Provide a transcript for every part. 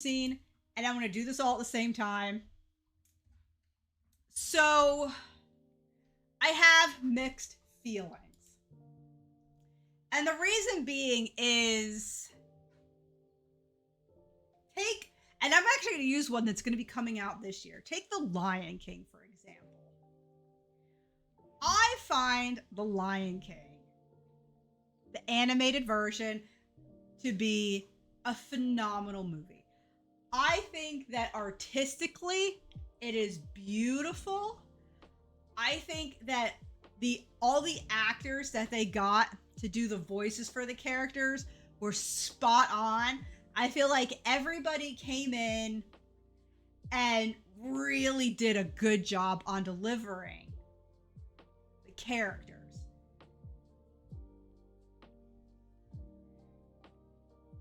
scene, and I'm going to do this all at the same time. So, I have mixed feelings. And the reason being is and I'm actually going to use one that's going to be coming out this year. Take The Lion King, for example. I find The Lion King, the animated version, to be a phenomenal movie. I think that artistically, it is beautiful. I think that all the actors that they got to do the voices for the characters were spot on. I feel like everybody came in and really did a good job on delivering the characters.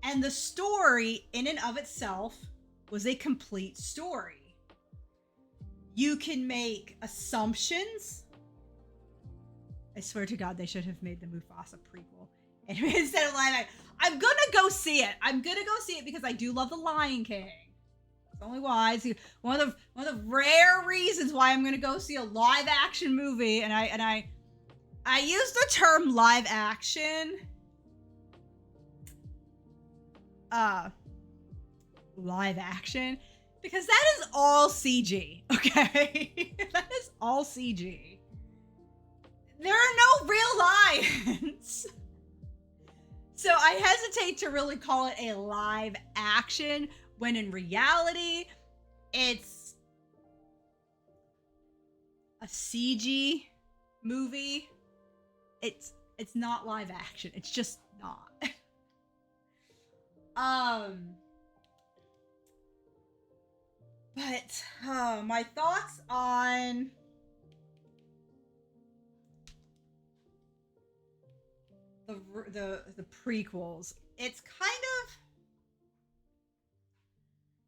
And the story, in and of itself, was a complete story. You can make assumptions. I swear to God, they should have made the Mufasa prequel instead of live action. I'm gonna go see it. I'm gonna go see it because I do love The Lion King. It's only why. It's one of the rare reasons why I'm gonna go see a live action movie. And I use the term live action. Live action, because that is all CG. Okay, that is all CG. There are no real lions. So I hesitate to really call it a live action when in reality, it's a CG movie. It's not live action. It's just not. But my thoughts on the prequels. It's kind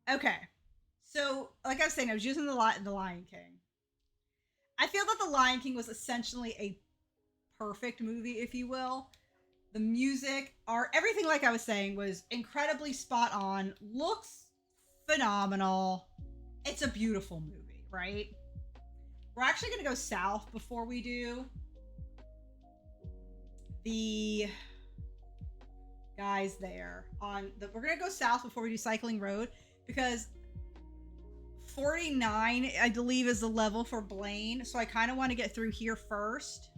of okay. So, like I was saying, I was using the Lion King. I feel that The Lion King was essentially a perfect movie, if you will. The music, art, everything, like I was saying, was incredibly spot on. Looks phenomenal. It's a beautiful movie, right? We're actually going to go south before we do the guys there we're going to go south before we do Cycling Road, because 49, I believe, is the level for Blaine. So I kind of want to get through here first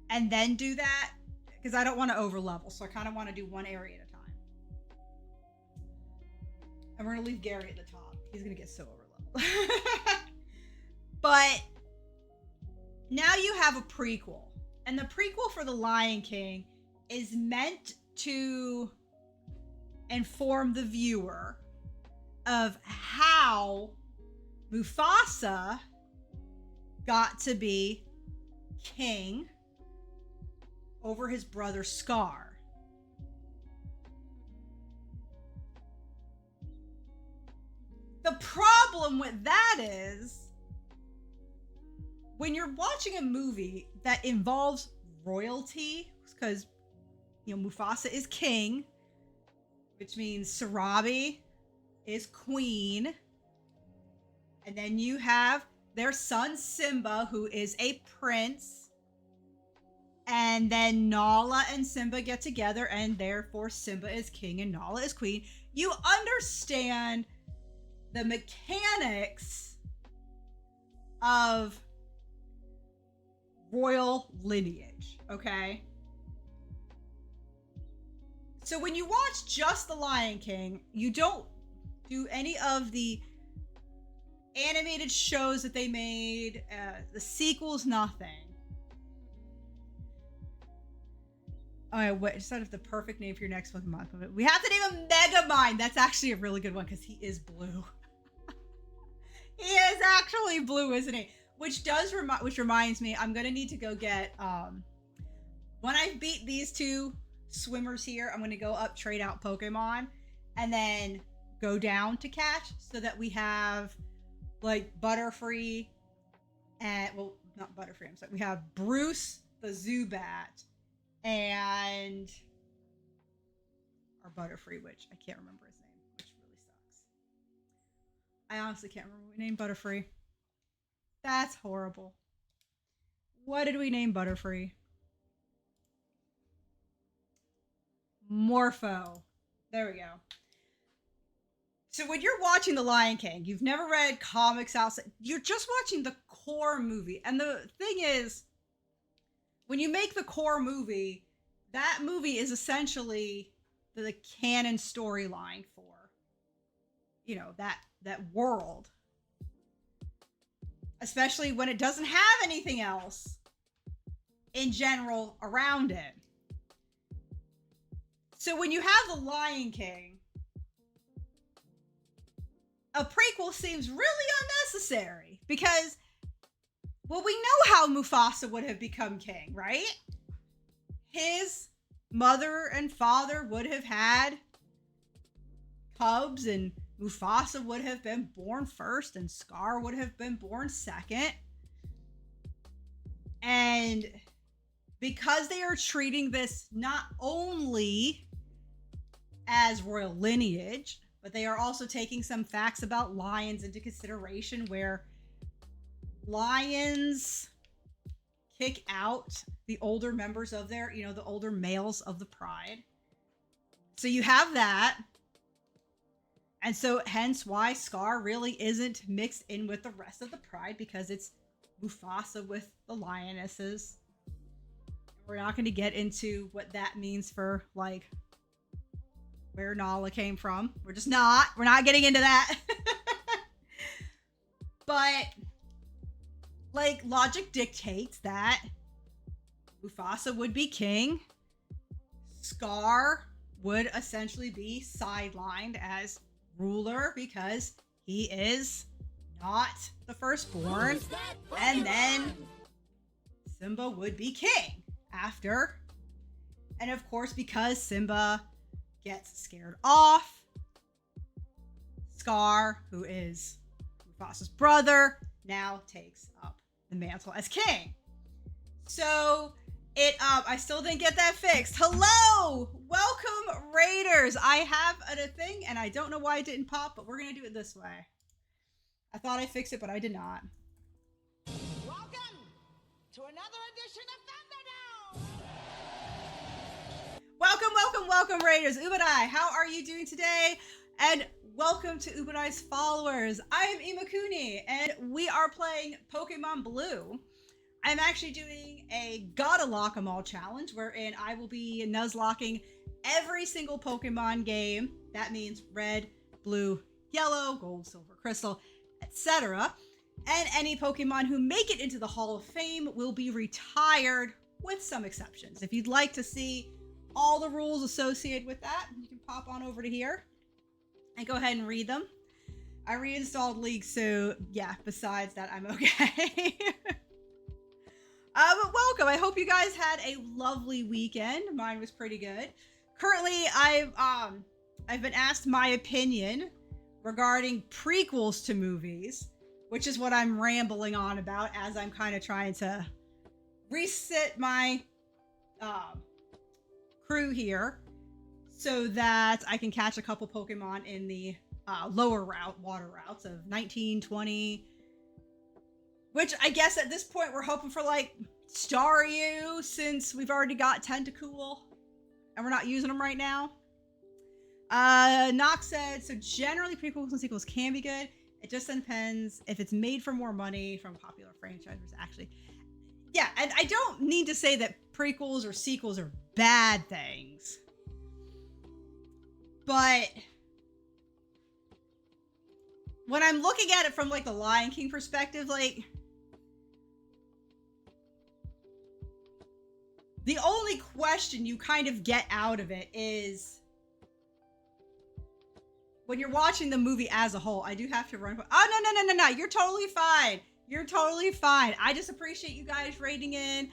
and then do that, because I don't want to over level. So I kind of want to do one area at a time. And we're going to leave Gary at the top. He's going to get so over level. But now you have a prequel. And the prequel for The Lion King is meant to inform the viewer of how Mufasa got to be king over his brother Scar. The problem with that is, when you're watching a movie that involves royalty, because, you know, Mufasa is king, which means Sarabi is queen, and then you have their son Simba, who is a prince, and then Nala and Simba get together, and therefore Simba is king and Nala is queen. You understand the mechanics of royal lineage, okay? So when you watch just The Lion King, you don't do any of the animated shows that they made, the sequels, nothing. Alright, what is the perfect name for your next Pokemon? We have to name him Megamind. That's actually a really good one, because he is blue. He is actually blue, isn't he? Which reminds me, I'm gonna need to go get when I beat these two swimmers here, I'm gonna go up, trade out Pokemon, and then go down to catch, so that we have like Butterfree and, well, not Butterfree, I'm sorry, we have Bruce the Zubat and our Butterfree, which I can't remember his name, which really sucks. I honestly can't remember what we named Butterfree. That's horrible. What did we name Butterfree? Morpho. There we go. So when you're watching The Lion King, you've never read comics outside. You're just watching the core movie. And the thing is, when you make the core movie, that movie is essentially the canon storyline for, you know, that world. Especially when it doesn't have anything else in general around it. So when you have The Lion King, a prequel seems really unnecessary because, well, we know how Mufasa would have become king, right? His mother and father would have had cubs, and Mufasa would have been born first, and Scar would have been born second. And because they are treating this not only as royal lineage, but they are also taking some facts about lions into consideration, where lions kick out the older members of their, you know, the older males of the pride. So you have that. And so hence why Scar really isn't mixed in with the rest of the pride, because it's Mufasa with the lionesses. We're not going to get into what that means for, like, where Nala came from. We're not getting into that. But, like, logic dictates that Mufasa would be king. Scar would essentially be sidelined as ruler because he is not the firstborn. And then Simba would be king after. And of course, because Simba gets scared off, Scar, who is Mufasa's brother, now takes up the mantle as king. So I still didn't get that fixed. Hello, welcome Raiders. I have a thing and I don't know why it didn't pop, but we're gonna do it this way. I thought I fixed it, but I did not. Welcome to another edition of Thunderdome. Welcome Raiders. Ubadai, how are you doing today? And welcome to Ubadai's followers. I am Imakuni and we are playing Pokemon Blue. I'm actually doing a Gotta Lock 'em All challenge, wherein I will be Nuzlocking every single Pokemon game. That means red, blue, yellow, gold, silver, crystal, etc. And any Pokemon who make it into the Hall of Fame will be retired, with some exceptions. If you'd like to see all the rules associated with that, you can pop on over to here and go ahead and read them. I reinstalled League, so yeah, besides that, I'm okay. But welcome. I hope you guys had a lovely weekend. Mine was pretty good. Currently, I've been asked my opinion regarding prequels to movies, which is what I'm rambling on about as I'm kind of trying to reset my crew here so that I can catch a couple Pokemon in the lower water routes of 19, 20, which I guess at this point we're hoping for like Staryu, since we've already got Tentacool and we're not using them right now. Nox said, so generally prequels and sequels can be good. It just depends if it's made for more money from popular franchises, actually. Yeah, and I don't need to say that prequels or sequels are bad things. But when I'm looking at it from like the Lion King perspective, like, the only question you kind of get out of it is, when you're watching the movie as a whole, I do have to run. Oh, no. You're totally fine. You're totally fine. I just appreciate you guys rating in.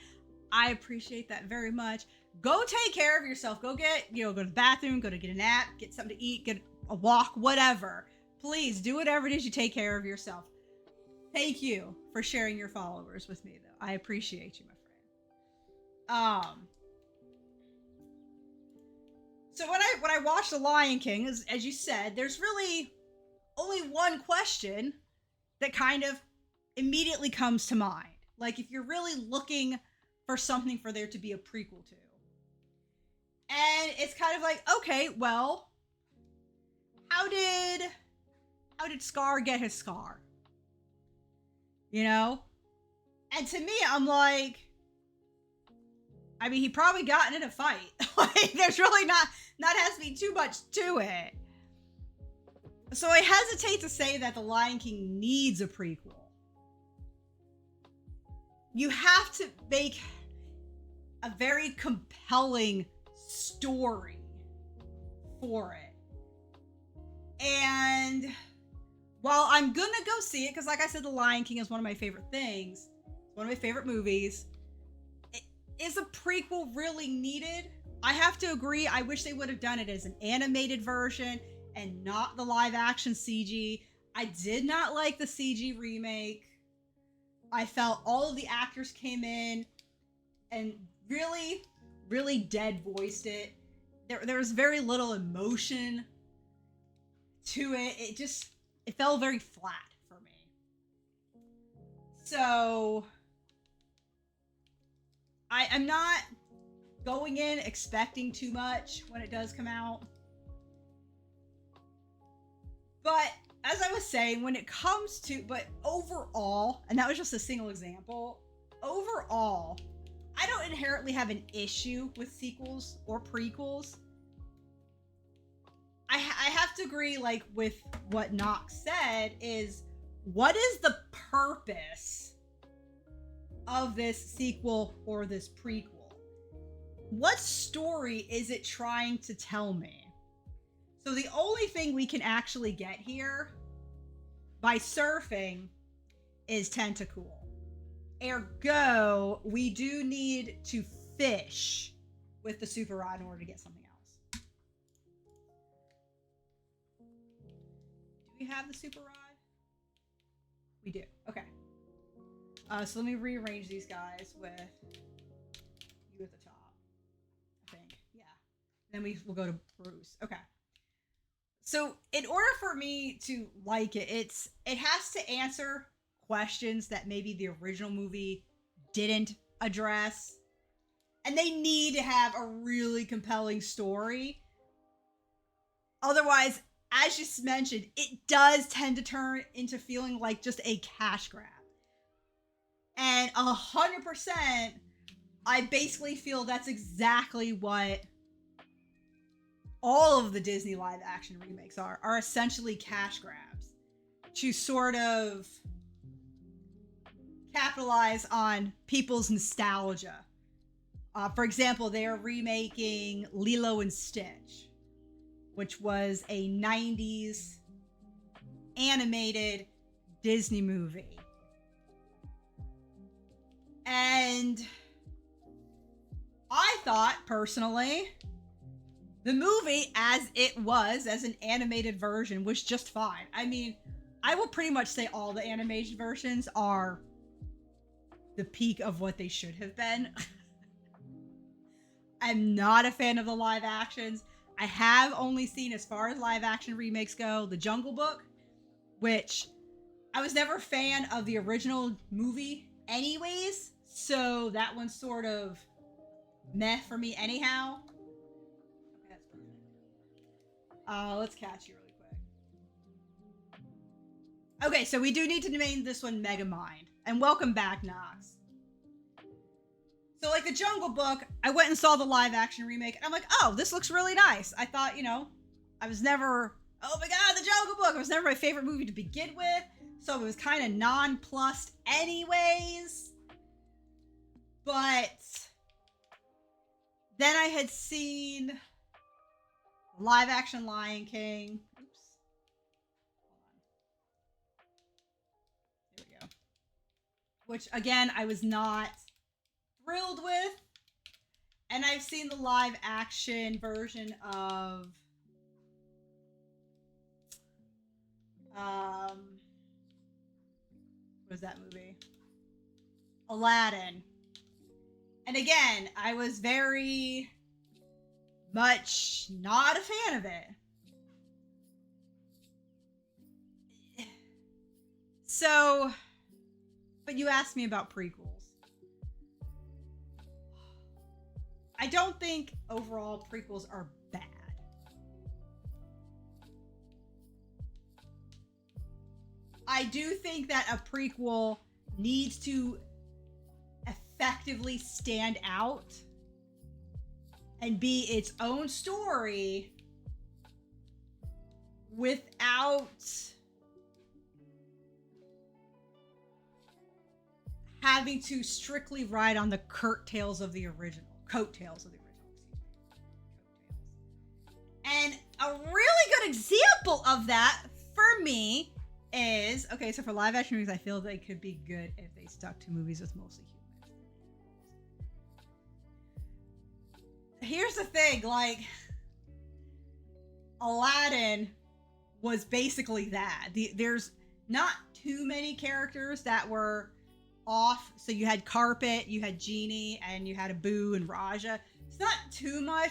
I appreciate that very much. Go take care of yourself. Go to the bathroom, go to get a nap, get something to eat, get a walk, whatever. Please do whatever it is you take care of yourself. Thank you for sharing your followers with me, though. I appreciate you, my friend. So when I watched The Lion King, as you said, there's really only one question that kind of immediately comes to mind. Like, if you're really looking for something for there to be a prequel to. And it's kind of like, okay, well, how did Scar get his scar? You know? And to me, I'm like, I mean, he probably got in a fight. Like, there's really not has to be too much to it. So I hesitate to say that The Lion King needs a prequel. You have to make a very compelling story for it. And while I'm gonna go see it, because like I said, The Lion King is one of my favorite things, it's one of my favorite movies, is a prequel really needed? I have to agree, I wish they would have done it as an animated version and not the live action CG. I did not like the CG remake. I felt all of the actors came in and really, really dead voiced it. There was very little emotion to it. It felt very flat for me. So I'm not going in expecting too much when it does come out. But as I was saying, when it comes to, but overall, and that was just a single example, overall, I don't inherently have an issue with sequels or prequels. I have to agree, like, with what Knox said, is what is the purpose of this sequel or this prequel? What story is it trying to tell me? So the only thing we can actually get here by surfing is Tentacool. Ergo, we do need to fish with the super rod in order to get something else. Do we have the super rod? We do. Okay. So let me rearrange these guys with you at the top. I think. Yeah. Then we'll go to Bruce. Okay. So in order for me to like it, it has to answer questions that maybe the original movie didn't address. And they need to have a really compelling story. Otherwise, as you mentioned, it does tend to turn into feeling like just a cash grab. And 100%, I basically feel that's exactly what all of the Disney live action remakes are essentially cash grabs to sort of capitalize on people's nostalgia. For example, they are remaking Lilo and Stitch, which was a 90s animated Disney movie. And I thought, personally, the movie, as it was, as an animated version, was just fine. I mean, I will pretty much say all the animation versions are the peak of what they should have been. I'm not a fan of the live actions. I have only seen, as far as live action remakes go, The Jungle Book, which I was never a fan of the original movie anyways, so that one's sort of meh for me anyhow. Okay, that's perfect. Let's catch you really quick. Okay, so we do need to name this one Megamind. And welcome back, Knox. So, like, The Jungle Book, I went and saw the live action remake, and I'm like, oh, this looks really nice. I thought, I was never, oh my god, The Jungle Book! It was never my favorite movie to begin with, so it was kind of nonplussed anyways. But then I had seen live action Lion King. Oops. Hold on. Here we go. Which, again, I was not thrilled with. And I've seen the live action version of what was that movie? Aladdin. And again, I was very much not a fan of it. So, but you asked me about prequels. I don't think overall prequels are bad. I do think that a prequel needs to effectively stand out and be its own story without having to strictly ride on the coattails of the original. And a really good example of that for me is, okay, so for live action movies, I feel they could be good if they stuck to movies with mostly humans. Here's the thing, like, Aladdin was basically that. There's not too many characters that were off. So you had Carpet, you had Genie, and you had Abu and Raja. It's not too much.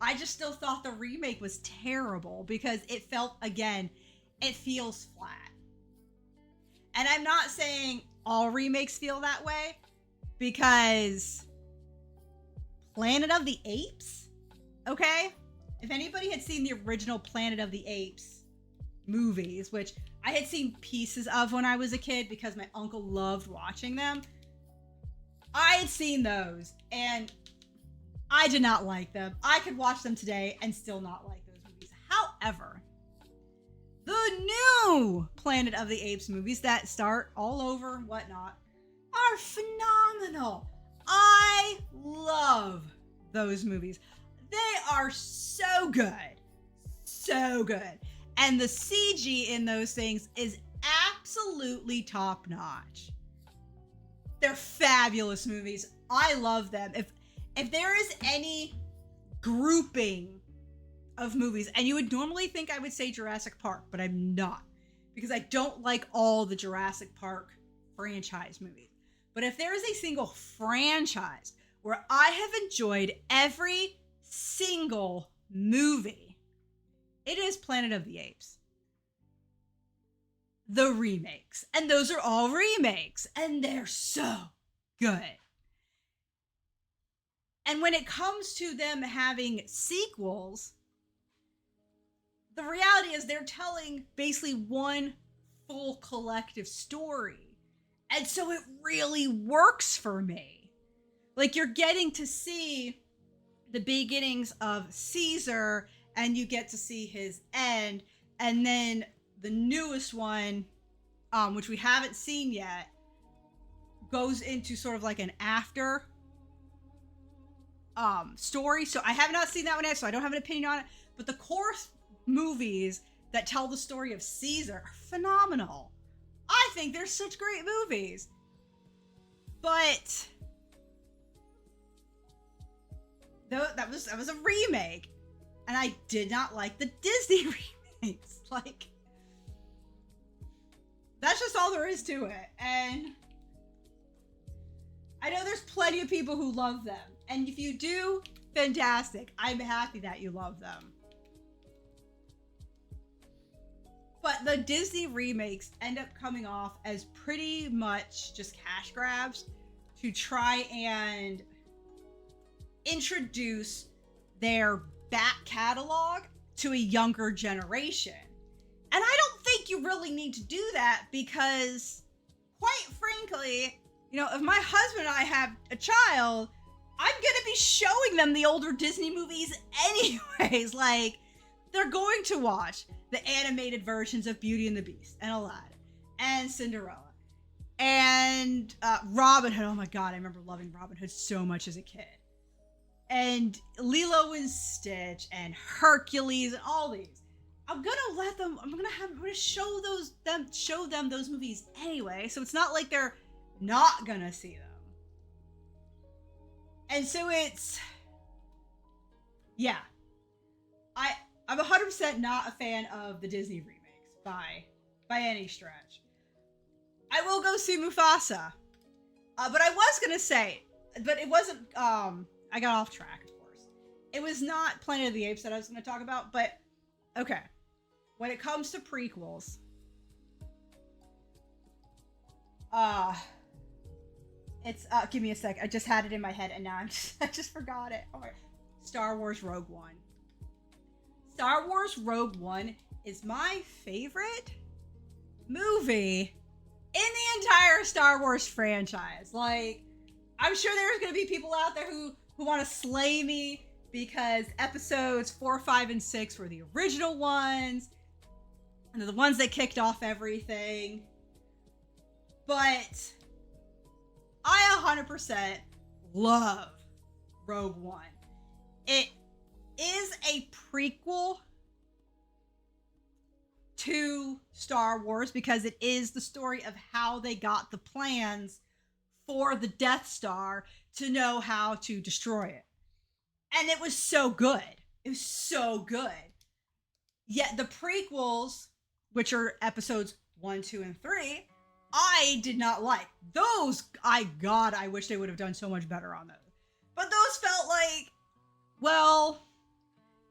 I just still thought the remake was terrible because it felt, again, it feels flat. And I'm not saying all remakes feel that way, because Planet of the Apes, okay? If anybody had seen the original Planet of the Apes movies, which I had seen pieces of when I was a kid because my uncle loved watching them, I had seen those and I did not like them. I could watch them today and still not like those movies. However, the new Planet of the Apes movies that start all over and whatnot are phenomenal. I love those movies. They are so good. So good. And the CG in those things is absolutely top notch. They're fabulous movies. I love them. If there is any grouping of movies, and you would normally think I would say Jurassic Park, but I'm not, because I don't like all the Jurassic Park franchise movies. But if there is a single franchise where I have enjoyed every single movie, it is Planet of the Apes. The remakes. And those are all remakes. And they're so good. And when it comes to them having sequels, the reality is they're telling basically one full collective story. And so it really works for me. Like, you're getting to see the beginnings of Caesar, and you get to see his end. And then the newest one, which we haven't seen yet, goes into sort of like an after story. So I have not seen that one yet, so I don't have an opinion on it. But the core movies that tell the story of Caesar are phenomenal. I think they're such great movies. But that was a remake, and I did not like the Disney remakes. Like, that's just all there is to it. And I know there's plenty of people who love them, and if you do, fantastic. I'm happy that you love them. But the Disney remakes end up coming off as pretty much just cash grabs to try and introduce their back catalog to a younger generation. And I don't think you really need to do that, because, quite frankly, you know, if my husband and I have a child, I'm gonna be showing them the older Disney movies anyways. Like, they're going to watch the animated versions of Beauty and the Beast and Aladdin and Cinderella and Robin Hood. Oh my God, I remember loving Robin Hood so much as a kid. And Lilo and Stitch and Hercules and all these. I'm gonna show them those movies anyway. So it's not like they're not gonna see them. And so I'm 100% not a fan of the Disney remakes by any stretch. I will go see Mufasa. But I was gonna say, but it wasn't, I got off track, of course. It was not Planet of the Apes that I was gonna talk about, but okay. When it comes to prequels, Uh, it's give me a sec. I just had it in my head and now I just forgot it. All right. Star Wars Rogue One. Star Wars Rogue One is my favorite movie in the entire Star Wars franchise. Like, I'm sure there's going to be people out there who want to slay me because episodes 4, 5, and 6 were the original ones. And they're the ones that kicked off everything. But I 100% love Rogue One. It is a prequel to Star Wars because it is the story of how they got the plans for the Death Star to know how to destroy it. And it was so good. It was so good. Yet the prequels, which are episodes 1, 2, and 3, I did not like. Those, I wish they would have done so much better on those. But those felt like, well,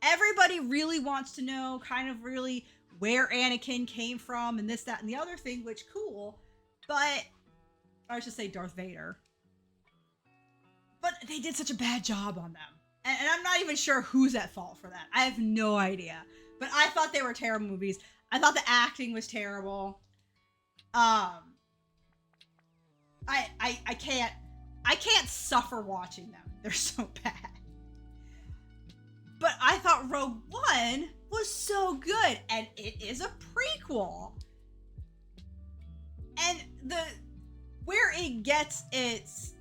everybody really wants to know kind of really where Anakin came from and this, that, and the other thing, which cool. But, I should say Darth Vader. But they did such a bad job on them. And I'm not even sure who's at fault for that. I have no idea. But I thought they were terrible movies. I thought the acting was terrible. I can't suffer watching them. They're so bad. But I thought Rogue One was so good, and it is a prequel. And where it gets its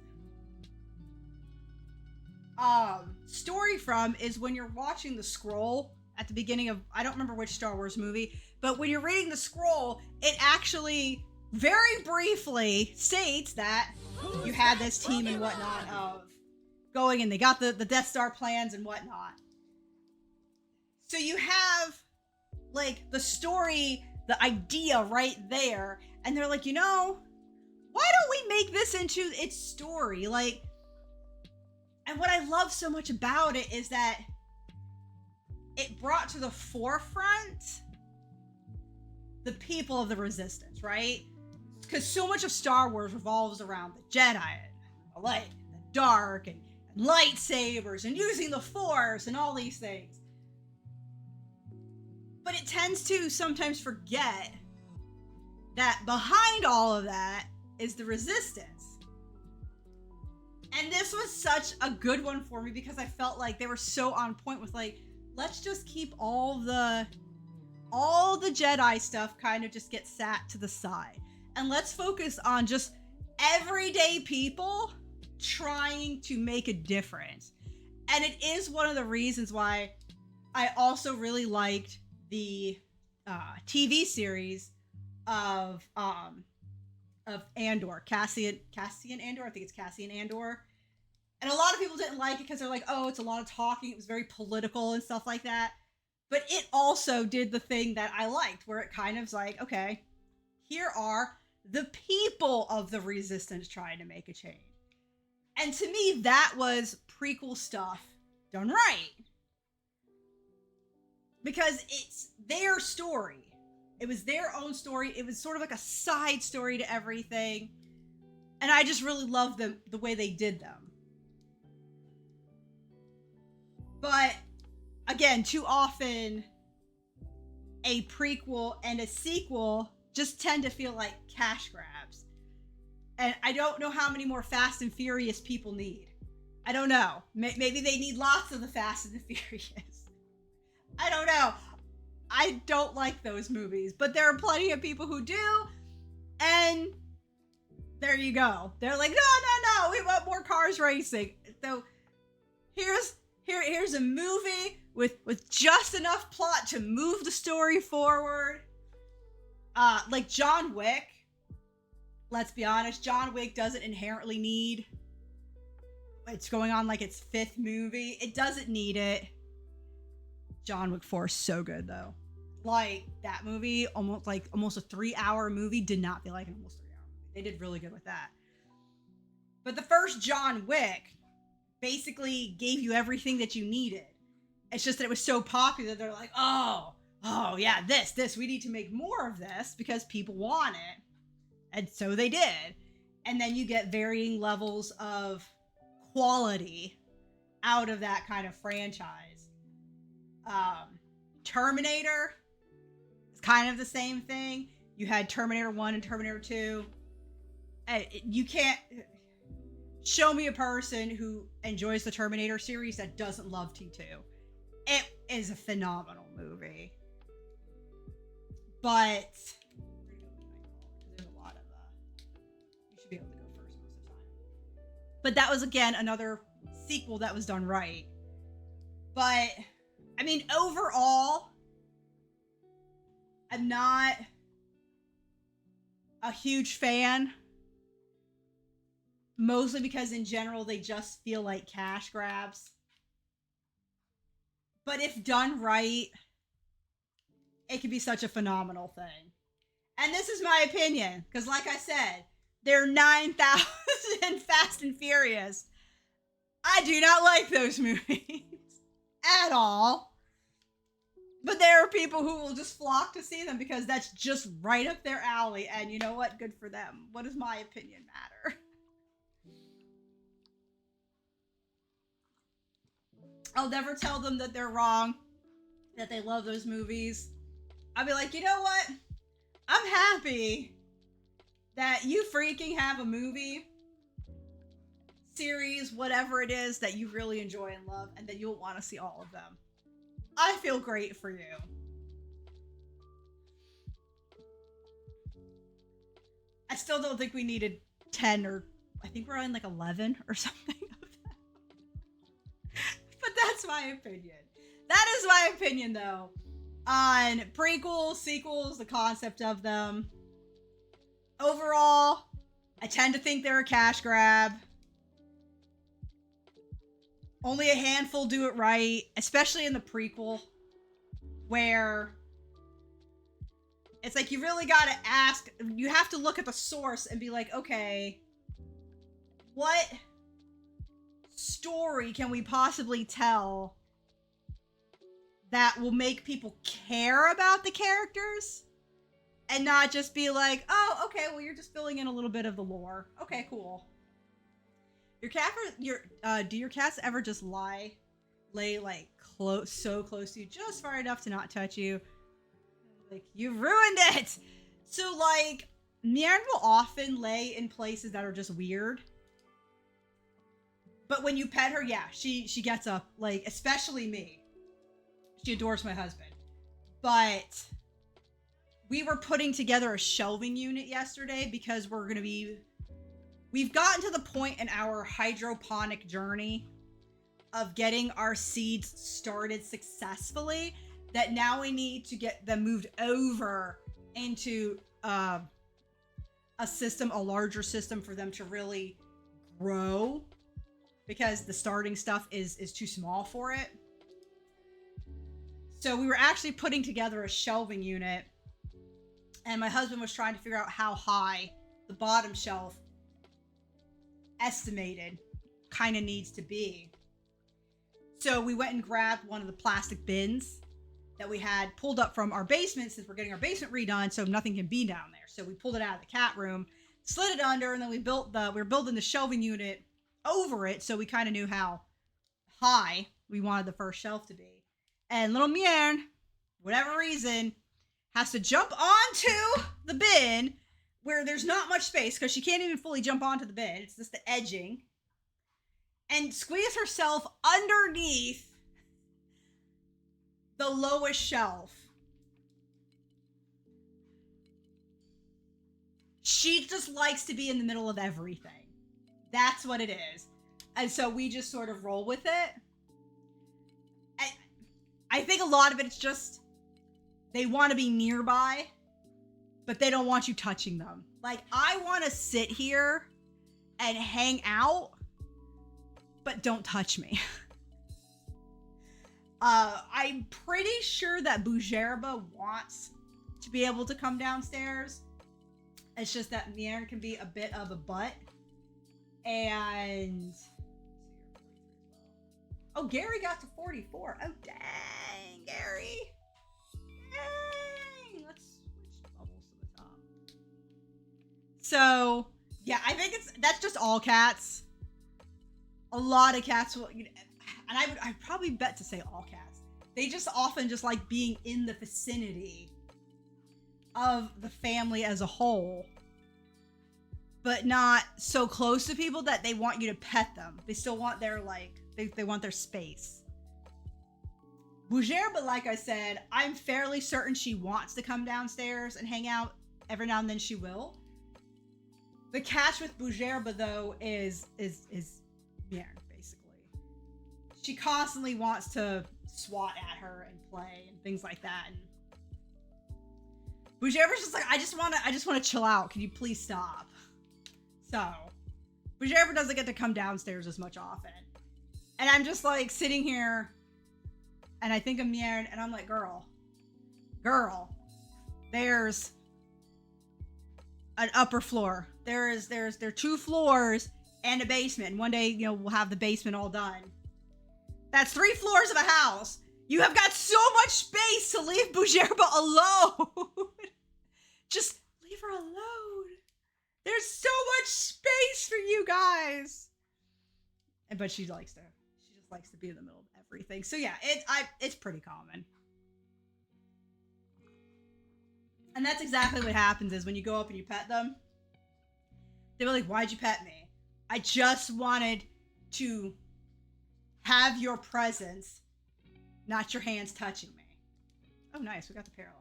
story from is when you're watching the scroll at the beginning of, I don't remember which Star Wars movie, but when you're reading the scroll, it actually very briefly states that you had this team and whatnot of going and they got the Death Star plans and whatnot. So you have like the story, the idea right there, and they're like, why don't we make this into its story? Like, and what I love so much about it is that it brought to the forefront the people of the Resistance, right? Because so much of Star Wars revolves around the Jedi, and the light, and the dark, and lightsabers, and using the Force, and all these things. But it tends to sometimes forget that behind all of that is the Resistance. And this was such a good one for me because I felt like they were so on point with like, let's just keep all the Jedi stuff kind of just get sat to the side. And let's focus on just everyday people trying to make a difference. And it is one of the reasons why I also really liked the TV series of Andor, Cassian Andor. I think it's Cassian Andor. And a lot of people didn't like it because they're like, oh, it's a lot of talking. It was very political and stuff like that. But it also did the thing that I liked, where it kind of was like, okay, here are the people of the Resistance trying to make a change. And to me, that was prequel stuff done right. Because it's their story. It was their own story. It was sort of like a side story to everything. And I just really loved the way they did them. But again, too often a prequel and a sequel just tend to feel like cash grabs. And I don't know how many more Fast and Furious people need. I don't know. Maybe they need lots of the Fast and the Furious. I don't know. I don't like those movies, but there are plenty of people who do. And there you go. They're like, no, we want more cars racing. So here's a movie with just enough plot to move the story forward. Like John Wick. Let's be honest, John Wick doesn't inherently need, it's going on like its 5th movie. It doesn't need it. John Wick 4 is so good though. Like that movie, almost a 3-hour movie, did not feel like an almost 3-hour movie. They did really good with that. But the first John Wick basically gave you everything that you needed. It's just that it was so popular, they're like, oh yeah, this, we need to make more of this because people want it. And so they did. And then you get varying levels of quality out of that kind of franchise. Terminator is kind of the same thing. You had Terminator 1 and Terminator 2. You can't show me a person who enjoys the Terminator series that doesn't love T2. It is a phenomenal movie. But there's a lot of you should be able to go first most of the time. But that was again another sequel that was done right. But I mean, overall, I'm not a huge fan. Mostly because in general, they just feel like cash grabs. But if done right, it could be such a phenomenal thing. And this is my opinion. Because like I said, there are 9,000 Fast and Furious. I do not like those movies. At all. But there are people who will just flock to see them because that's just right up their alley. And you know what? Good for them. What does my opinion matter? I'll never tell them that they're wrong, that they love those movies. I'll be like, you know what? I'm happy that you freaking have a movie, series, whatever it is that you really enjoy and love, and that you'll want to see all of them. I feel great for you. I still don't think we needed 10 or I think we're on like 11 or something. But that's my opinion. That is my opinion, though, on prequels, sequels, the concept of them. Overall, I tend to think they're a cash grab. Only a handful do it right, especially in the prequel, where it's like you really gotta ask, you have to look at the source and be like, okay, what story can we possibly tell that will make people care about the characters and not just be like, oh, okay, well, you're just filling in a little bit of the lore. Okay, cool. Do your cats ever just lay like so close to you, just far enough to not touch you? Like, you ruined it. So like, Mian will often lay in places that are just weird. But when you pet her, yeah, she gets up, like, especially me. She adores my husband. But we were putting together a shelving unit yesterday because we've gotten to the point in our hydroponic journey of getting our seeds started successfully that now we need to get them moved over into a larger system for them to really grow, because the starting stuff is too small for it. So we were actually putting together a shelving unit, and my husband was trying to figure out how high the bottom shelf estimated kind of needs to be. So we went and grabbed one of the plastic bins that we had pulled up from our basement, since we're getting our basement redone, so nothing can be down there. So we pulled it out of the cat room, slid it under, and then we were building the shelving unit over it, so we kind of knew how high we wanted the first shelf to be. And little Mian, whatever reason, has to jump onto the bin where there's not much space, because she can't even fully jump onto the bin. It's just the edging. And squeeze herself underneath the lowest shelf. She just likes to be in the middle of everything. That's what it is. And so we just sort of roll with it. I think a lot of it is just they want to be nearby, but they don't want you touching them. Like, I want to sit here and hang out, but don't touch me. I'm pretty sure that Bujerba wants to be able to come downstairs. It's just that Mian can be a bit of a butt. And oh, Gary got to 44. Oh, dang, Gary. Dang. Let's switch bubbles to the top. So yeah, I think that's just all cats. A lot of cats will, and I'd probably bet to say all cats. They just often just like being in the vicinity of the family as a whole, but not so close to people that they want you to pet them. They still want their they want their space. Bougere, but like I said, I'm fairly certain she wants to come downstairs and hang out. Every now and then she will. The catch with Bougere, though, is Mjern, basically. She constantly wants to swat at her and play and things like that. And Bougere's just like, I just want to chill out. Can you please stop? So, Bougere doesn't get to come downstairs as much often. And I'm just like sitting here and I think of Mjern and I'm like, girl, there's an upper floor. There are 2 floors and a basement. One day, we'll have the basement all done. That's 3 floors of a house. You have got so much space to leave Bougere alone. Just leave her alone. There's so much space for you guys. But she just likes to be in the middle of everything. So yeah, it's pretty common. And that's exactly what happens is when you go up and you pet them, they're like, why'd you pet me? I just wanted to have your presence, not your hands touching me. Oh, nice. We got the paralyzed.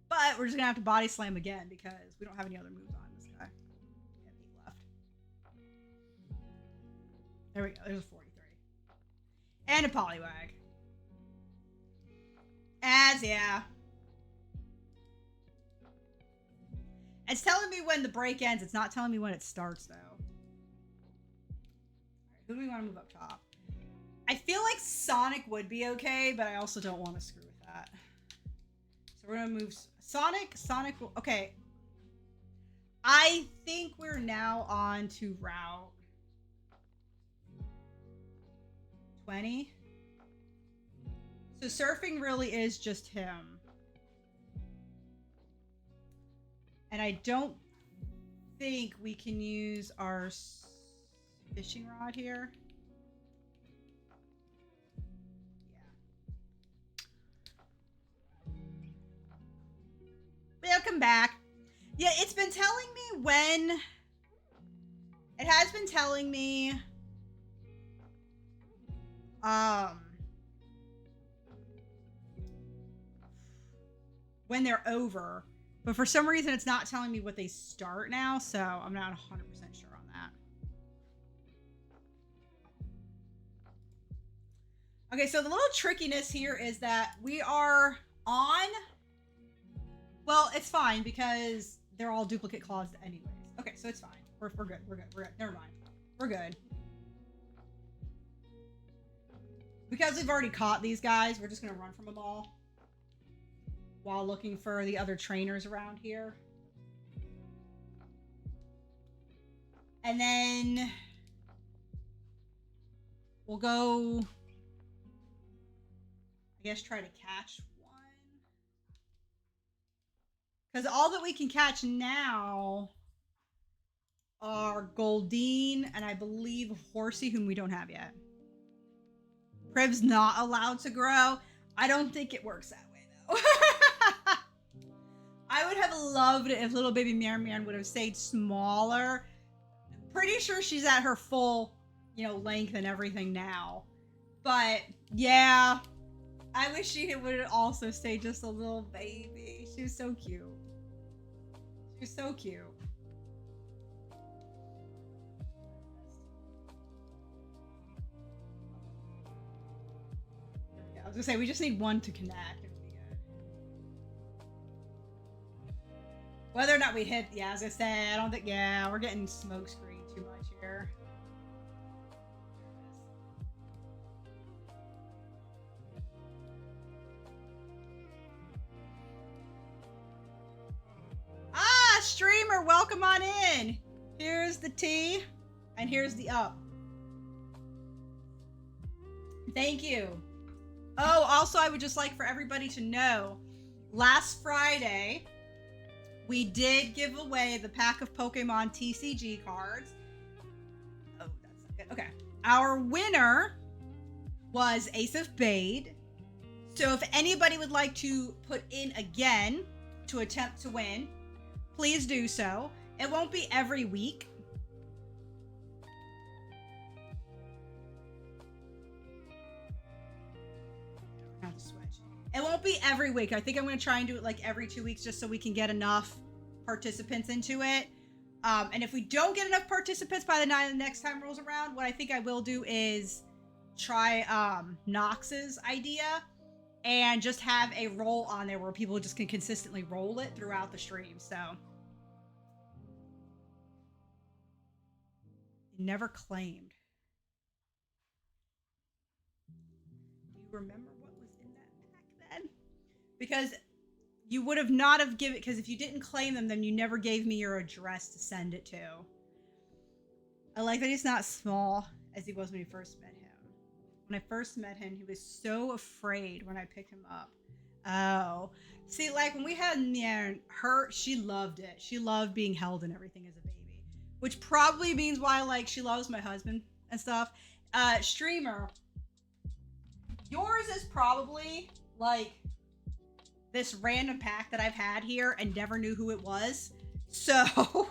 But we're just going to have to body slam again because we don't have any other moves on this guy. We have 8 left. There we go. There's a 43. And a Poliwag. Yeah. It's telling me when the break ends. It's not telling me when it starts, though. All right, who do we want to move up top? I feel like Sonic would be okay, but I also don't want to screw with that. So we're going to move Sonic. Okay. I think we're now on to Route 20. So surfing really is just him. And I don't think we can use our fishing rod here. Yeah. Welcome back. Yeah, it's been telling me when... It has been telling me... when they're over. But for some reason, it's not telling me what they start now, so I'm not 100% sure on that. Okay, so the little trickiness here is that we are on... Well, it's fine because they're all duplicate claws anyways. Okay, so it's fine. We're good. We're good. Never mind. We're good. Because we've already caught these guys, we're just going to run from them all while looking for the other trainers around here. And then we'll go, I guess, try to catch one. Because all that we can catch now are Goldeen and I believe Horsey, whom we don't have yet. Priv's not allowed to grow. I don't think it works that way, though. I would have loved it if little baby Mjern would have stayed smaller. Pretty sure she's at her full, length and everything now. But, yeah. I wish she would have also stayed just a little baby. She was so cute. She was so cute. I was gonna say, we just need one to connect. It would be good. Whether or not we hit, yeah, as I say, I don't think, yeah, we're getting smoke screen too much here. Ah, streamer, welcome on in. Here's the T, and here's the up. Thank you. Oh, also, I would just like for everybody to know, last Friday, we did give away the pack of Pokemon TCG cards. Oh, that's not good. Okay. Our winner was Ace of Bade. So if anybody would like to put in again to attempt to win, please do so. It won't be every week. Have to switch. It won't be every week. I think I'm going to try and do it like every 2 weeks just so we can get enough participants into it. And if we don't get enough participants by the next time rolls around, what I think I will do is try Nox's idea and just have a roll on there where people just can consistently roll it throughout the stream. So never claimed. Do you remember what was in that pack then? Because you would have not have given, because if you didn't claim them, then you never gave me your address to send it to. I like that he's not small as he was when you first met him. When I first met him, he was so afraid when I picked him up. Oh. See, like when we had her, she loved it. She loved being held and everything as a baby. Which probably means why, like, she loves my husband and stuff. Streamer, yours is probably, like, this random pack that I've had here and never knew who it was. So,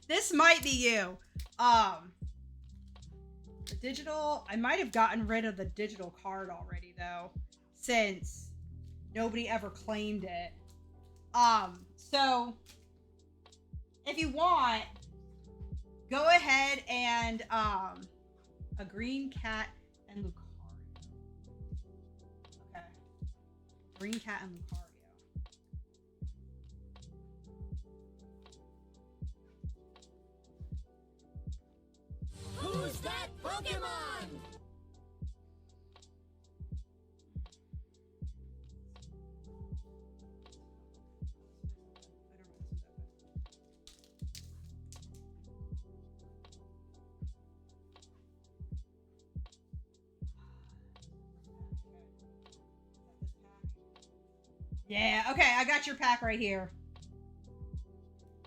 this might be you. The digital, I might have gotten rid of the digital card already though, since nobody ever claimed it. So if you want, go ahead and a green cat and Lucario. Okay. Green cat and Lucario. Who's that Pokemon? Yeah, okay, I got your pack right here.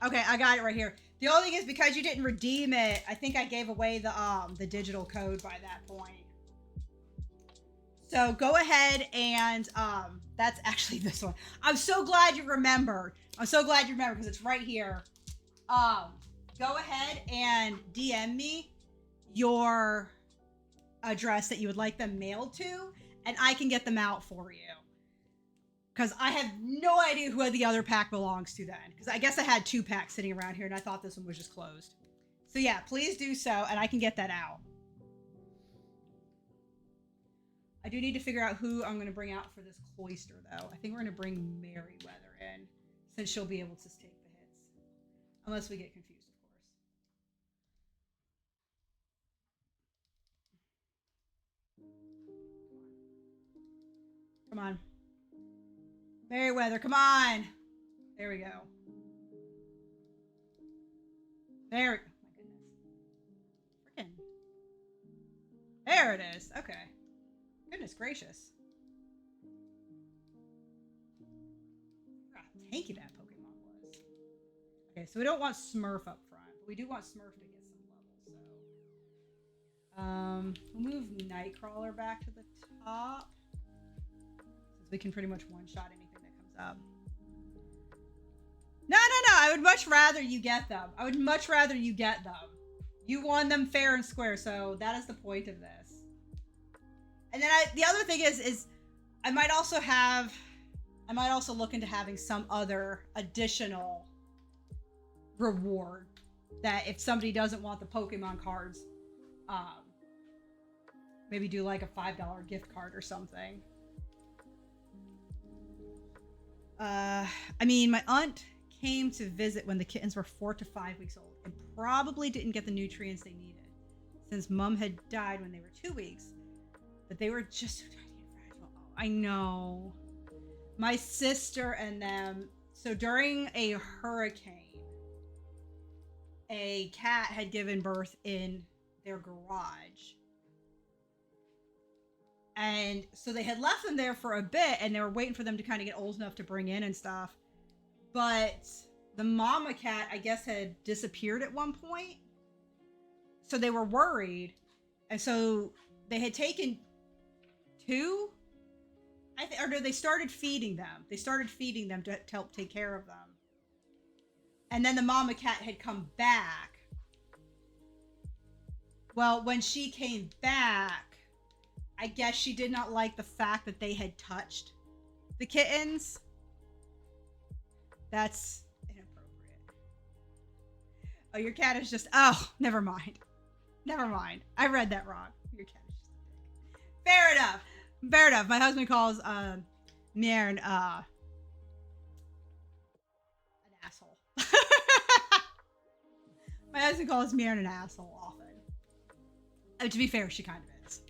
Okay, I got it right here. The only thing is because you didn't redeem it, I think I gave away the digital code by that point. So go ahead and that's actually this one. I'm so glad you remembered. I'm so glad you remembered because it's right here. Go ahead and DM me your address that you would like them mailed to, and I can get them out for you. Because I have no idea who the other pack belongs to then. Because I guess I had 2 packs sitting around here and I thought this one was just closed. So yeah, please do so and I can get that out. I do need to figure out who I'm going to bring out for this cloister though. I think we're going to bring Merryweather in since she'll be able to take the hits. Unless we get confused, of course. Come on. Merryweather, come on. There we go. There. Oh my goodness. Freaking. There it is. Okay. Goodness gracious. How tanky that Pokemon was. Okay, so we don't want Smurf up front, but we do want Smurf to get some levels, so. We'll move Nightcrawler back to the top. Since we can pretty much one-shot anything up. No, I would much rather you get them. I would much rather you get them. You won them fair and square, so that is the point of this. And then the other thing is I might also look into having some other additional reward that if somebody doesn't want the Pokemon cards, maybe do like a $5 gift card or something. I mean, my aunt came to visit when the kittens were 4 to 5 weeks old and probably didn't get the nutrients they needed since Mom had died when they were 2 weeks, but they were just so tiny and fragile. Oh, I know. My sister and them, so during a hurricane, a cat had given birth in their garage. And so they had left them there for a bit and they were waiting for them to kind of get old enough to bring in and stuff. but the mama cat, I guess, had disappeared at one point. So they were worried. And so they had taken two, or no, they started feeding them. They started feeding them to help take care of them. And then the mama cat had come back. Well, when she came back, I guess she did not like the fact that they had touched the kittens. That's inappropriate. Oh, your cat is just... Oh, never mind. Never mind. I read that wrong. Your cat is just a dick. Fair enough. Fair enough. My husband calls Mern an asshole. My husband calls Mern an asshole often. To be fair, she kind of is.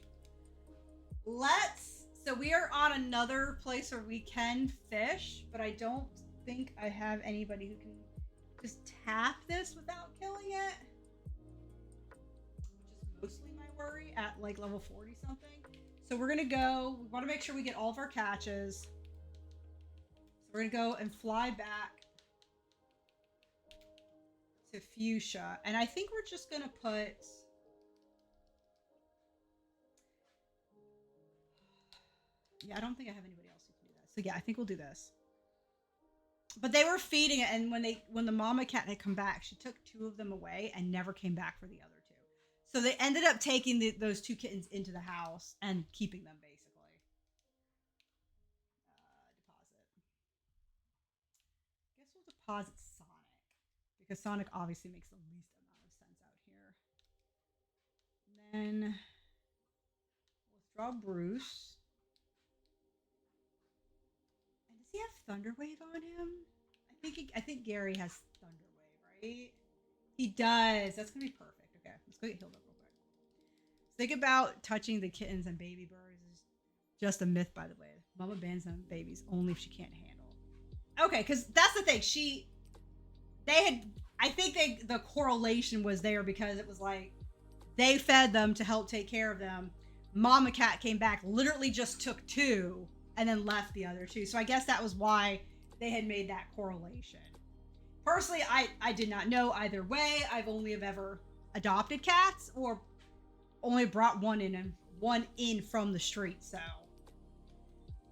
So we are on another place where we can fish, but I don't think I have anybody who can just tap this without killing it. Which is mostly my worry at like level 40 something. So we're gonna go, we wanna make sure we get all of our catches. So we're gonna go and fly back to Fuchsia. And I think we're just gonna put... Yeah, I don't think I have anybody else who can do that. So yeah, I think we'll do this. But they were feeding it, and when the mama cat had come back, she took two of them away and never came back for the other two. So they ended up taking those two kittens into the house and keeping them, basically. Deposit. I guess we'll deposit Sonic, because Sonic obviously makes the least amount of sense out here. And then withdraw Bruce. Does he have Thunderwave on him? I think Gary has Thunderwave, right? He does. That's gonna be perfect. Okay, let's go get healed up real quick. Think about touching the kittens and baby birds is just a myth, by the way. Mama bans them babies only if she can't handle. Okay, because that's the thing. I think the correlation was there because it was like they fed them to help take care of them. Mama cat came back, literally just took two, and then left the other two. So I guess that was why they had made that correlation. Personally, I did not know either way. I've only ever adopted cats or only brought one in from the street. So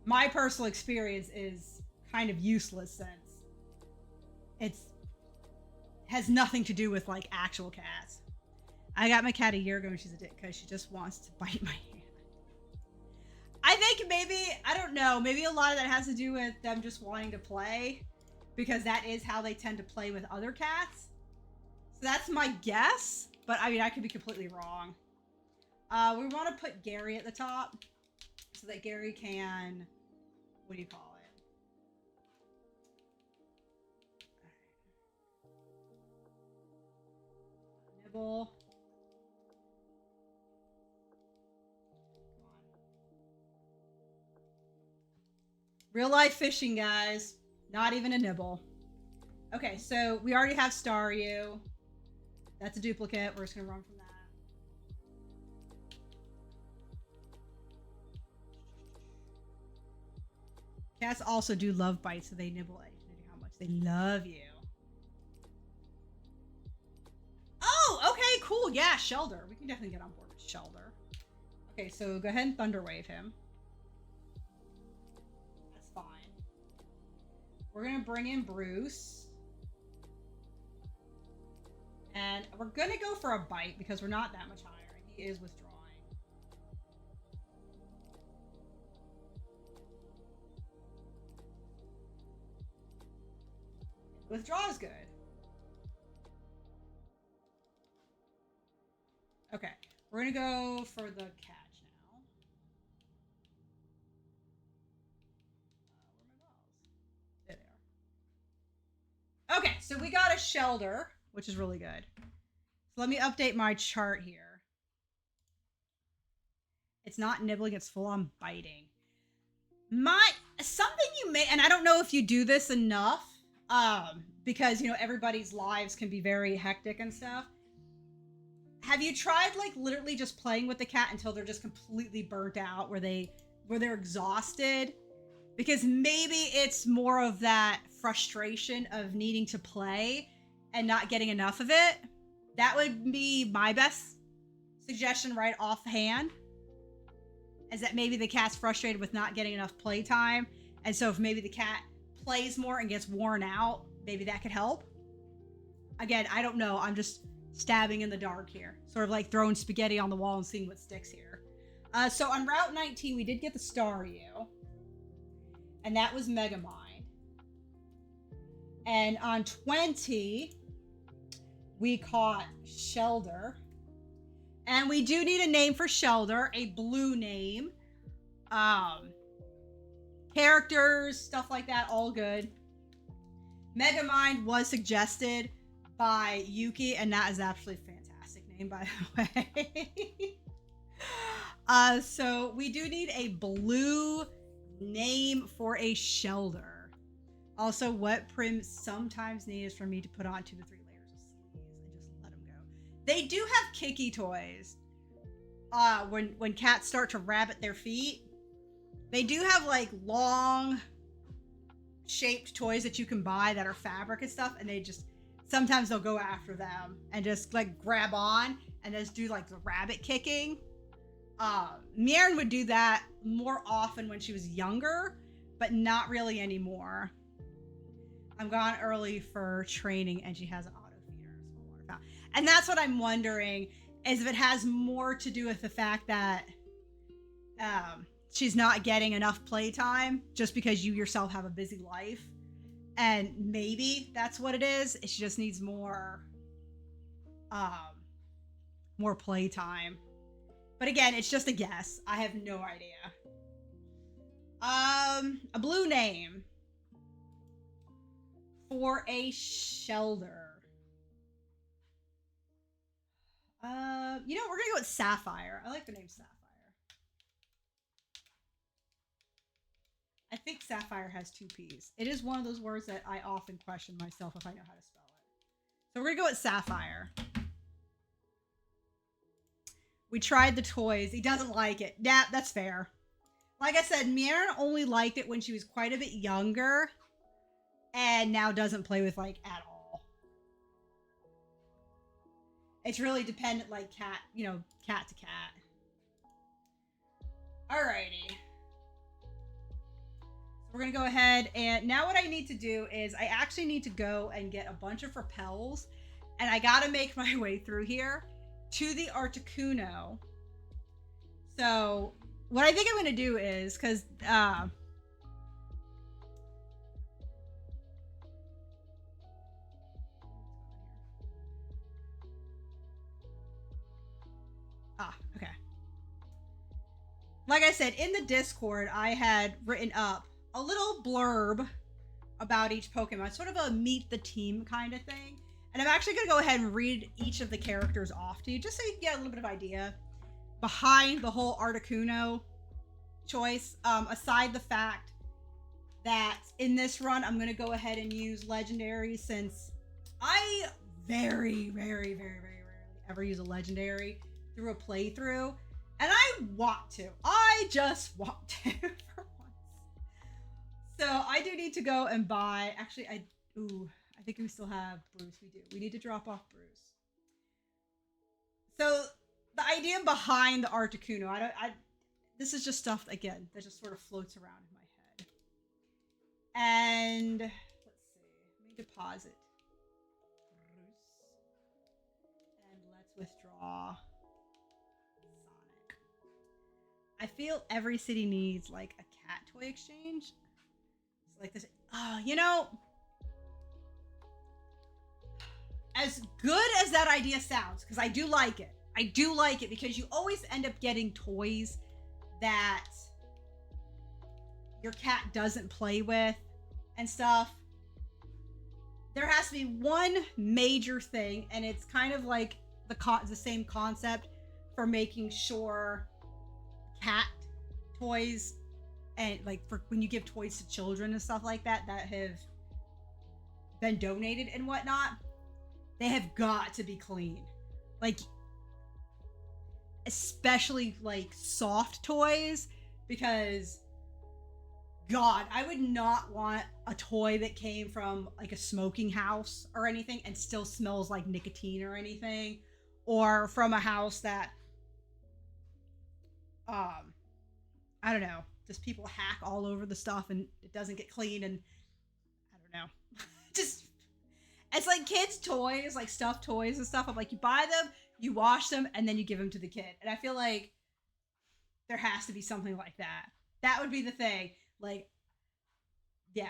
my personal experience is kind of useless since it's has nothing to do with like actual cats. I got my cat a year ago and she's a dick because she just wants to bite my hand. I think maybe, I don't know, maybe a lot of that has to do with them just wanting to play because that is how they tend to play with other cats. So that's my guess, but I mean, I could be completely wrong. We want to put Gary at the top so that Gary can, what do you call it? Nibble. Real life fishing, guys. Not even a nibble. Okay, so we already have Staryu. That's a duplicate. We're just gonna run from that. Cats also do love bites, so they nibble at you how much they love you. Oh, okay, cool. Yeah, Shelder. We can definitely get on board with Shelder. Okay, so go ahead and Thunderwave him. We're going to bring in Bruce. And we're going to go for a bite because we're not that much higher. He is withdrawing. Withdraw is good. Okay. We're going to go for the catch now. Okay, so we got a Shelder, which is really good. So let me update my chart here. It's not nibbling, it's full on biting. Something you may, and I don't know if you do this enough, because, you know, everybody's lives can be very hectic and stuff. Have you tried, like, literally just playing with the cat until they're just completely burnt out, where they're exhausted? Because maybe it's more of that frustration of needing to play and not getting enough of it, that would be my best suggestion right offhand. Is that maybe the cat's frustrated with not getting enough playtime. And so if maybe the cat plays more and gets worn out, maybe that could help. Again, I don't know. I'm just stabbing in the dark here. Sort of like throwing spaghetti on the wall and seeing what sticks here. So on Route 19, we did get the Staryu. And that was Megamind. And on 20, we caught Shelder. And we do need a name for Shelder, a blue name. Characters, stuff like that, all good. Megamind was suggested by Yuki, and that is actually a fantastic name, by the way. So we do need a blue name for a Shelder. Also, what Prim sometimes needs for me to put on 2 to 3 layers of sleeves and just let them go. They do have kicky toys. When cats start to rabbit their feet, they do have like long shaped toys that you can buy that are fabric and stuff, and they just sometimes they'll go after them and just like grab on and just do like the rabbit kicking. Miern would do that more often when she was younger, but not really anymore. I'm gone early for training and she has an auto feeder, small water fountain. And that's what I'm wondering, is if it has more to do with the fact that she's not getting enough playtime just because you yourself have a busy life. And maybe that's what it is. She just needs more playtime. But again, it's just a guess. I have no idea. A blue name for a Shelder. We're gonna go with Sapphire. I like the name Sapphire. I think Sapphire has 2 P's. It is one of those words that I often question myself if I know how to spell it. So we're gonna go with Sapphire. We tried the toys. He doesn't like it. Yeah, that's fair. Like I said, Miern only liked it when she was quite a bit younger, and now doesn't play with like at all. It's really dependent, like cat to cat. Alrighty. We're gonna go ahead, and now what I need to do is I actually need to go and get a bunch of repels, and I gotta make my way through here to the Articuno. So what I think I'm gonna do is, because okay. Like I said, in the Discord, I had written up a little blurb about each Pokemon, sort of a meet the team kind of thing. And I'm actually going to go ahead and read each of the characters off to you, just so you get a little bit of idea behind the whole Articuno choice. Aside the fact that in this run, I'm going to go ahead and use Legendary, since I very, very, very, very rarely ever use a Legendary through a playthrough. And I want to. I just want to for once. So I do need to go and buy, actually, I think we still have Bruce. We do. We need to drop off Bruce. So the idea behind the Articuno, this is just stuff, again, that just sort of floats around in my head. And let's see. Let me deposit Bruce. And let's withdraw Sonic. I feel every city needs like a cat toy exchange. It's like this. As good as that idea sounds, because I do like it because you always end up getting toys that your cat doesn't play with and stuff. There has to be one major thing, and it's kind of like the same concept for making sure cat toys, and like for when you give toys to children and stuff like that have been donated and whatnot, they have got to be clean. Like, especially like soft toys, because God, I would not want a toy that came from like a smoking house or anything and still smells like nicotine or anything, or from a house that, um, I don't know, just people hack all over the stuff and it doesn't get clean, and I don't know, just it's like kids' toys, like stuffed toys and stuff. I'm like, you buy them, you wash them, and then you give them to the kid, and I feel like there has to be something like that. That would be the thing, like. Yeah.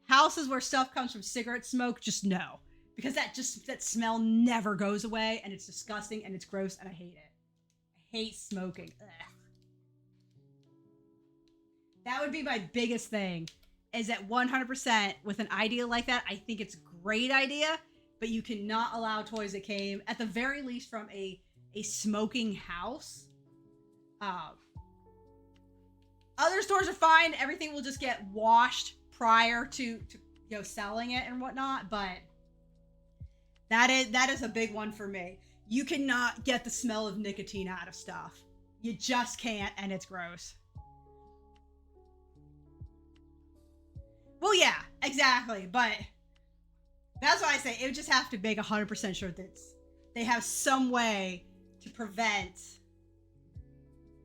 Houses where stuff comes from cigarette smoke, just no. Because that smell never goes away, and it's disgusting and it's gross and I hate it. I hate smoking. Ugh. That would be my biggest thing. Is that 100% with an idea like that, I think it's a great idea, but you cannot allow toys that came at the very least from a smoking house. Other stores are fine. Everything will just get washed prior to selling it and whatnot. But that is a big one for me. You cannot get the smell of nicotine out of stuff. You just can't, and it's gross. Well, yeah, exactly. But that's why I say it would just have to make 100% sure that they have some way to prevent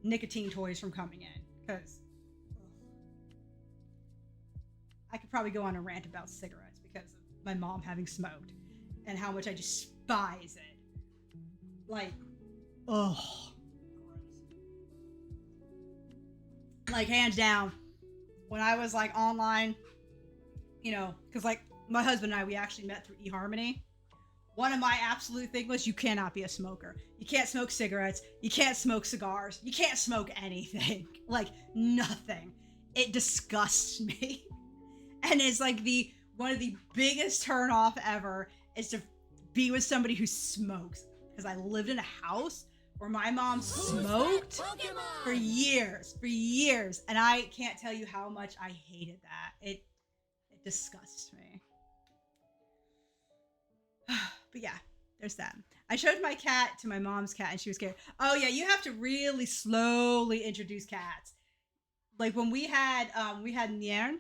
nicotine toys from coming in, because I could probably go on a rant about cigarettes because of my mom having smoked and how much I despise it. Like, ugh. Like, hands down, when I was like online, because like my husband and I, we actually met through eHarmony. One of my absolute thing was you cannot be a smoker. You can't smoke cigarettes. You can't smoke cigars. You can't smoke anything. Like, nothing. It disgusts me. And it's like one of the biggest turnoff ever is to be with somebody who smokes. Because I lived in a house where my mom smoked for years. And I can't tell you how much I hated that. It disgusts me. But yeah, there's that. I showed my cat to my mom's cat and she was scared. Oh yeah, you have to really slowly introduce cats. Like when we had Niern,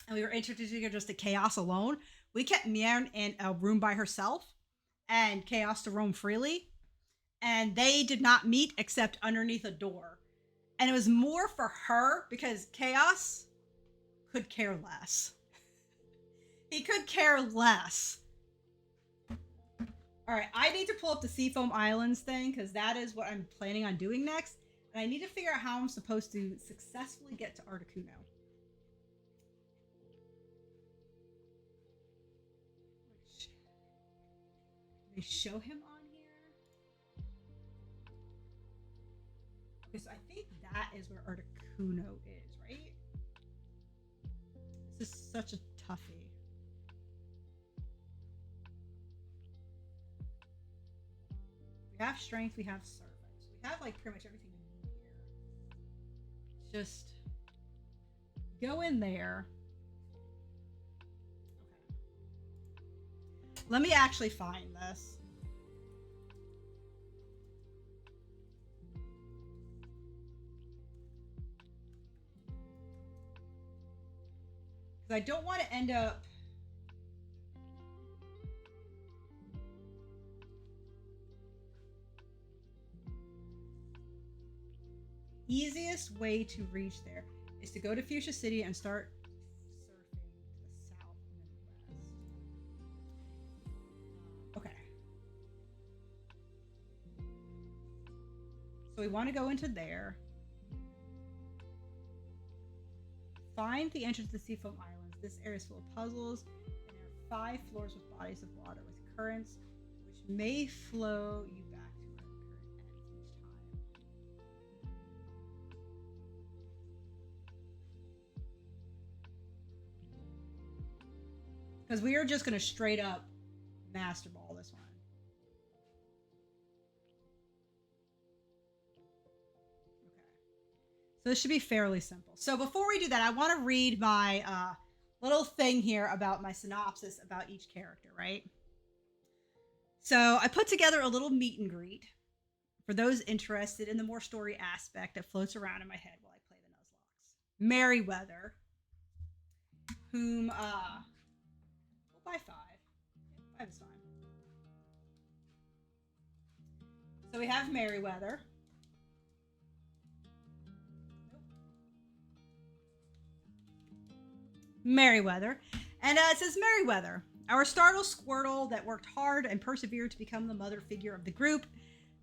and we were introducing her just to Chaos alone. We kept Niern in a room by herself and Chaos to roam freely. And they did not meet except underneath a door. And it was more for her because Chaos could care less. He could care less. All right, I need to pull up the Seafoam Islands thing because that is what I'm planning on doing next. And I need to figure out how I'm supposed to successfully get to Articuno. They show him on here? Because I think that is where Articuno is, right? This is such a toughie. We have strength, we have servants. We have like pretty much everything we need here. Just go in there. Let me actually find this. Because I don't want to end up... Easiest way to reach there is to go to Fuchsia City and start surfing to the south and then west. Okay. So we want to go into there. Find the entrance to the Seafoam Islands. This area is full of puzzles, and there are 5 floors with bodies of water with currents, which may flow you back to where the current ends each time. Because we are just going to straight up master ball this one. So this should be fairly simple. So before we do that, I want to read my little thing here about my synopsis about each character, right? So I put together a little meet and greet for those interested in the more story aspect that floats around in my head while I play the Nuzlocks. Merryweather, whom, we'll buy 5. Yeah, 5 is fine. So we have Merryweather. Merryweather. And it says, Merryweather, our startled squirtle that worked hard and persevered to become the mother figure of the group,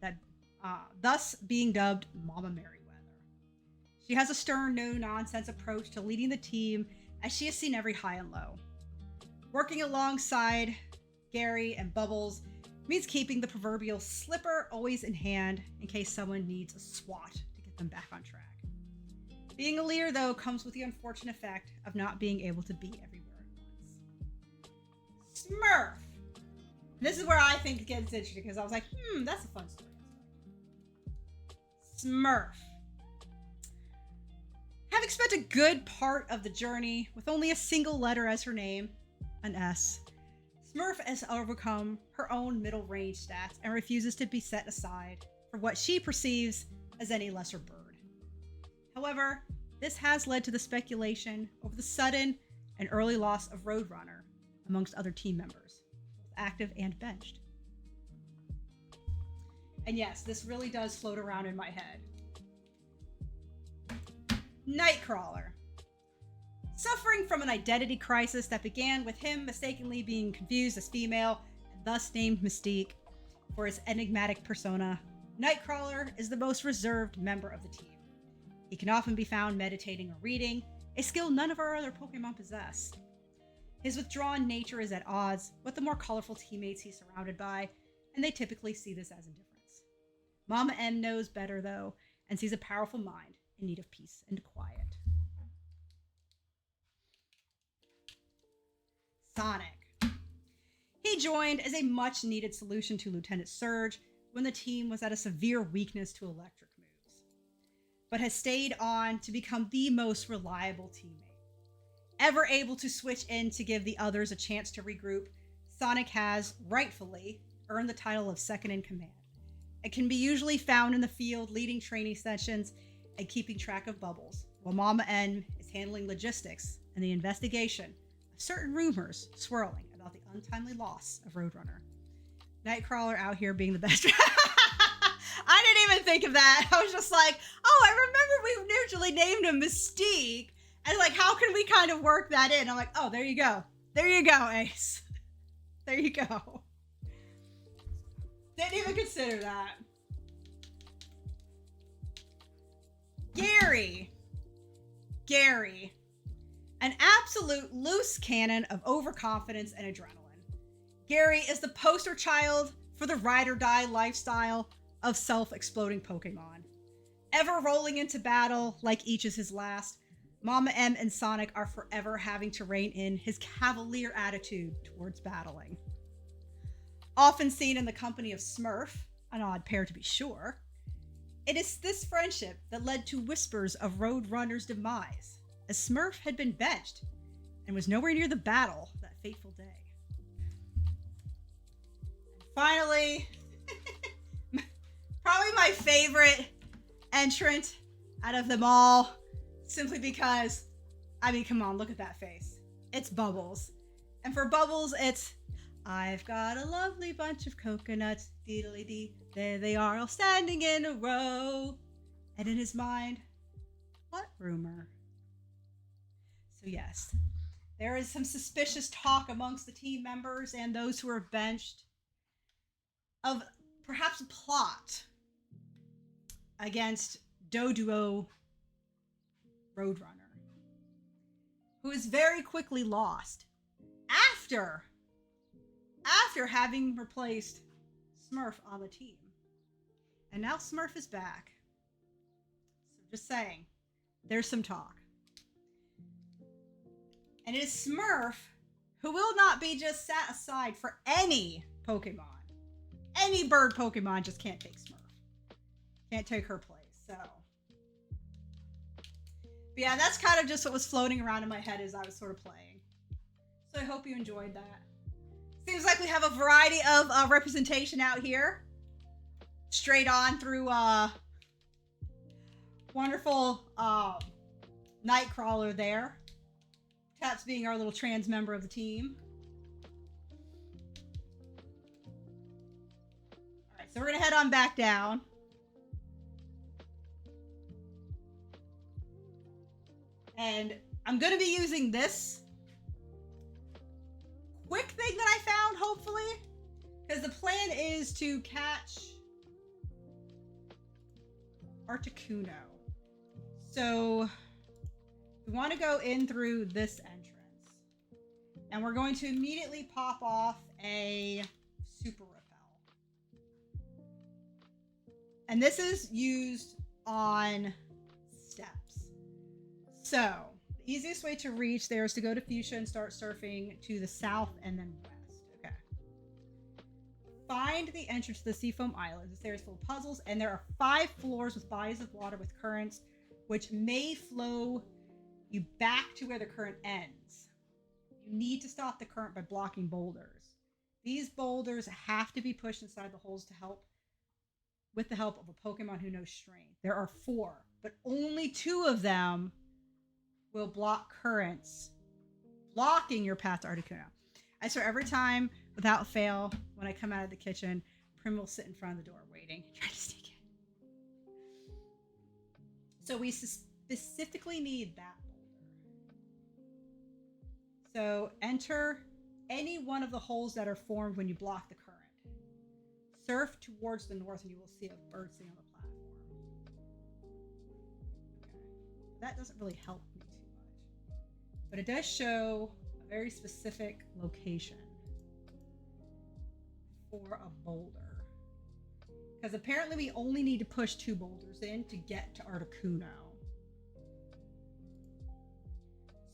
that thus being dubbed Mama Merryweather. She has a stern, no-nonsense approach to leading the team, as she has seen every high and low. Working alongside Gary and Bubbles means keeping the proverbial slipper always in hand in case someone needs a swat to get them back on track. Being a leader, though, comes with the unfortunate effect of not being able to be everywhere at once. Smurf! This is where I think it gets interesting, because I was like, that's a fun story. Smurf. Having spent a good part of the journey with only a single letter as her name, an S, Smurf has overcome her own middle range stats and refuses to be set aside for what she perceives as any lesser bird. However, this has led to the speculation over the sudden and early loss of Roadrunner amongst other team members, both active and benched. And yes, this really does float around in my head. Nightcrawler. Suffering from an identity crisis that began with him mistakenly being confused as female and thus named Mystique for his enigmatic persona, Nightcrawler is the most reserved member of the team. He can often be found meditating or reading, a skill none of our other Pokemon possess. His withdrawn nature is at odds with the more colorful teammates he's surrounded by, and they typically see this as indifference. Mama M knows better, though, and sees a powerful mind in need of peace and quiet. Sonic. He joined as a much-needed solution to Lieutenant Surge when the team was at a severe weakness to electric moves, but has stayed on to become the most reliable teammate. Ever able to switch in to give the others a chance to regroup, Sonic has, rightfully, earned the title of second in command. It can be usually found in the field leading training sessions and keeping track of Bubbles, while Mama N is handling logistics and the investigation of certain rumors swirling about the untimely loss of Roadrunner. Nightcrawler out here being the best. I didn't even think of that. I was just like, oh, I remember we originally named him Mystique. And like, how can we kind of work that in? I'm like, oh, there you go. There you go, Ace. There you go. Didn't even consider that. Gary. An absolute loose cannon of overconfidence and adrenaline. Gary is the poster child for the ride or die lifestyle of self-exploding Pokemon. Ever rolling into battle like each is his last, Mama M and Sonic are forever having to rein in his cavalier attitude towards battling. Often seen in the company of Smurf, an odd pair to be sure, it is this friendship that led to whispers of Roadrunner's demise, as Smurf had been benched and was nowhere near the battle that fateful day. And finally, probably my favorite entrant out of them all, simply because, I mean, come on, look at that face. It's Bubbles. And for Bubbles, it's, I've got a lovely bunch of coconuts, deedly-dee, there they are all standing in a row. And in his mind, what rumor? So yes, there is some suspicious talk amongst the team members and those who are benched of perhaps a plot against Doduo Roadrunner, who is very quickly lost after having replaced Smurf on the team. And now Smurf is back. So just saying, there's some talk. And it is Smurf who will not be just set aside for any Pokemon. Any bird Pokemon just can't take Smurf. Can't take her place, so. But yeah, that's kind of just what was floating around in my head as I was sort of playing. So I hope you enjoyed that. Seems like we have a variety of representation out here. Straight on through wonderful Nightcrawler there. Taps being our little trans member of the team. Alright, so we're gonna head on back down. And I'm gonna be using this quick thing that I found, hopefully. Because the plan is to catch Articuno. So we want to go in through this entrance. And we're going to immediately pop off a super repel. And this is used on steps. So the easiest way to reach there is to go to Fuchsia and start surfing to the south and then west. Okay. Find the entrance to the Seafoam Island. This area is full of puzzles, and there are 5 floors with bodies of water with currents, which may flow you back to where the current ends. You need to stop the current by blocking boulders. These boulders have to be pushed inside the holes to help with the help of a Pokemon who knows strength. There are 4, but only 2 of them will block currents, blocking your path to Articuno. I swear every time, without fail, when I come out of the kitchen, Prim will sit in front of the door waiting, trying to sneak in. So we specifically need that boulder. So enter any one of the holes that are formed when you block the current. Surf towards the north and you will see a bird sitting on the platform. Okay. That doesn't really help me too much. But it does show a very specific location for a boulder. Because apparently we only need to push 2 boulders in to get to Articuno.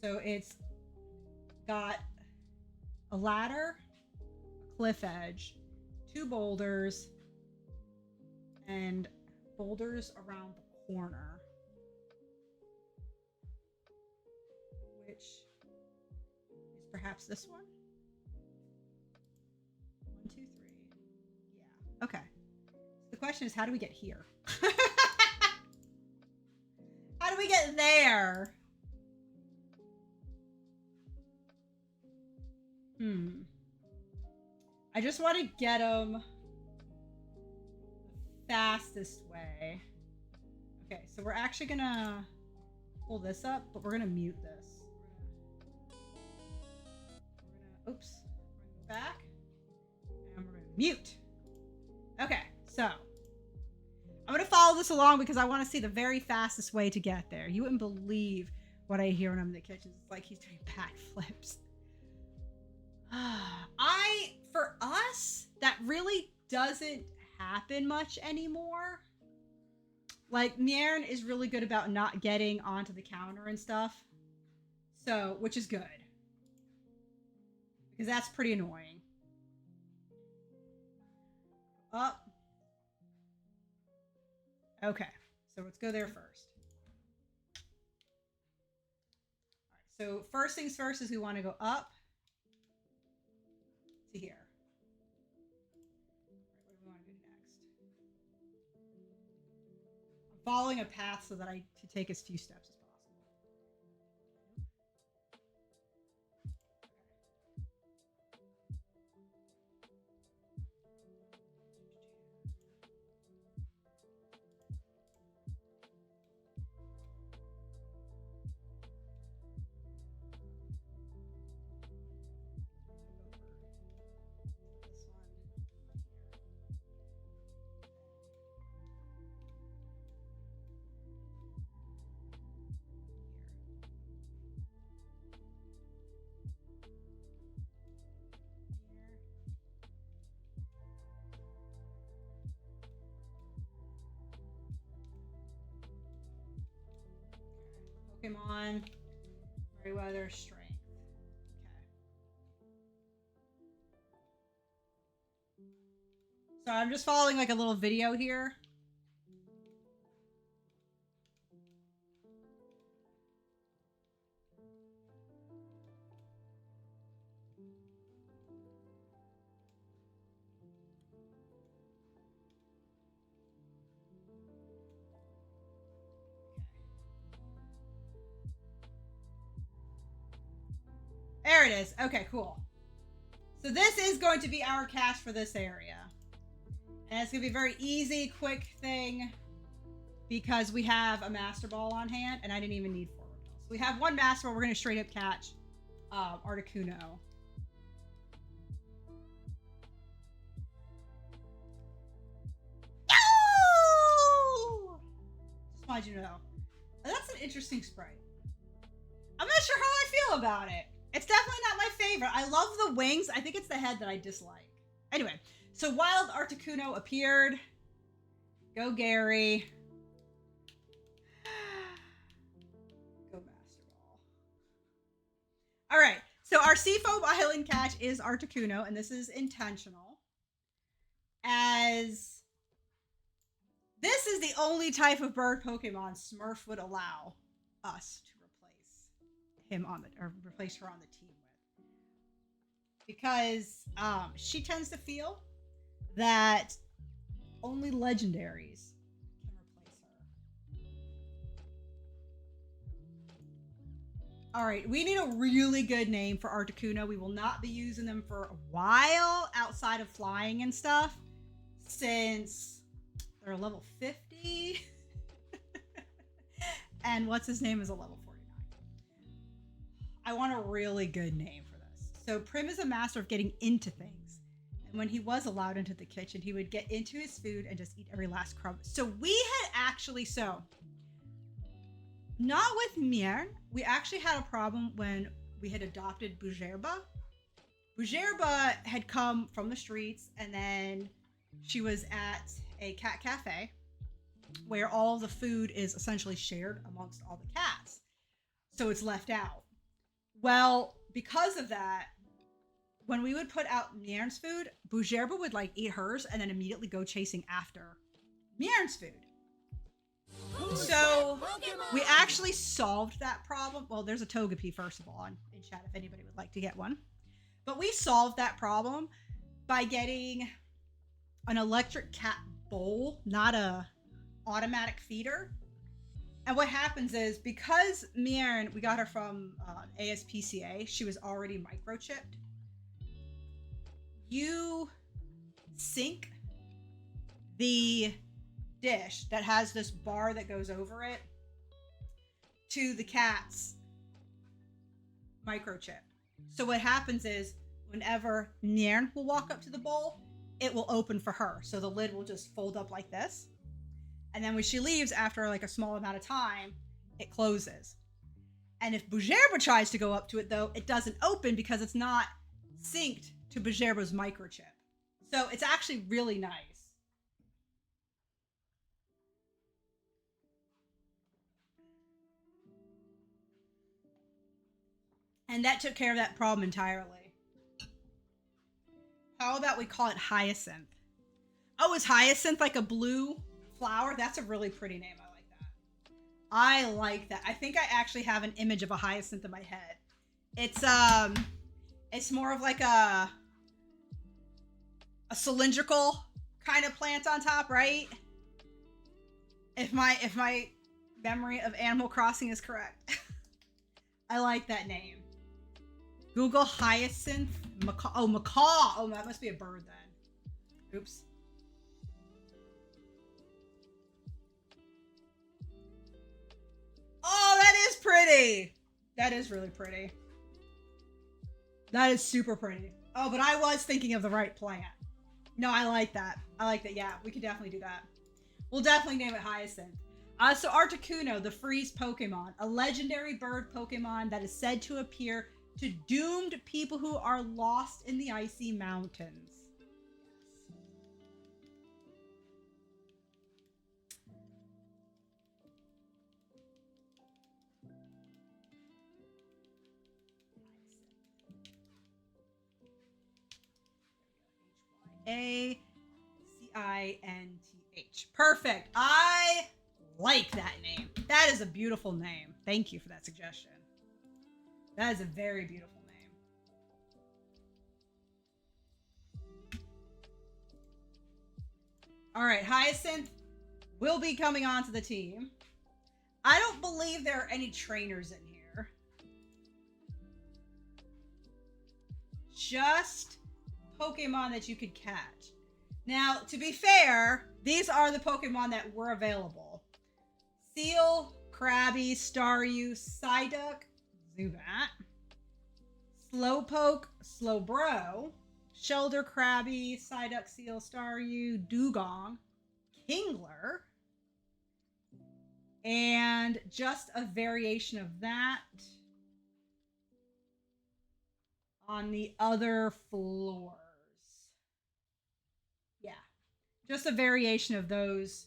So it's got a ladder, a cliff edge, 2 boulders, and boulders around the corner. Which is perhaps this one? 1, 2, 3. Yeah. Okay. The question is, how do we get here? How do we get there? I just want to get them the fastest way. Okay, so we're actually gonna pull this up, but we're gonna mute this. Oops. We're gonna go back. And we're gonna mute. Okay, so I'm gonna follow this along because I want to see the very fastest way to get there. You wouldn't believe what I hear when I'm in the kitchen. It's like he's doing backflips. For us, that really doesn't happen much anymore. Like, Miern is really good about not getting onto the counter and stuff. So, which is good. Because that's pretty annoying. Up. Okay, so let's go there first. Alright, so first things first is we want to go up to here. What do we want to do next? I'm following a path so that I can take as few steps as possible. Pokemon, Merryweather, Strength. Okay. So I'm just following like a little video here. it is. Okay, cool. So this is going to be our cache for this area. And it's going to be a very easy, quick thing because we have a Master Ball on hand and I didn't even need 4 repels. So we have 1 Master Ball. We're going to straight up catch Articuno. No! Just wanted you to know. That's an interesting sprite. I'm not sure how I feel about it. It's definitely not my favorite. I love the wings. I think it's the head that I dislike. Anyway, so Wild Articuno appeared. Go Gary. Go Master Ball. All right, so our Seafoam Island catch is Articuno, and this is intentional. As this is the only type of bird Pokemon Smurf would allow us to replace him on the, or replace her on the team with, because she tends to feel that only legendaries can replace her. All right, we need a really good name for Articuno. We will not be using them for a while outside of flying and stuff, since they're level 50. And what's his name is a level 49. I want a really good name for this. So Prim is a master of getting into things. And when he was allowed into the kitchen, he would get into his food and just eat every last crumb. So we had actually, not with Miern, we actually had a problem when we had adopted Bujerba. Bujerba had come from the streets, and then she was at a cat cafe where all the food is essentially shared amongst all the cats. So it's left out. Well, because of that, when we would put out Miern's food, Bujerba would like eat hers and then immediately go chasing after Miern's food. So we actually solved that problem. Well, there's a Togepi first of all in chat if anybody would like to get one. But we solved that problem by getting an electric cat bowl, not a automatic feeder. And what happens is, because Miern, we got her from ASPCA, she was already microchipped. You sync the dish that has this bar that goes over it to the cat's microchip. So what happens is, whenever Miern will walk up to the bowl, it will open for her. So the lid will just fold up like this. And then when she leaves after like a small amount of time, it closes. And if Bujerba tries to go up to it though, it doesn't open because it's not synced to Bujerba's microchip. So it's actually really nice. And that took care of that problem entirely. How about we call it Hyacinth? Oh, is Hyacinth like a blue flower? That's a really pretty name. I like that. I like that. I think I actually have an image of a hyacinth in my head. It's more of like a cylindrical kind of plant on top, right? If my memory of Animal Crossing is correct. I like that name. Google hyacinth macaw. Oh, macaw. Oh, that must be a bird then. Oops. Oh, that is pretty. That is really pretty. That is super pretty. Oh, but I was thinking of the right plant. No, I like that. I like that. Yeah, we could definitely do that. We'll definitely name it Hyacinth. So Articuno, the freeze Pokemon, a legendary bird Pokemon that is said to appear to doomed people who are lost in the icy mountains. A-C-I-N-T-H. Perfect. I like that name. That is a beautiful name. Thank you for that suggestion. That is a very beautiful name. All right, Hyacinth will be coming onto the team. I don't believe there are any trainers in here. just Pokemon that you could catch. Now, to be fair, these are the Pokemon that were available. Seal, Krabby, Staryu, Psyduck, Zubat, Slowpoke, Slowbro, Shelder, Krabby, Psyduck, Seal, Staryu, Dugong, Kingler, and just a variation of that on the other floors. Yeah, just a variation of those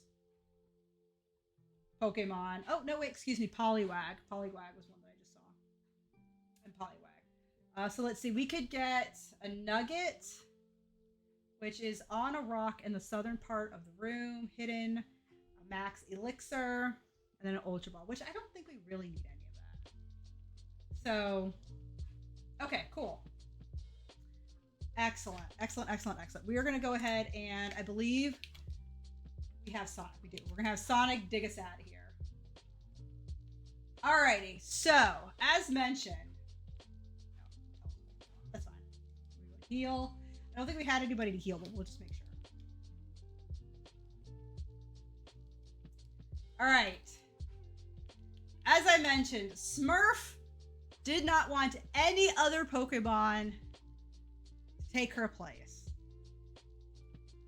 Pokemon. Oh, no, wait, excuse me, Poliwag. Poliwag was one that I just saw. And Poliwag. So let's see, we could get a Nugget, which is on a rock in the southern part of the room, hidden, a Max Elixir, and then an Ultra Ball, which I don't think we really need any of that. So, okay, cool. Excellent, excellent, excellent, excellent. We are going to go ahead and I believe we have Sonic. We do. We're going to have Sonic dig us out of here. Alrighty, so as mentioned, that's fine. We're going to heal. I don't think we had anybody to heal, but we'll just make sure. Alright. As I mentioned, Smurf did not want any other Pokemon to take her place.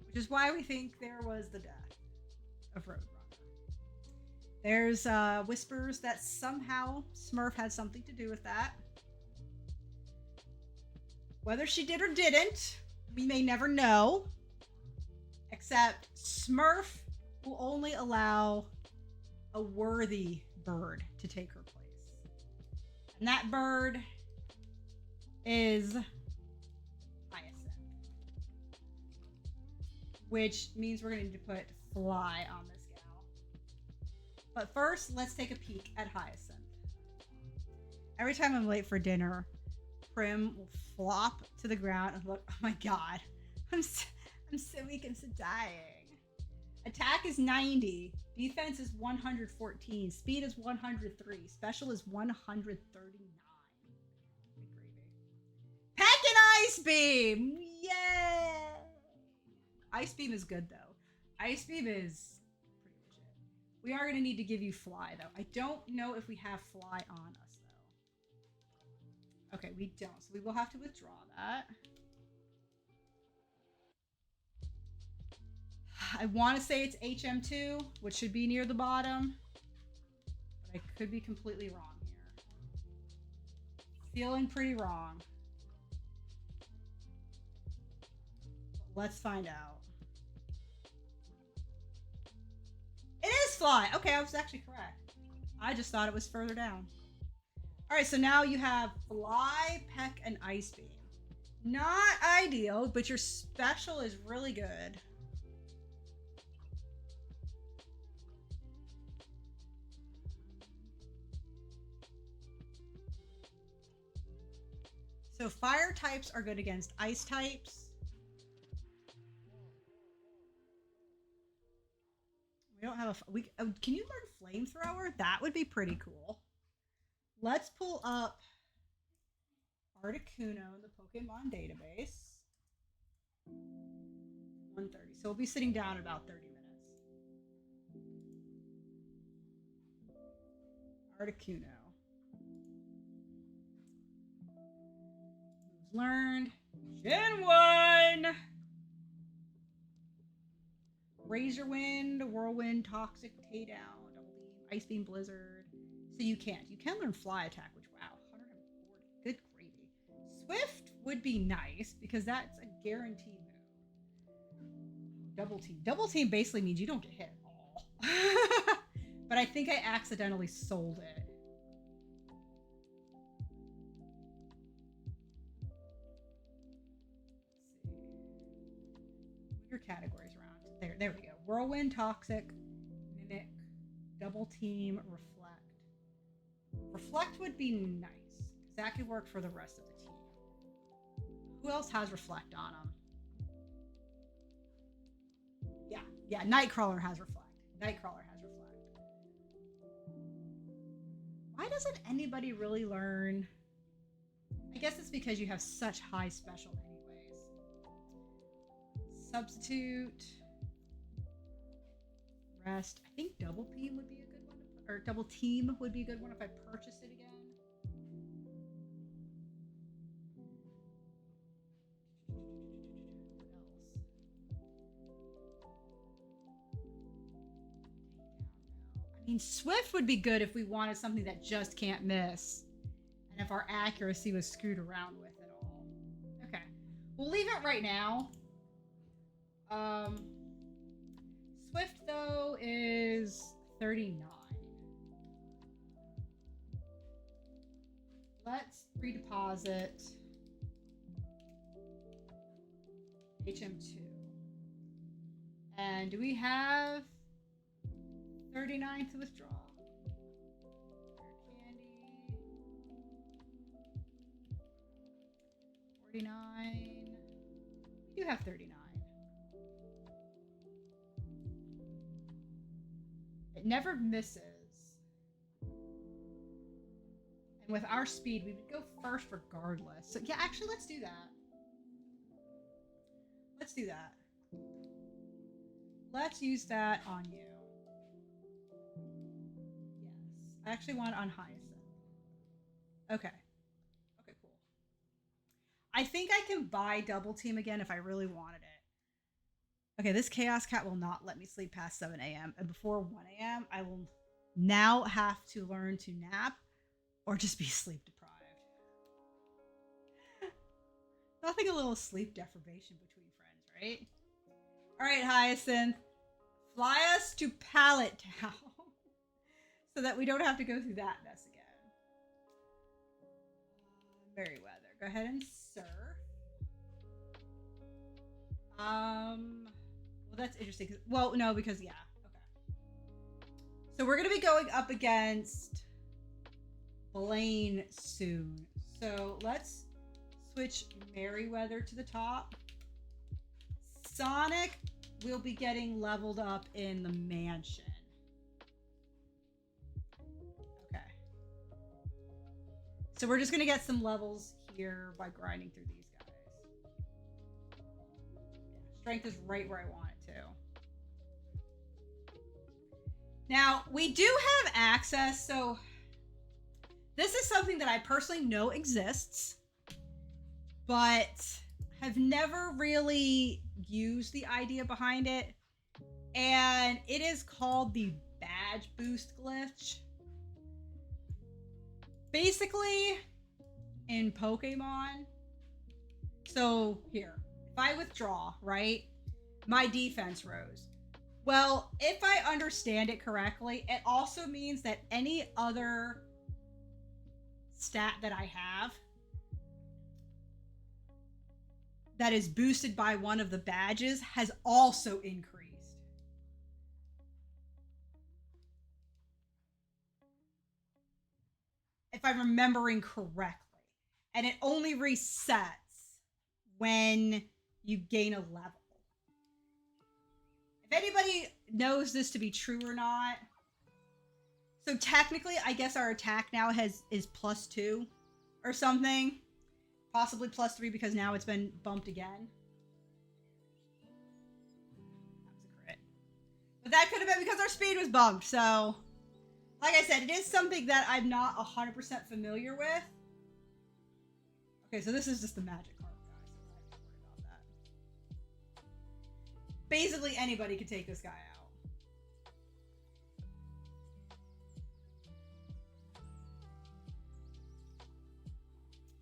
Which is why we think there was the death of Roadrunner. There's whispers that somehow Smurf had something to do with that. Whether she did or didn't, we may never know. Except Smurf will only allow a worthy bird to take her place. And that bird is Hyacinth. Which means we're going to need to put Fly on this gal. But first, let's take a peek at Hyacinth. Every time I'm late for dinner, Prim will flop to the ground and look, oh my god, I'm so weak and so dying. Attack is 90, defense is 114, speed is 103, special is 139. Peck and Ice Beam! Yay! Ice Beam is good though. Ice Beam is pretty legit. We are going to need to give you Fly though. I don't know if we have Fly on us though. Okay, we don't, so we will have to withdraw that. I want to say it's HM2, which should be near the bottom, but I could be completely wrong here. Feeling pretty wrong. Let's find out. It is Fly. Okay, I was actually correct. I just thought it was further down. All right, so now you have Fly, Peck, and Ice Beam. Not ideal, but your special is really good. So fire types are good against ice types. We don't have a... can you learn Flamethrower? That would be pretty cool. Let's pull up Articuno in the Pokemon database. 1:30. So we'll be sitting down in about 30 minutes. Articuno. Moves learned. Gen 1! Razor Wind, Whirlwind, Toxic, Takedown, Double Beam, Ice Beam, Blizzard. So you can't. You can learn Fly Attack, which, wow, 140. Good gravy. Swift would be nice because that's a guaranteed move. Double Team. Double Team basically means you don't get hit at all. But I think I accidentally sold it. Let's see. Move your categories around. There we go. Whirlwind, Toxic, Mimic, Double Team, Reflect. Reflect would be nice, because that could work for the rest of the team. Who else has Reflect on them? Yeah, Nightcrawler has Reflect. Nightcrawler has Reflect. Why doesn't anybody really learn? I guess it's because you have such high special anyways. Substitute. Rest. I think double team would be a good one. Or double team would be a good one if I purchase it again. I mean, Swift would be good if we wanted something that just can't miss. And if our accuracy was screwed around with at all. Okay. We'll leave it right now. Swift, though, is 39. Let's redeposit HM2. And do we have 39 to withdraw? Candy. 49. We do have 39. It never misses. And with our speed, we would go first regardless. So yeah, actually, let's do that. Let's do that. Let's use that on you. Yes. I actually want it on Hyacinth. Okay. Okay, cool. I think I can buy double team again if I really wanted it. Okay, this Chaos Cat will not let me sleep past 7 a.m. And before 1 a.m., I will now have to learn to nap or just be sleep deprived. Nothing a little sleep deprivation between friends, right? All right, Hyacinth. Fly us to Pallet Town so that we don't have to go through that mess again. Merryweather. Go ahead and surf. Well, that's interesting. Well, no, because, yeah. Okay. So we're going to be going up against Blaine soon. So let's switch Merryweather to the top. Sonic will be getting leveled up in the mansion. Okay. So we're just going to get some levels here by grinding through these guys. Yeah, strength is right where I want it to. Now, we do have access, so this is something that I personally know exists, but have never really used the idea behind it. And it is called the badge boost glitch. Basically, in Pokemon, so here, if I withdraw, right, my defense rose. Well, if I understand it correctly, it also means that any other stat that I have that is boosted by one of the badges has also increased. If I'm remembering correctly. And it only resets when you gain a level. If anybody knows this to be true or not. So technically, I guess our attack now is +2 or something. Possibly +3 because now it's been bumped again. That was a crit. But that could have been because our speed was bumped. So, like I said, it is something that I'm not 100% familiar with. Okay, so this is just the magic card, guys. So we're not going to worry about that. Basically, anybody could take this guy out.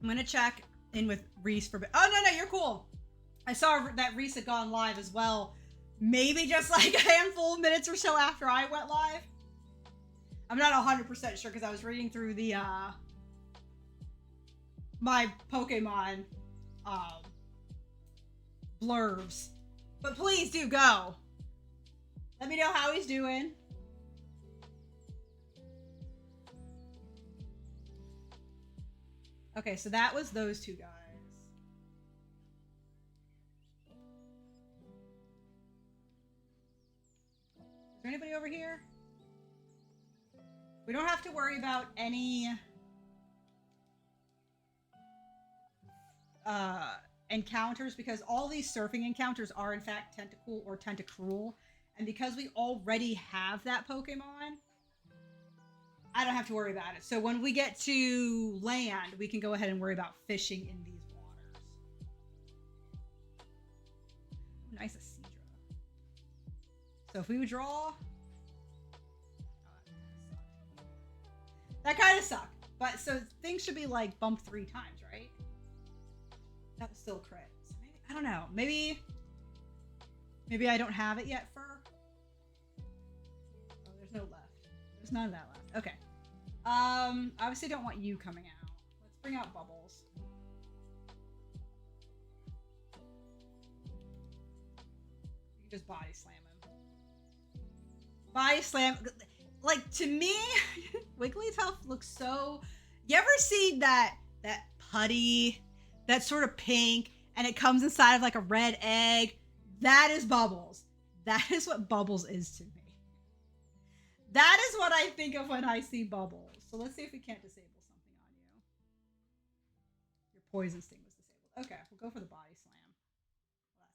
I'm going to check in with Reese for... Oh, no, you're cool. I saw that Reese had gone live as well. Maybe just like a handful of minutes or so after I went live. I'm not 100% sure because I was reading through the, my Pokemon, blurbs. But please do go. Let me know how he's doing. Okay, so that was those two guys. Is there anybody over here? We don't have to worry about any encounters, because all these surfing encounters are in fact Tentacool or Tentacruel, and because we already have that Pokemon, I don't have to worry about it. So when we get to land, we can go ahead and worry about fishing in these waters. Ooh, nice Acidra. So if we would draw, that kind of sucked. But so things should be like bumped 3 times, right? That was still a crit. So maybe, I don't know. Maybe I don't have it yet for. Oh, there's no left. There's none of that left. Okay. Obviously don't want you coming out. Let's bring out Bubbles. You can just body slam him. Body slam. Like, to me, Wigglytuff looks so... You ever see that putty, that sort of pink, and it comes inside of like a red egg? That is Bubbles. That is what Bubbles is to me. That is what I think of when I see Bubbles. So let's see if we can't disable something on you. Your poison sting was disabled. Okay, we'll go for the body slam. Well,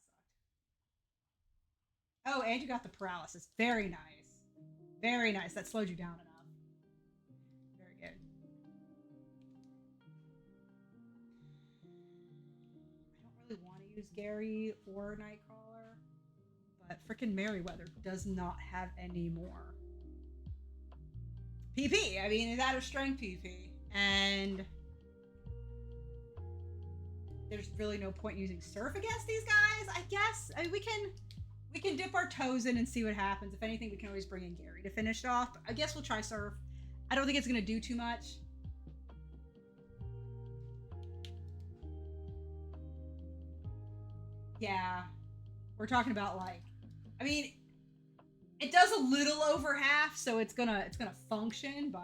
that sucked. Oh, and you got the paralysis. Very nice. Very nice. That slowed you down enough. Very good. I don't really want to use Gary or Nightcrawler, but frickin' Merryweather does not have any more PP. I mean, it's out of strength PP, and there's really no point using Surf against these guys, I guess. I mean, we can dip our toes in and see what happens. If anything, we can always bring in Gary to finish it off. But I guess we'll try Surf. I don't think it's going to do too much. Yeah. We're talking about, like, I mean, it does a little over half, so it's gonna function, but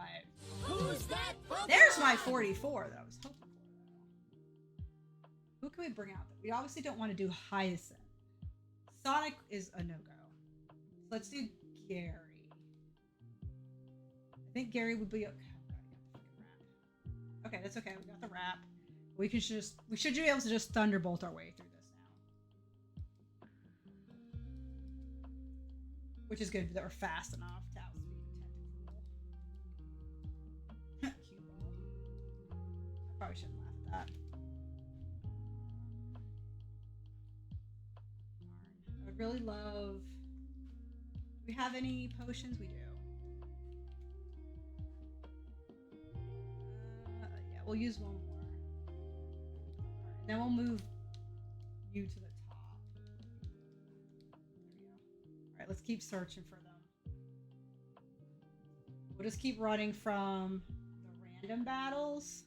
Who's that Pokemon? There's my 44 that I was hoping for. Who can we bring out? We obviously don't want to do Hyacinth. Sonic is a no-go. Let's do Gary. I think Gary would be okay. Okay, that's okay. We got the wrap. We should be able to just Thunderbolt our way through this now. Which is good that we're fast enough to outspeed Tentacool. Cute ball. I probably shouldn't laugh at that. I would really love... Do we have any potions? We do. Yeah, we'll use one more. Right, then we'll move you to the top. There we go. Alright, let's keep searching for them. We'll just keep running from the random battles,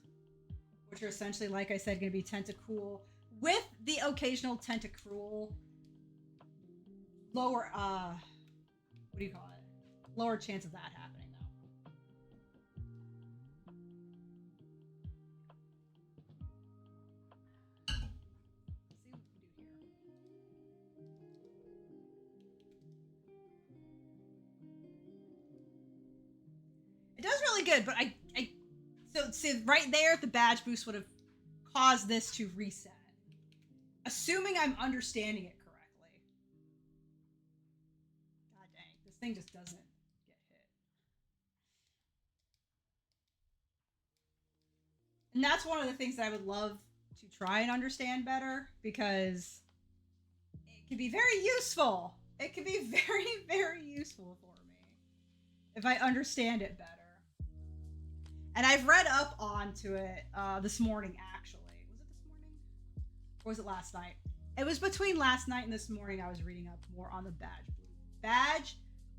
which are essentially, like I said, going to be Tentacool with the occasional Tentacruel. Lower, what do you call it? Lower chance of that happening, though. Let's see what we can do here. It does really good, but so see right there, the badge boost would have caused this to reset. Assuming I'm understanding it correctly. God dang, this thing just doesn't get hit. And that's one of the things that I would love to try and understand better, because it can be very useful. It can be very, very useful for me if I understand it better. And I've read up onto it this morning, actually. Was it this morning? Or was it last night? It was between last night and this morning. I was reading up more on the badge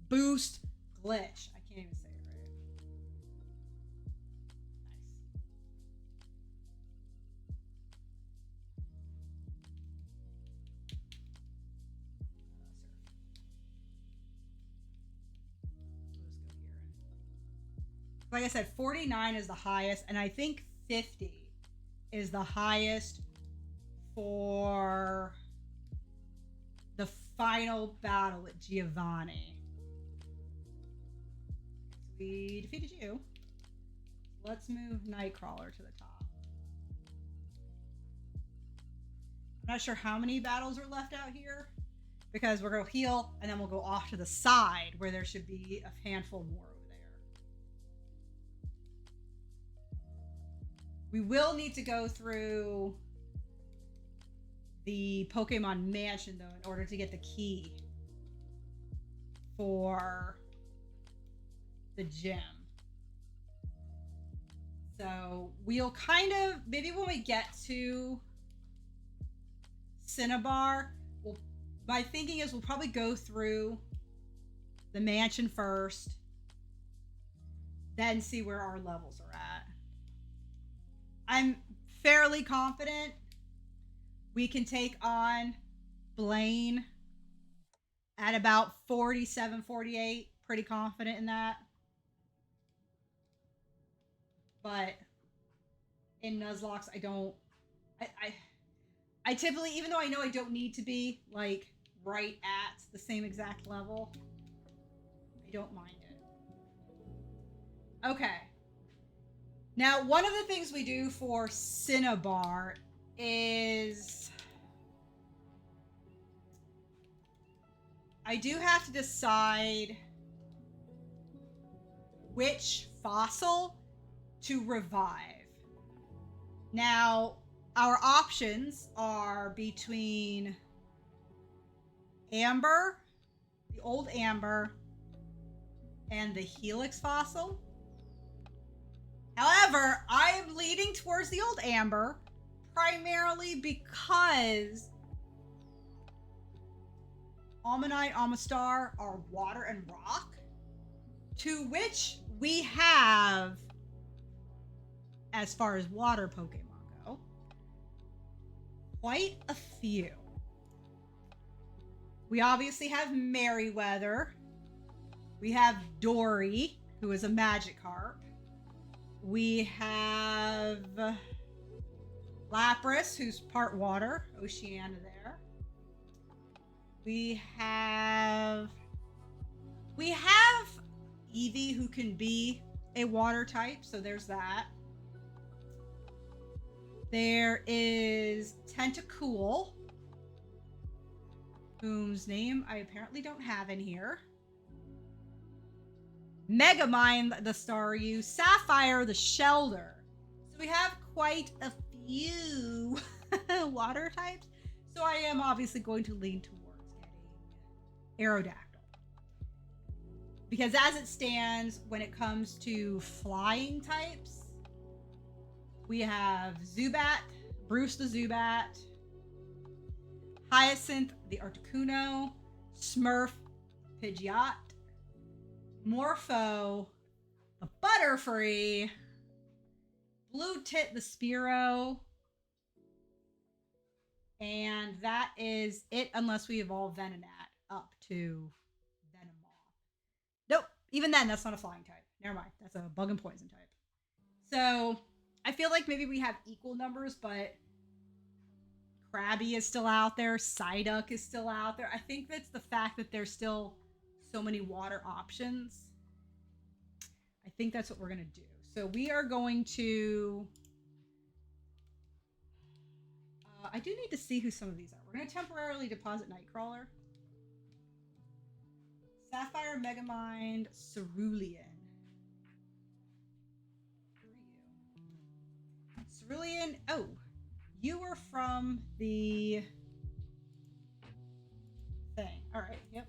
boost glitch. I can't even say it right. Nice. Like I said, 49 is the highest, and I think 50 is the highest for the final battle with Giovanni. So we defeated you. Let's move Nightcrawler to the top. I'm not sure how many battles are left out here because we're going to heal and then we'll go off to the side where there should be a handful more over there. We will need to go through the Pokemon Mansion though in order to get the key for the gym. So we'll kind of, maybe when we get to Cinnabar, my thinking is we'll probably go through the mansion first, then see where our levels are at. I'm fairly confident we can take on Blaine at about 47, 48. Pretty confident in that. But in Nuzlocke, I typically, even though I know I don't need to be like right at the same exact level, I don't mind it. Okay. Now, one of the things we do for Cinnabar is I do have to decide which fossil to revive. Now, our options are between Amber, the old Amber, and the Helix fossil. However, I am leaning towards the old Amber primarily because Almanite, Amistar are water and rock, to which we have, as far as water Pokemon go, quite a few. We obviously have Merryweather. We have Dory, who is a Magikarp. We have Lapras, who's part water, Oceania there. We have Eevee, who can be a water type, so there's that. There is Tentacool, whose name I apparently don't have in here. Megamind, the Staryu, Sapphire, the Shelder. So we have quite a few water types. So I am obviously going to lean towards getting Aerodactyl. Because as it stands, when it comes to flying types, we have Zubat, Bruce the Zubat, Hyacinth the Articuno, Smurf, Pidgeot, Morpho, the Butterfree, Blue Tit the Spearow, and that is it unless we evolve Venonat up to Venomoth. Nope, even then that's not a flying type. Never mind, that's a bug and poison type. So I feel like maybe we have equal numbers, but Krabby is still out there, Psyduck is still out there. I think that's the fact that there's still so many water options. I think that's what we're gonna do. So we are going to I do need to see who some of these are. We're gonna temporarily deposit Nightcrawler, Sapphire, Megamind, Cerulean. Who are you? Cerulean. Oh, you were from the thing. All right. Yep.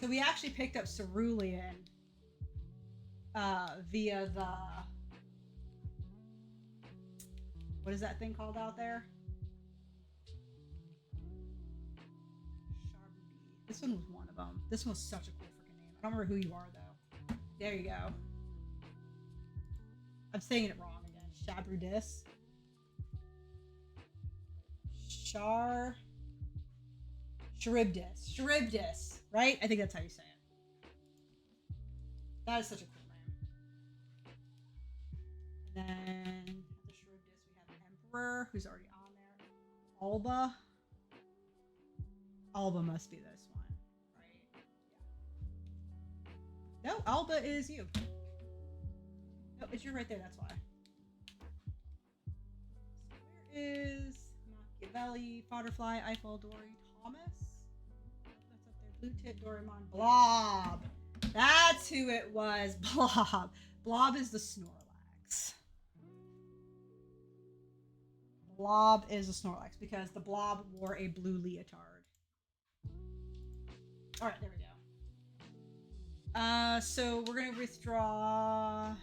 So we actually picked up Cerulean via the, what is that thing called out there? Sharpie. This one was one of them. This one was such a cool freaking name. I don't remember who you are though. There you go. I'm saying it wrong again. Shabrudis. Charybdis, right? I think that's how you say it. That is such a cool name. And then the Charybdis, we have Emperor, who's already on there. Alba. Alba must be this one, right? Yeah. No, Alba is you. No, it's you right there, that's why. is Machiavelli, Fodderfly, Eiffel, Dory, Thomas. That's up there. Blue Tit, Doraemon, Blob. That's who it was. Blob. Blob is the Snorlax. Blob is a Snorlax because the Blob wore a blue leotard. All right, there we go. So we're gonna withdraw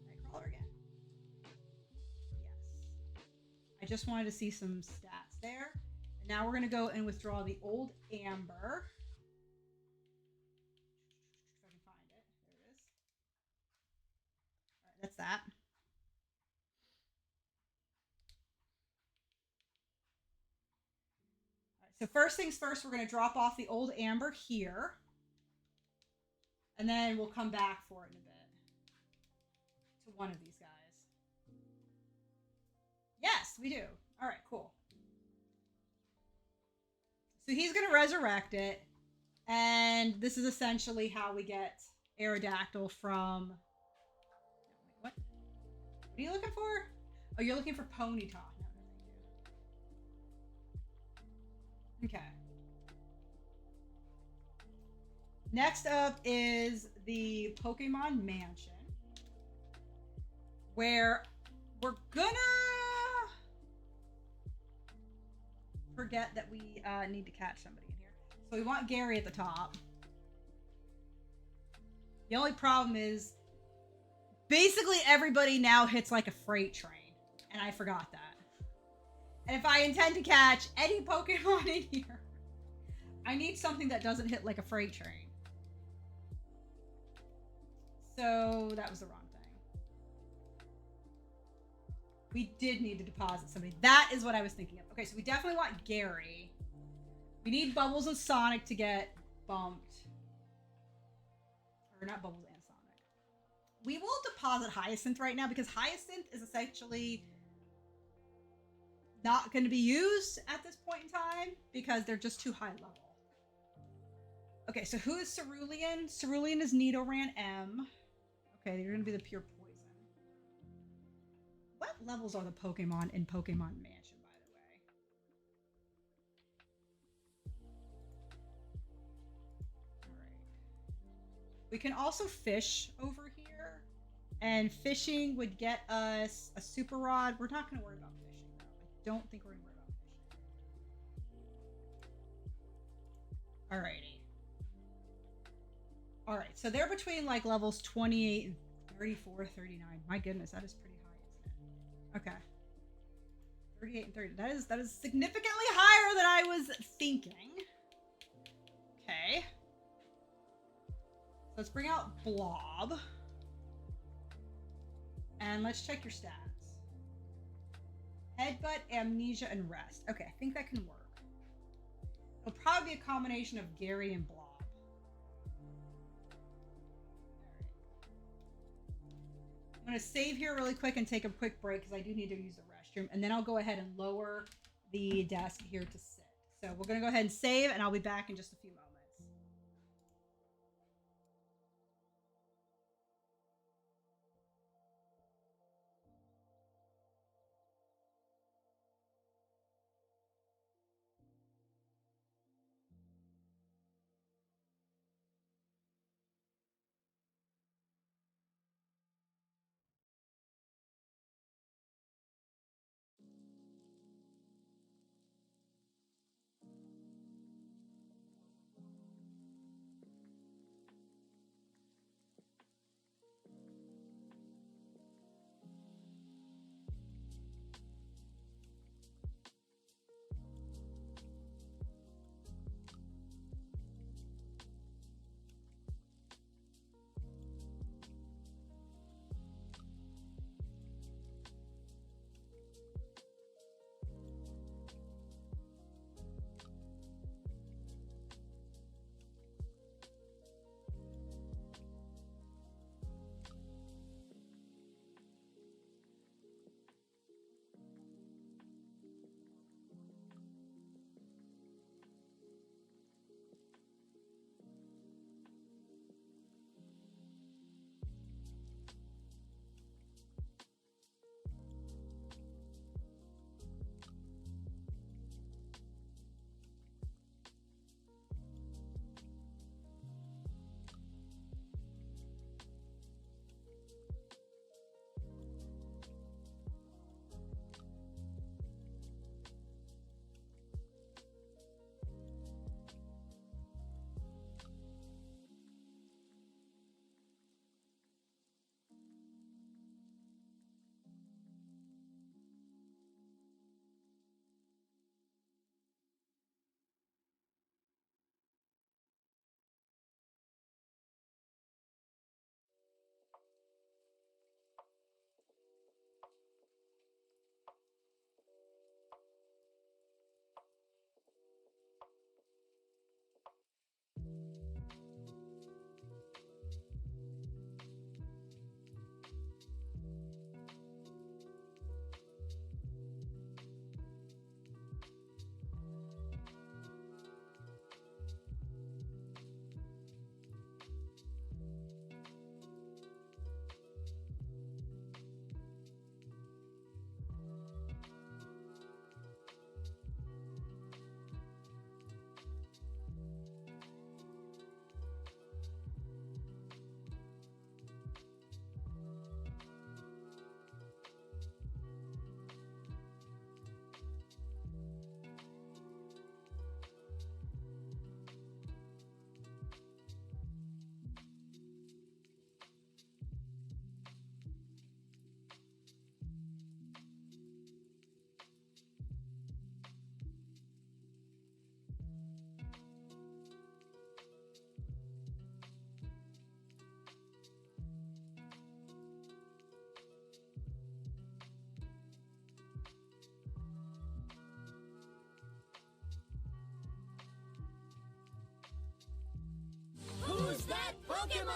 Nightcrawler again. Yes. I just wanted to see some stats there. And now we're gonna go and withdraw the old Amber. If I can find it. There it is. All right, that's that. So first things first, we're going to drop off the old Amber here. And then we'll come back for it in a bit. To one of these guys. Yes, we do. All right, cool. So he's going to resurrect it. And this is essentially how we get Aerodactyl from... What? What are you looking for? Oh, you're looking for Ponyta. Okay. Next up is the Pokemon Mansion, where we're gonna forget that we need to catch somebody in here. So we want Gary at the top. The only problem is basically everybody now hits like a freight train, and I forgot that. And if I intend to catch any Pokemon in here, I need something that doesn't hit like a freight train. So that was the wrong thing. We did need to deposit somebody. That is what I was thinking of. Okay, so we definitely want Gary. We need Bubbles and Sonic to get bumped. Or not Bubbles and Sonic. We will deposit Hyacinth right now because Hyacinth is essentially... not going to be used at this point in time because they're just too high level. Okay, so who is Cerulean? Cerulean is Nidoran M. Okay, they're going to be the pure poison. What levels are the Pokemon in Pokemon Mansion, by the way? Alright. We can also fish over here. And fishing would get us a Super Rod. We're not going to worry about fishing, though. I don't think we're going to worry about fishing. Alrighty. Alright, so they're between like levels 28 and 34, 39. My goodness, that is pretty high, isn't it? Okay. 38 and 30. That is significantly higher than I was thinking. Okay. So let's bring out Blob. And let's check your stats. Headbutt, Amnesia, and Rest. Okay, I think that can work. It'll probably be a combination of Gary and Blob. I'm going to save here really quick and take a quick break because I do need to use the restroom. And then I'll go ahead and lower the desk here to sit. So we're going to go ahead and save, and I'll be back in just a few moments. Pokemon!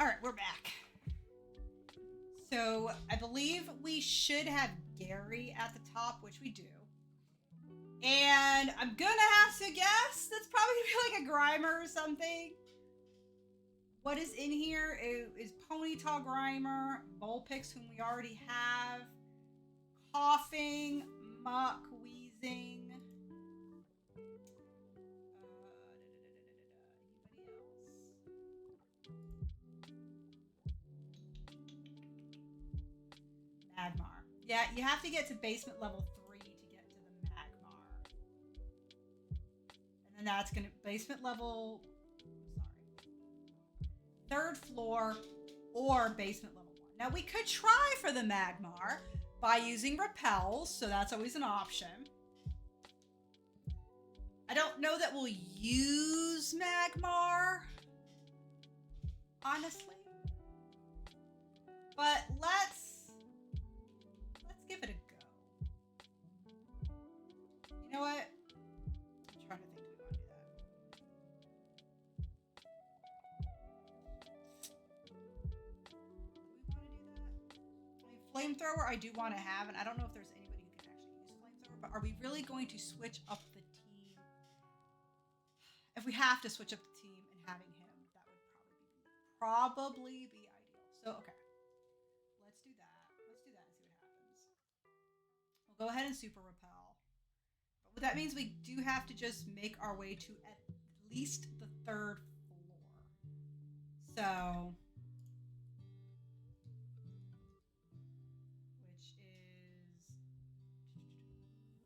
All right, we're back. So I believe we should have Gary at the top, which we do. And I'm gonna have to guess that's probably gonna be like a Grimer or something. What is in here is Ponyta Grimer, Vulpix, whom we already have, Coughing, Muck, Wheezing. Magmar. Yeah, you have to get to basement level 3 to get to the Magmar. And then that's going to basement level, sorry, 3rd floor or basement level 1. Now we could try for the Magmar by using repels, so that's always an option. I don't know that we'll use Magmar, honestly. But let's give it a go. You know what? I'm trying to think if we want to do that. Do we want to do that? I mean, flamethrower I do want to have, and I don't know if there's anybody who can actually use flamethrower, but are we really going to switch up the team? If we have to switch up the team and having him, that would probably be ideal. So, okay. Let's do that. Let's do that and see what happens. We'll go ahead and super repel. But that means we do have to just make our way to at least the 3rd floor. So, which is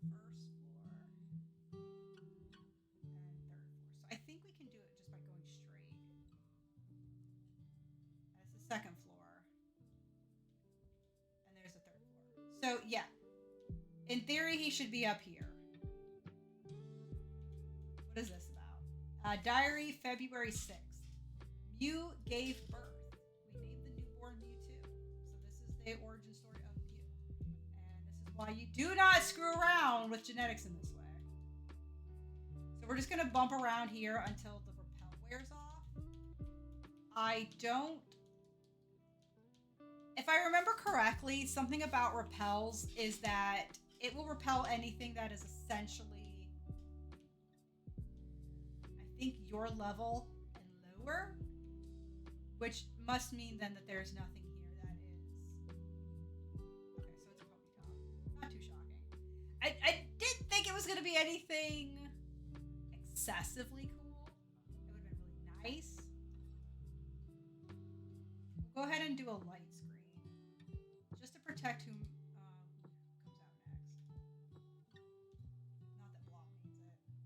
1st floor and 3rd floor. So I think we can do it just by going straight. That's the 2nd floor. And there's the 3rd floor. So, yeah. In theory, he should be up here. What is this about? Diary, February 6th. Mew gave birth. We named the newborn Mewtwo. So this is the origin story of Mew. And this is why you do not screw around with genetics in this way. So we're just going to bump around here until the repel wears off. I don't... If I remember correctly, something about repels is that it will repel anything that is essentially... I think your level and lower, which must mean then that there's nothing here that is. Okay, so it's a Ponyta. Not too shocking. I didn't think it was going to be anything excessively cool. It would have been really nice. We'll go ahead and do a light screen just to protect who comes out next. Not that Blob needs it. Oh god, this could be very bad.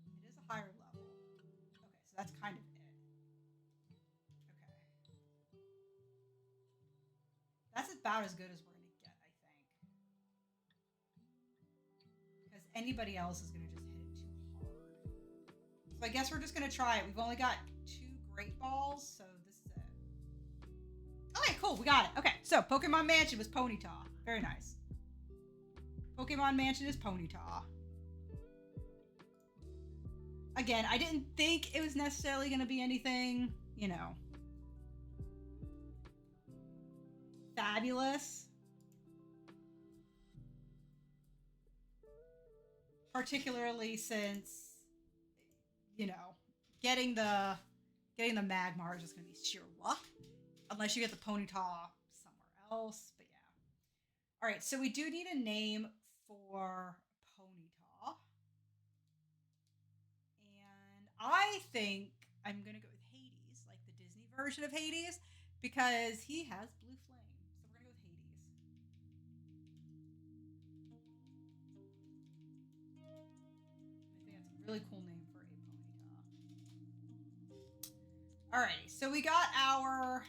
It is a higher level. Okay, so that's kind of it. Okay. That's about as good as we're going to get, I think. Because anybody else is going to just hit it too hard. So I guess we're just going to try it. We've only got 2 Great Balls, so this is it. Okay, cool. We got it. Okay, so Pokemon Mansion was Ponyta. Very nice. Pokemon Mansion is Ponyta. Again, I didn't think it was necessarily going to be anything, you know, fabulous. Particularly since, you know, getting the Magmar is just going to be sheer luck. Unless you get the Ponyta somewhere else. But yeah. Alright, so we do need a name for Ponyta. And I think I'm going to go with Hades. Like the Disney version of Hades. Because he has blue flame. So we're going to go with Hades. I think that's a really cool name for a Ponyta. Alrighty, so we got our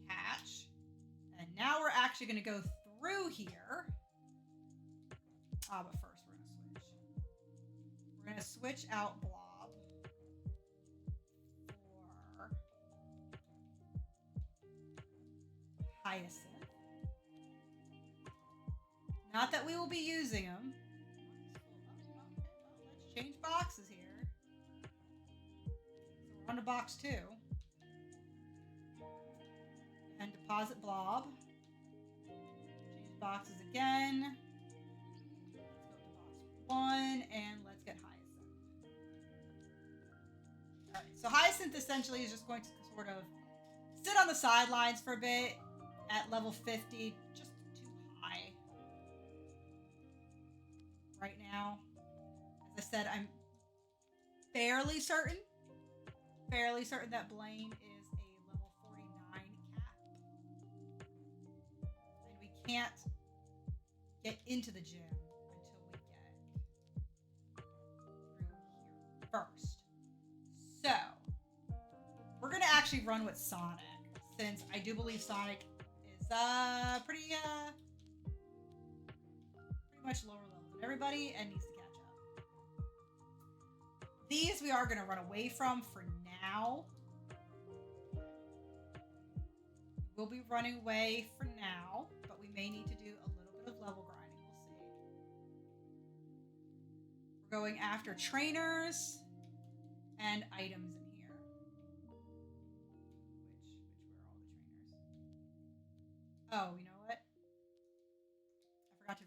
catch. And now we're actually going to go through here. But first we're going to switch. We're going to switch out Blob for Hyacinth. Not that we will be using them. Let's change boxes here. So we're on to box 2. And deposit Blob. Change boxes again. Let's go to box 1 and let's get Hyacinth. Alright, so Hyacinth essentially is just going to sort of sit on the sidelines for a bit at level 50, just too high right now. As I said, I'm fairly certain that Blaine is a level 49 cap. And we can't get into the gym until we get through here first. So, we're going to actually run with Sonic, since I do believe Sonic is pretty much lower level than everybody and needs to catch up. These we are going to run away from for now. We'll be running away for now, but we may need to do a little bit of level grinding. We'll see. We're going after trainers and items in here. Where are all the trainers? Oh, you know what? I forgot to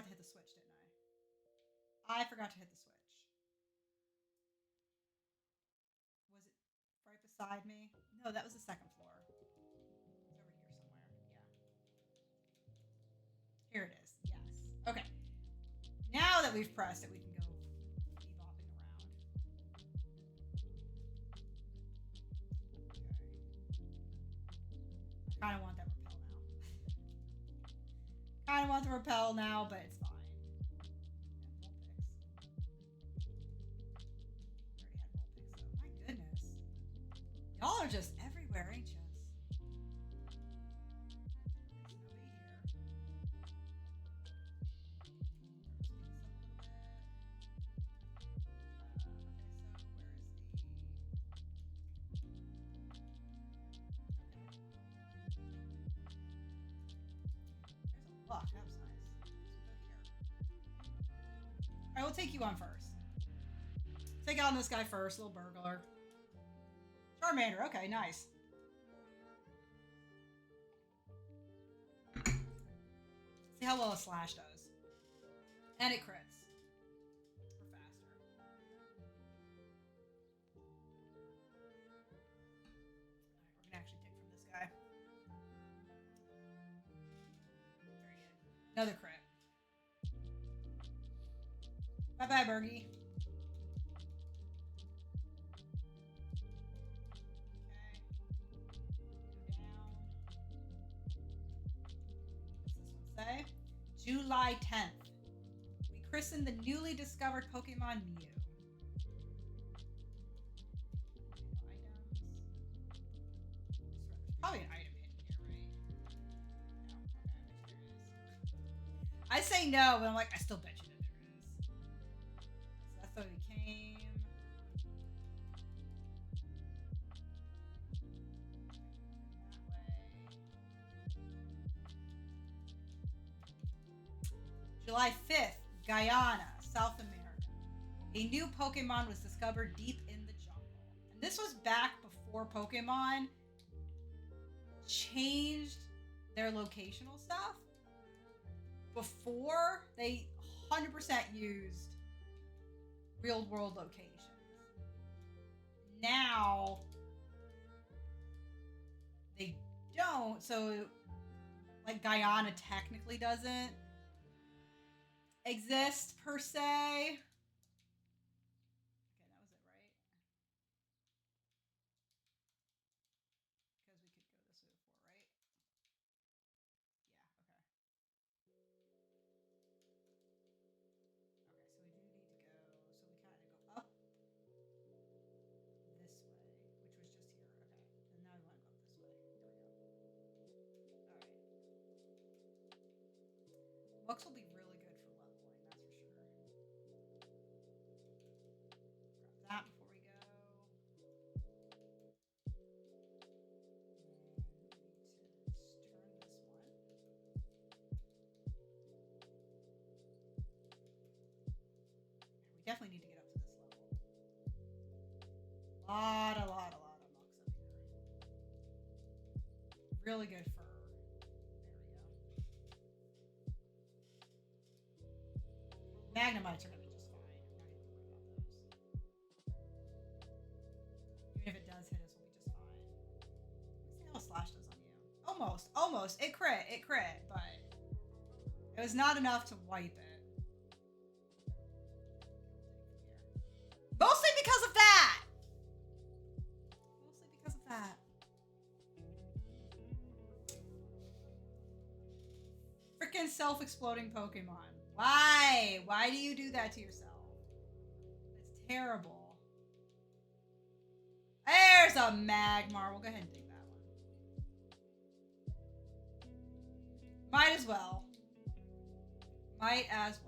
hit the switch, didn't I? I forgot to hit the switch. Was it right beside me? No, that was the second floor. It's over here somewhere. Yeah. Here it is. Yes. Okay. Now that we've pressed it, we can go bebopping around. Okay. I kind of want that repel now. Kind of want the repel now, but it's fine. And Vulpix. We already had Vulpix, though. My goodness. Y'all are just everywhere, ain't you? Look, that was nice. Alright, we'll take you on first. Take out this guy first, little burglar. Charmander, okay, nice. See how well a slash does. And it crits. For faster. Alright, we're gonna actually take from this guy. Very good. Another crit. Bye-bye, Bergie. Say? July 10th. We christened the newly discovered Pokemon Mew. Items. There's probably an item hidden here, right? No. Okay, there is. I say no, but I'm like, I still bet you that there is. So that's how we came. July 5th, Guyana, South America. A new Pokemon was discovered deep in the jungle. And this was back before Pokemon changed their locational stuff. Before, they 100% used real world locations. Now, they don't. So, like, Guyana technically doesn't exist per se. Okay, that was it, right? Because we could go this way before, right? Yeah, okay. Okay, so we do need to go. So we kind of go up this way, which was just here. Okay, and now we want to go up this way. There we go. All right. Books will be really good for leveling, that's for sure. Grab that before we go. We definitely need to get up to this level. Lot of mucks up here. Really good fur. There we go. Magnemites are gonna be just fine. I'm not gonna worry about those. Even if it does hit us, we'll be just fine. Let's see how slash does on you. Almost. It crit, but it was not enough to wipe it. Mostly because of that. Freaking self-exploding Pokemon. Why? Why do you do that to yourself? It's terrible. There's a Magmar. We'll go ahead and dig that one. Might as well. I guess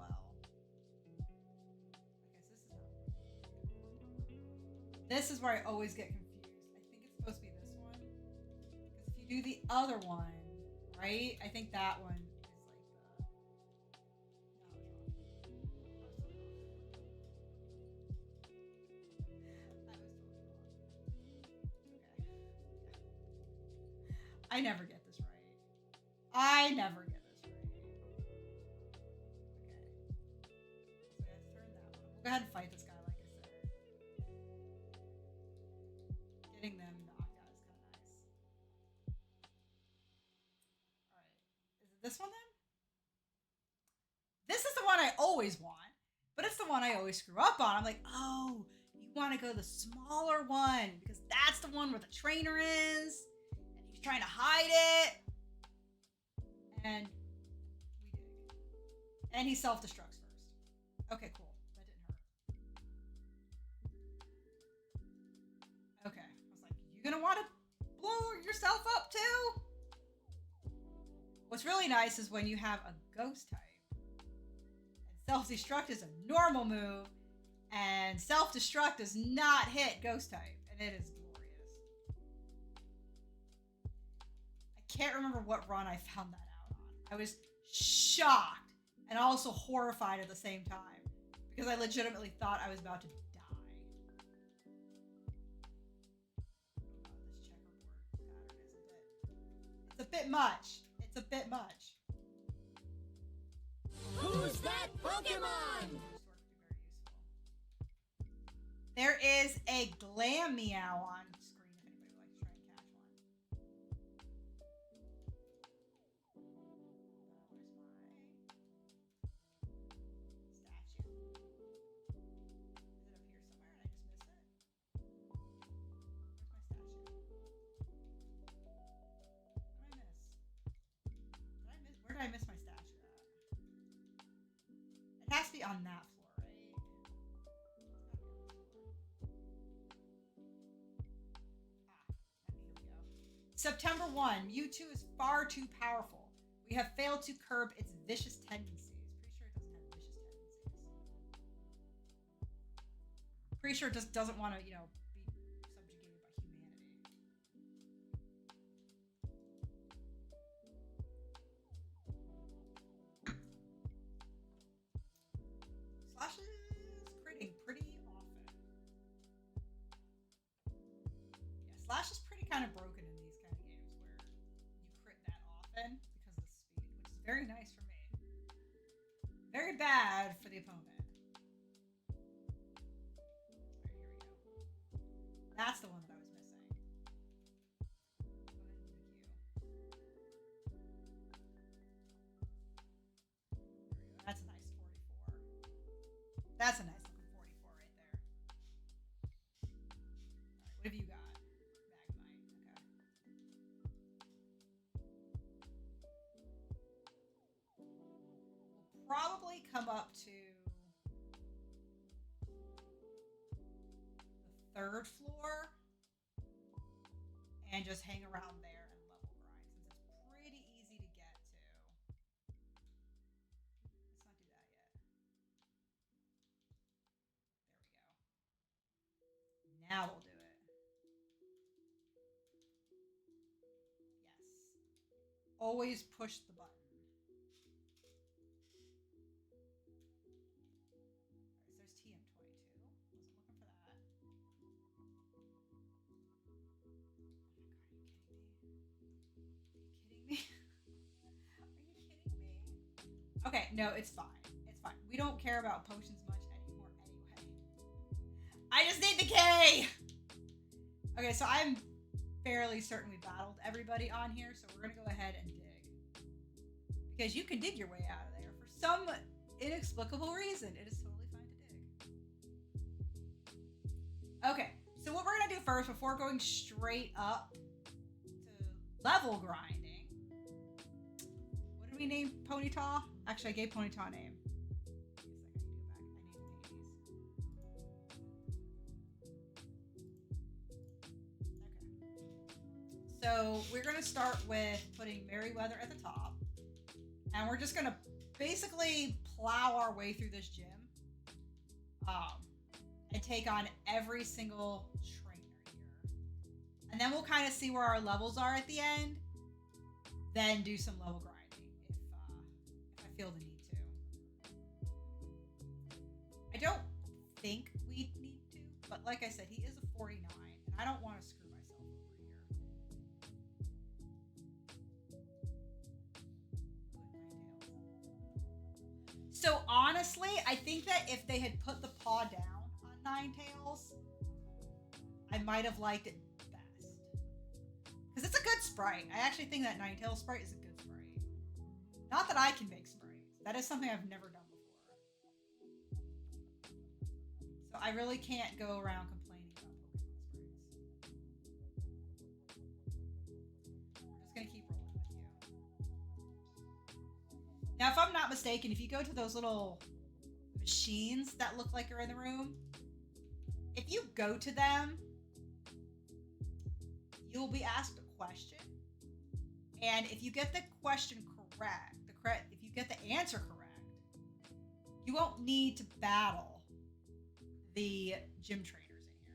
this is where I always get confused. I think it's supposed to be this one. Because if you do the other one, right? I think that one is like the. I never get this right. Okay. So let's turn that one. We'll go ahead and fight this guy, like I said. Getting them knocked out is kind of nice. Alright. Is it this one then? This is the one I always want, but it's the one I always screw up on. I'm like, oh, you want to go the smaller one because that's the one where the trainer is, and he's trying to hide it. And we dig. And he self-destructs first. Okay, cool. That didn't hurt. Okay. I was like, you gonna want to blow yourself up too? What's really nice is when you have a ghost type. And self-destruct is a normal move. And self-destruct does not hit ghost type. And it is glorious. I can't remember what run I found that out on. I was shocked and also horrified at the same time. Because I legitimately thought I was about to die. This checkerboard pattern, isn't it? It's a bit much. Who's Who's that Pokemon? There is a Glam Meow on screen if anybody would like to try and catch one. Where's my statue? Is it up here somewhere and I just miss it? Where did I miss my statue at? It has to be on that floor, right? Here we go. September 1. Mewtwo is far too powerful. We have failed to curb its vicious tendencies. Pretty sure it doesn't have vicious tendencies. Pretty sure it just doesn't want to, be subjugated by humanity. Slash is critting pretty often. Yeah, Slash is pretty kind of broken in these kind of games where you crit that often because of the speed, which is very nice for me. Very bad for the opponent. Alright, here we go. That's the one that I was missing. Go ahead and DQ. There we go. That's a nice 44. That's a nice looking 44 right there. Alright, what have you got? Magnemite. Okay. We'll probably come up to the 3rd floor and just hang around there and level grind since it's pretty easy to get to. Let's not do that yet. There we go. Now we'll do it. Yes. Always push the button. Alright, so there's TM22. Wasn't looking for that. Oh my god, are you kidding me? Are you kidding me? Are you kidding me? Okay, no, it's fine. It's fine. We don't care about potions much anymore anyway. I just need the K! Okay, so I'm fairly certain we battled everybody on here, so we're gonna go ahead and dig. Because you can dig your way out of there for some inexplicable reason. It is totally fine to dig. Okay, so what we're gonna do first, before going straight up to level grinding, what did we name Ponyta? Actually, I gave Ponyta a name. So we're going to start with putting Merryweather at the top. And we're just going to basically plow our way through this gym. And take on every single trainer here. And then we'll kind of see where our levels are at the end. Then do some level grinding if I feel the need to. I don't think we need to. But like I said, he is a 49. And I don't want to screw myself over here. So honestly, I think that if they had put the paw down on Ninetales, I might have liked it best. Because it's a good sprite. I actually think that Ninetales sprite is a good sprite. Not that I can make sprites. That is something I've never done before. So I really can't go around complaining about Pokemon sprites. I'm just going to keep rolling with you. Now, if I'm not mistaken, if you go to those little machines that look like are in the room, if you go to them, you'll be asked a question. And if you get the question correct, if you get the answer correct, you won't need to battle the gym trainers in here.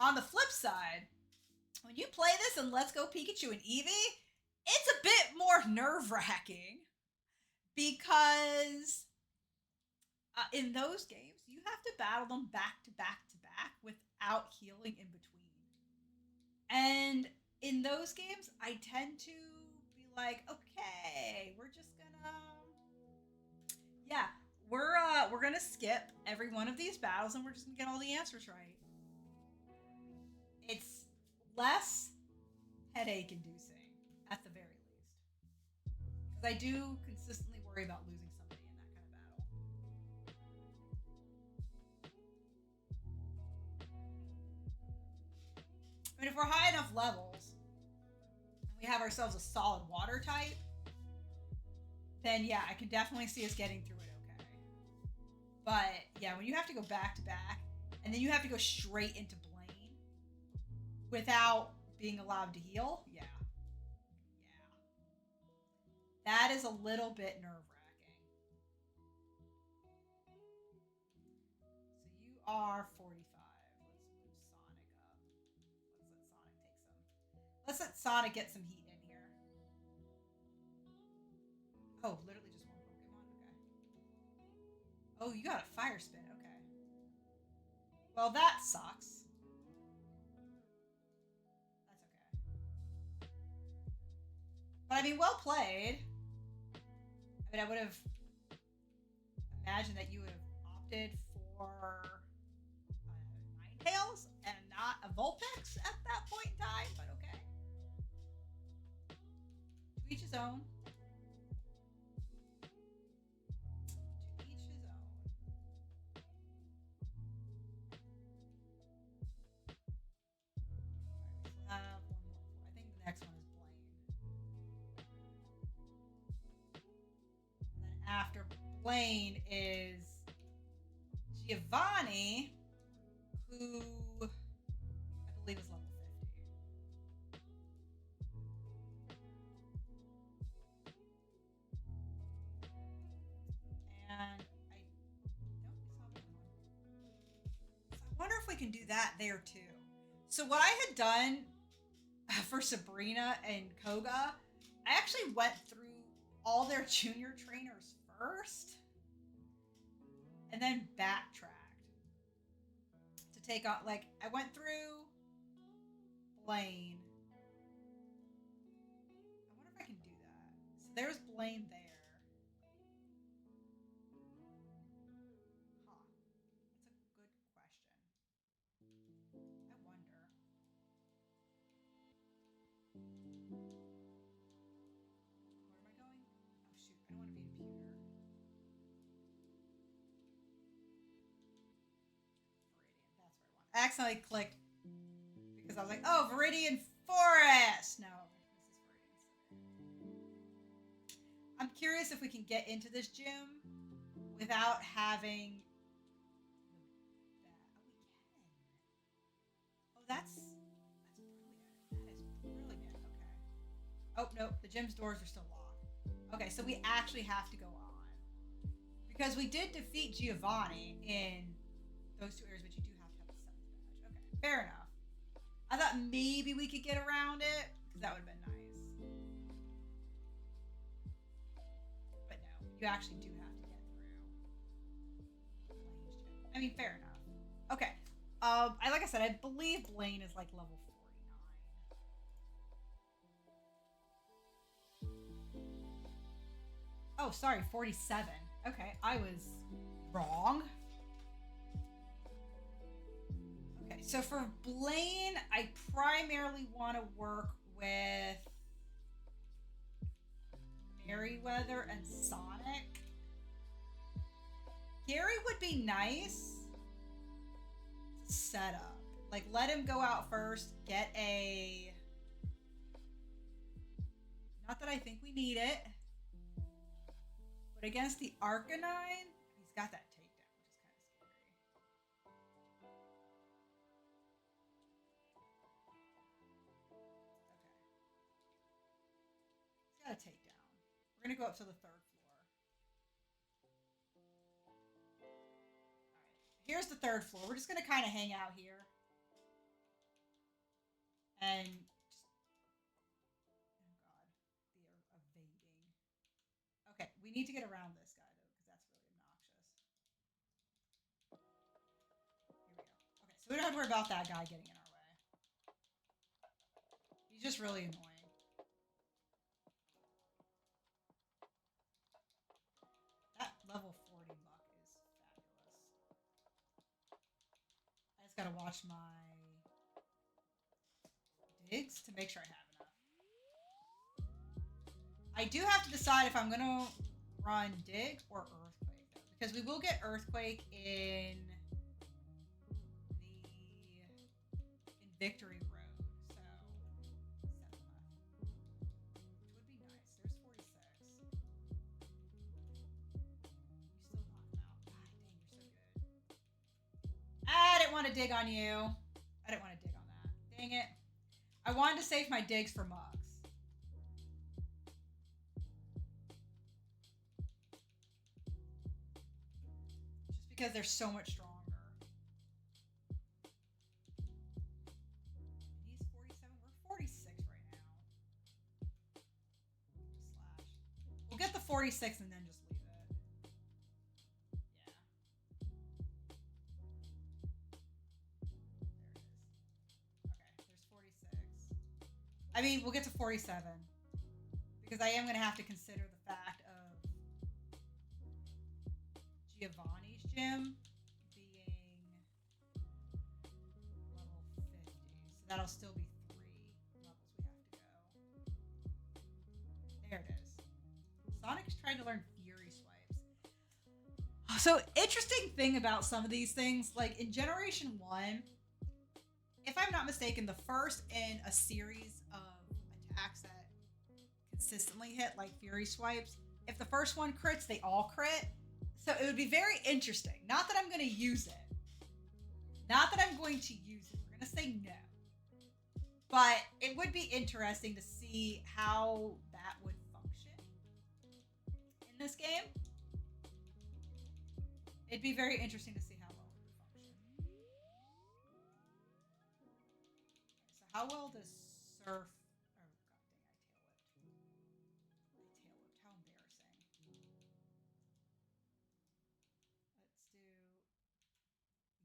On the flip side, when you play this in Let's Go Pikachu and Eevee, it's a bit more nerve-wracking because in those games, you have to battle them back to back to back without healing in between. And in those games, I tend to like, okay, we're just gonna, yeah, we're gonna skip every one of these battles, and we're just gonna get all the answers right. It's less headache inducing at the very least, because I do consistently worry about losing somebody in that kind of battle. I mean, if we're high enough levels and we have ourselves a solid water type, then yeah, I can definitely see us getting through it okay. But yeah, when you have to go back to back and then you have to go straight into Blaine without being allowed to heal, yeah. That is a little bit nerve wracking. So you are 45. Let's move Sonic up. Let's let Sonic get some heat in here. Oh, literally just one Pokemon? Okay. Oh, you got a fire spin. Okay. Well, that sucks. That's okay. But I mean, well played. I mean, I would have imagined that you would have opted for Ninetales and not a Vulpix at that point in time, but okay. To each his own. To each his own. Alright, we still have one more. I think the next one is Blaine. And then after Blaine is Giovanni, who I believe is level 50. And I don't we saw one. So I wonder if we can do that there too. So what I had done for Sabrina and Koga, I actually went through all their junior trainers first and then backtracked to take on, like, I went through Blaine. I wonder if I can do that. So there's Blaine there. Huh. That's a good question. I wonder. Where am I going? Oh shoot, I don't want to be in Pewter. Viridian, that's where I want. I accidentally clicked because I was like, oh, Viridian Forest! No, this is Viridian. I'm curious if we can get into this gym without having the bat. Oh, we can. Oh, that's brilliant. That is brilliant. Okay. Oh no, the gym's doors are still locked. Okay, so we actually have to go on because we did defeat Giovanni in those two areas, but you do have to have the seventh badge. Okay, fair enough. I thought maybe we could get around it because that would have been nice. But no, you actually do have to get through Blaine's gym. I mean, fair enough. Okay. Like I said, I believe Blaine is like level 49. Oh, sorry, 47. Okay, I was wrong. Okay, so for Blaine, I primarily want to work with Merryweather and Sonic. Gary would be nice to set up. Like, let him go out first, get a... Not that I think we need it. But against the Arcanine, he's got that takedown, which is kind of scary. Okay. He's got a takedown. We're going to go up to the third floor. Alright. Here's the third floor. We're just going to kind of hang out here. And just... Oh, God. They're evading. Okay, we need to get around this guy, though, because that's really obnoxious. Here we go. Okay, so we don't have to worry about that guy getting in our way. He's just really annoying. just gotta watch my digs to make sure I have enough. I do have to decide if I'm gonna run dig or earthquake though, because we will get earthquake in Victory Road, so 7 left, which would be nice. There's 46. You still knock him out. God dang, you're so good. I didn't want to dig on you. I didn't want to dig on that. Dang it. I wanted to save my digs for mugs. Just because they're so much stronger. He's 47. We're 46 right now. Slash. We'll get the 46 and then just leave it. Yeah. There it is. Okay, there's 46. I mean, we'll get to 47. Because I am going to have to consider the fact of Giovanni's gym being level 50. So that'll still be 3 levels we have to go. There it is. Sonic's trying to learn Fury Swipes. So, interesting thing about some of these things, like in Generation 1, if I'm not mistaken, the first in a series of attacks that consistently hit, like Fury Swipes, if the first one crits, they all crit. So it would be very interesting. Not that I'm going to use it. Not that I'm going to use it. We're going to say no. But it would be interesting to see how that would function in this game. It'd be very interesting to see how well it would function. So how well does Surf... Oh, god dang, I tail whipped. How embarrassing. Let's do you there.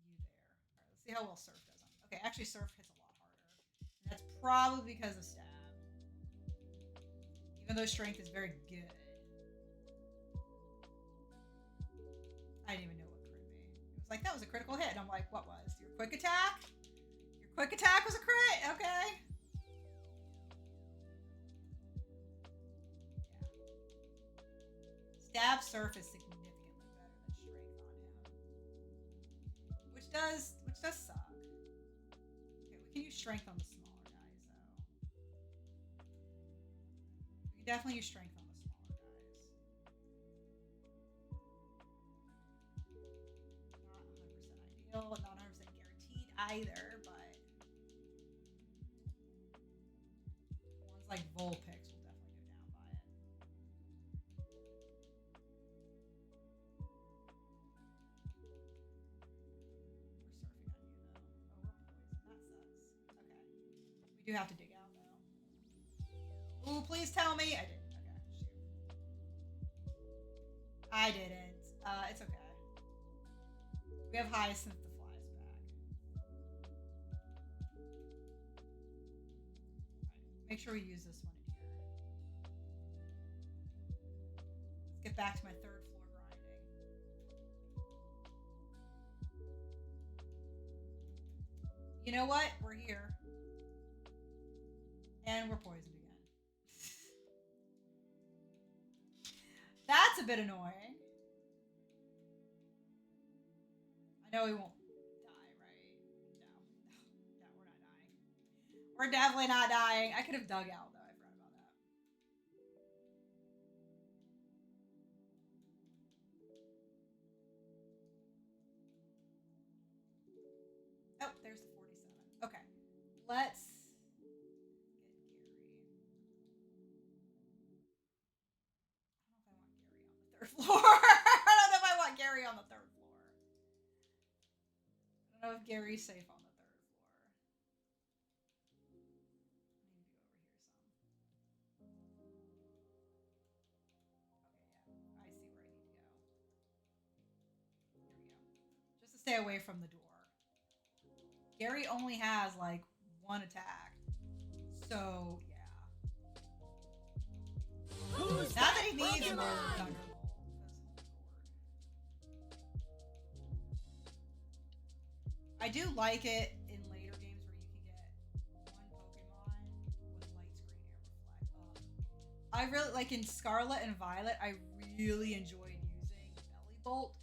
Alright, let's see how well Surf does on. Okay, actually Surf hits a lot harder. And that's probably because of stab. Even though strength is very good. I didn't even know what crit me. It was like, that was a critical hit. And I'm like, what was? Your quick attack? Your quick attack was a crit? Okay. Yeah. Stab Surf is significantly better than strength on him. Which does suck. Okay, we can use strength on the smaller guys though. We can definitely use strength on the smaller guys. Not 100% ideal, not 100% guaranteed either, but ones like Vulpix will definitely go down by it. We're surfing on you though. Oh, we're poisoned. That sucks. Okay. We do have to dig out though. Ooh, please tell me. I didn't. Okay, shoot. I didn't. It's okay. We have Hyacinth to fly us back. Alright, make sure we use this one in here. Let's get back to my 3rd floor grinding. You know what? We're here. And we're poisoned again. That's a bit annoying. I know we won't die, right? No, we're not dying. We're definitely not dying. I could have dug out, though. I forgot about that. Oh, there's the 47. Okay. Let's get Gary. I don't know if I want Gary on the 3rd floor. I don't know if I want Gary on the 3rd floor. I don't know if Gary's safe on the 3rd floor. I need to go over here some. Okay, yeah. I see where I need to go. Here we go. Just to stay away from the door. Gary only has, like, 1 attack. So, yeah. Who's Not that he needs Pokemon? more Thunderbolt. I do like it in later games where you can get one Pokemon with light screen and reflect. I really like in Scarlet and Violet. I really enjoyed using Belly Bolt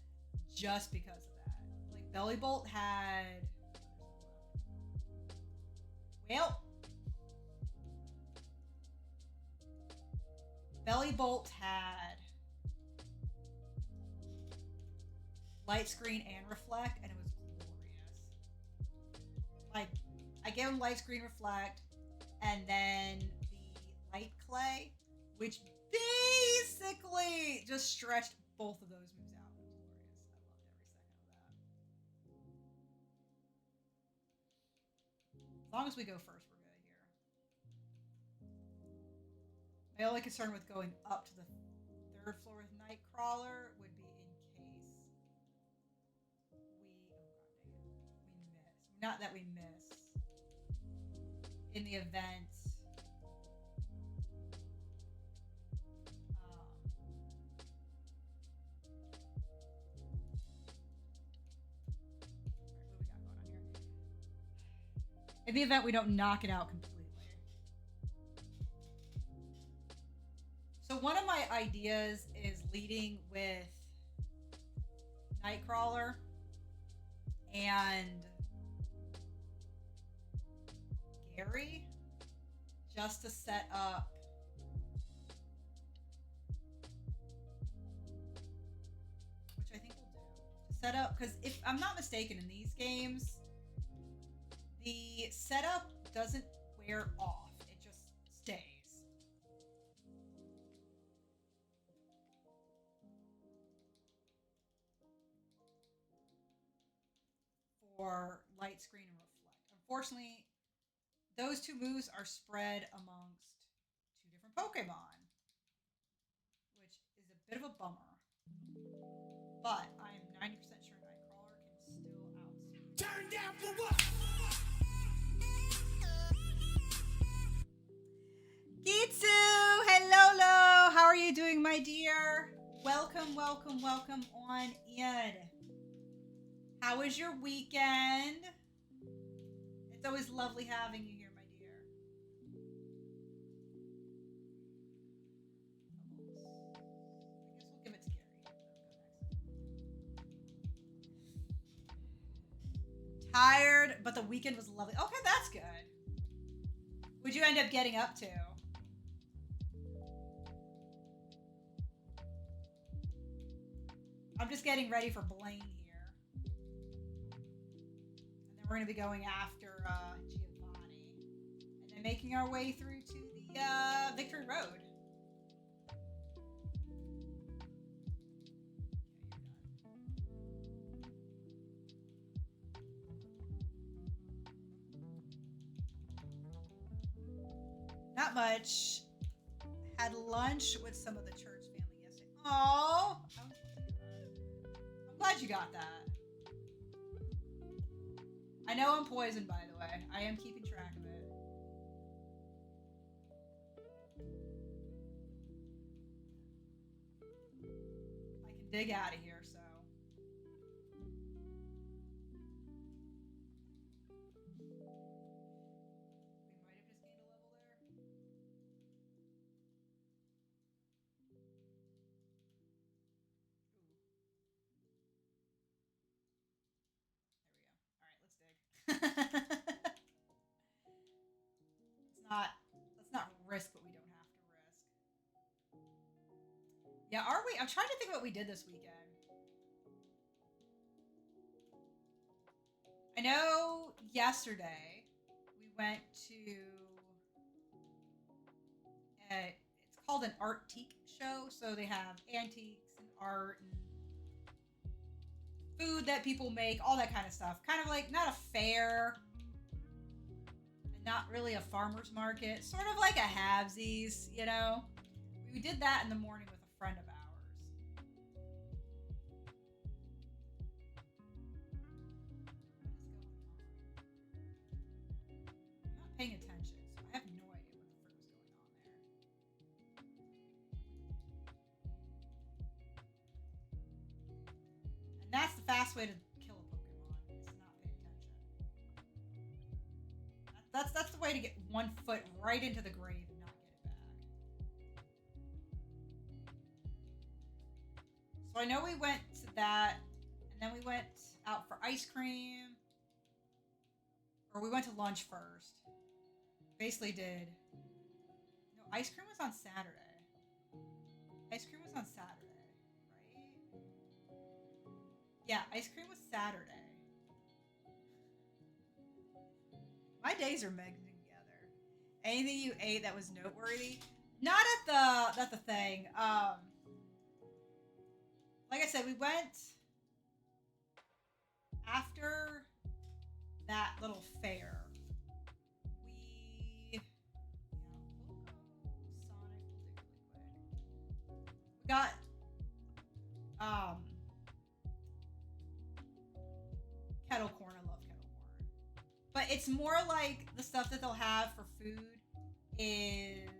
just because of that. Like Belly Bolt had, well, Belly Bolt had light screen and reflect, and it was glorious. Like, I gave him light screen reflect, and then the light clay, which basically just stretched both of those moves out. It was glorious. I loved every second of that. As long as we go first, we're good here. My only concern with going up to the third floor with Nightcrawler would be in case we, we miss. Not that we miss. In the event. What do we got going on here? In the event we don't knock it out completely. So one of my ideas is leading with Nightcrawler and Gary just to set up which I think we'll do. To set up, because if I'm not mistaken in these games, the setup doesn't wear off. It just stays. For light screen and reflect. Unfortunately, those two moves are spread amongst two different Pokemon, which is a bit of a bummer. But I am 90% sure Nightcrawler can still outspeed. Turn down for what? Gitsu! Hello! How are you doing, my dear? Welcome on in. How was your weekend? It's always lovely having you here, my dear. I guess we'll give it to Gary. Tired, but the weekend was lovely. Okay, that's good. What'd you end up getting up to? I'm just getting ready for Blaine here. And then we're going to be going after Giovanni. And then making our way through to the Victory Road. Not much. Had lunch with some of the church family yesterday. Aww. I'm glad you got that. I know I'm poisoned, by the way. I am keeping track of it. I can dig out of here, so. We might have just gained a level there. There we go. All right, let's dig. Let's not risk what we don't have to risk. Yeah, are we? I'm trying to think what we did this weekend. I know yesterday we went to it's called an Artique show, so they have antiques and art and food that people make, all that kind of stuff. Kind of like not a fair and not really a farmer's market, sort of like a halvesies, you know? We did that in the morning with a friend of ours. I'm not paying attention, so I have no idea what the frick was going on there. And that's the fast way to kill a Pokemon, is to not pay attention. That's the way to get one foot right into the grave and not get it back. So I know we went to that, and then we went out for ice cream. Or we went to lunch first. Basically did. No, ice cream was on Saturday. Ice cream was on Saturday, right? Yeah, ice cream was Saturday. My days are megged together. Anything you ate that was noteworthy? Not at the thing. Like I said, we went after that little fair. We'll go Sonic. We got kettle corn. I love kettle corn. But it's more like the stuff that they'll have for food is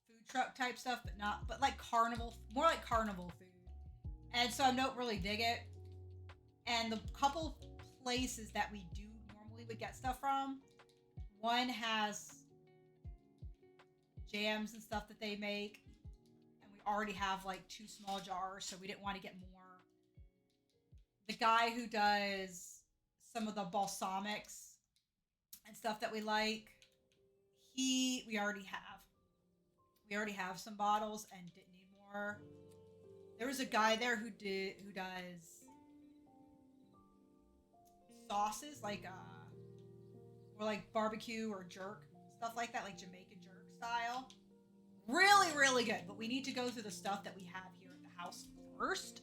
food truck type stuff, but like carnival, more like carnival food. And so I don't really dig it. And the couple places that we do normally would get stuff from, one has jams and stuff that they make, and we already have like 2 small jars, so we didn't want to get more. The guy who does some of the balsamics and stuff that we like, we already have some bottles and didn't need more. There was a guy there who does sauces like or like barbecue or jerk, stuff like that, like Jamaican jerk style. Really, really good. But we need to go through the stuff that we have here at the house first.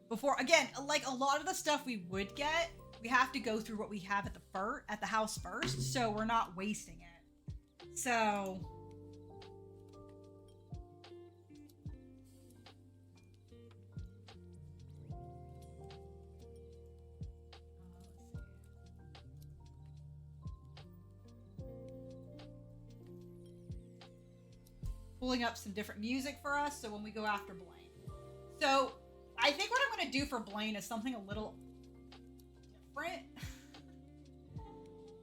Before, again, like a lot of the stuff we would get, we have to go through what we have at the house first, so we're not wasting it. So pulling up some different music for us, so when we go after Blaine. So I think what I'm going to do for Blaine is something a little different.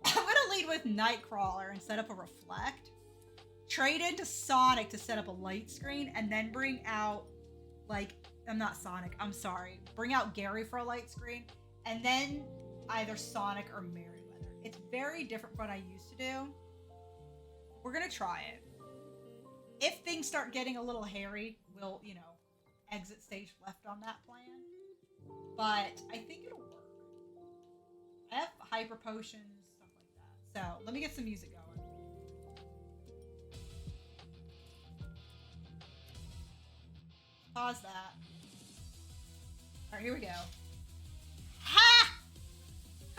I'm going to lead with Nightcrawler and set up a reflect. Trade into Sonic to set up a light screen, and then bring out, bring out Gary for a light screen, and then either Sonic or Merryweather. It's very different from what I used to do. We're going to try it. If things start getting a little hairy, we'll, exit stage left on that plan. But I think it'll work. I have hyper potions, stuff like that. So let me get some music going. Pause that. Alright, here we go. Ha!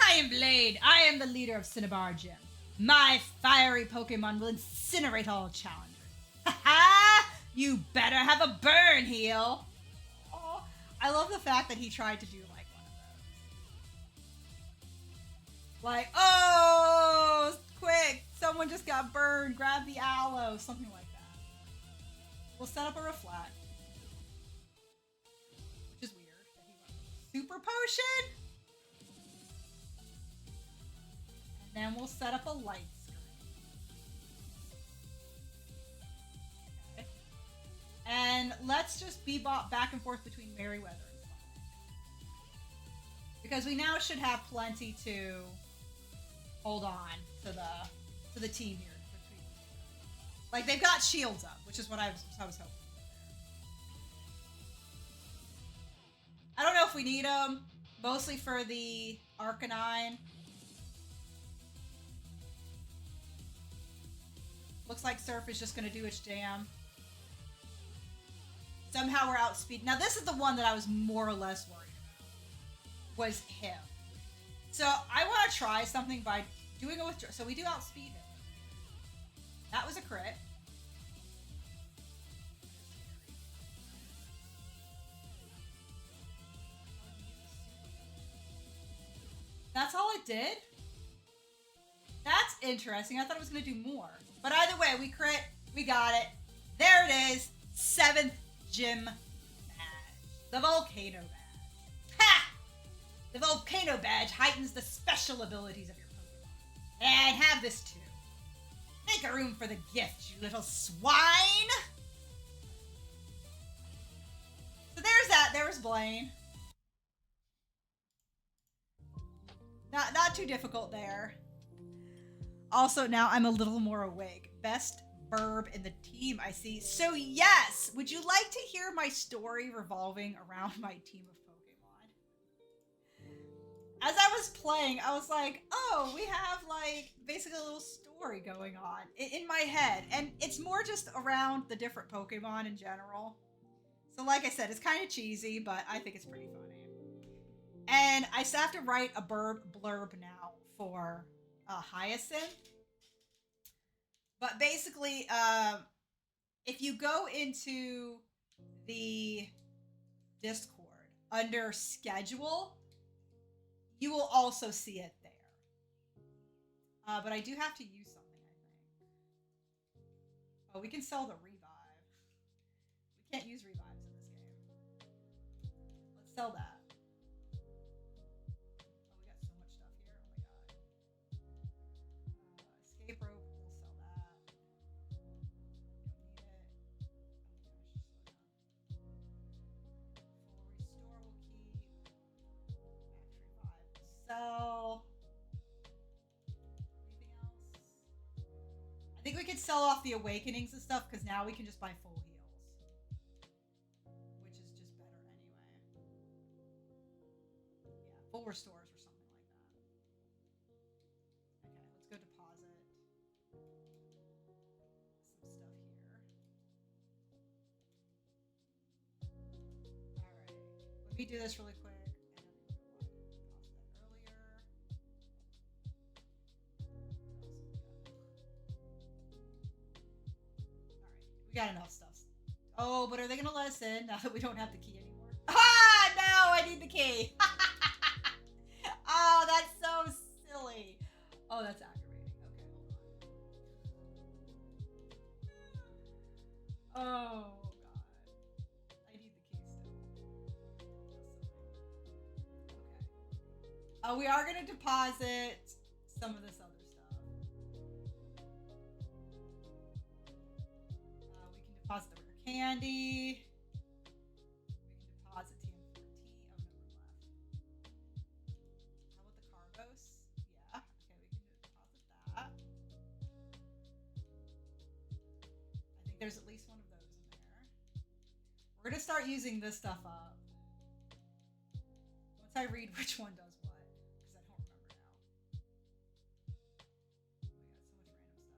I am Blade. I am the leader of Cinnabar Gym. My fiery Pokemon will incinerate all challengers. Ha! You better have a burn heal. Oh, I love the fact that he tried to do like one of those. Like, oh, quick, someone just got burned. Grab the aloe, something like that. We'll set up a reflect, which is weird. Super potion, and then we'll set up a light. And let's just bebop back and forth between Merryweather and Sonic. Because we now should have plenty to hold on to the team here. Like, they've got shields up, which is what I was hoping. I don't know if we need them. Mostly for the Arcanine. Looks like Surf is just going to do its jam. Somehow we're outspeed. Now this is the one that I was more or less worried about. Was him. So I want to try something by doing a withdraw. So we do outspeed him. That was a crit. That's all it did? That's interesting. I thought it was going to do more. But either way, we crit. We got it. There it is. 7th gym badge. The volcano badge. Ha! The volcano badge heightens the special abilities of your Pokemon. And have this too. Make a room for the gift, you little swine! So there's that. There's Blaine. Not too difficult there. Also, now I'm a little more awake. Best verb in the team, I see. So yes, would you like to hear my story revolving around my team of Pokemon? As I was playing, I was like, oh, we have like basically a little story going on in my head. And it's more just around the different Pokemon in general. So like I said, it's kind of cheesy, but I think it's pretty funny. And I still have to write a blurb now for Hyacinth. But basically, if you go into the Discord under schedule, you will also see it there. But I do have to use something, I think. Oh, we can sell the revive. We can't use revives in this game. Let's sell that. Escape rope, we'll sell that. Don't need it. Oh my gosh, slow down. Full restore we'll keep. Max revive we'll sell. Anything else? I think we could sell off the awakenings and stuff because now we can just buy full heals. Which is just better anyway. Yeah, full restores or something like that. Okay, let's go deposit some stuff here. Alright, let me do this really quick. We got enough stuff. Oh, but are they gonna let us in now that we don't have the key anymore? Ah, no, I need the key. Oh, that's so silly. Oh, that's aggravating. Okay, hold on. Oh, God. I need the key still. Okay. We are gonna deposit some of this other stuff. We can deposit the rare candy. We can deposit TM14. Oh, no, we're left. How about the Cargos? Yeah. Okay, we can deposit that. I think there's at least one of those in there. We're gonna start using this stuff up. Once I read which one does what, because I don't remember now. We got so much random stuff in here.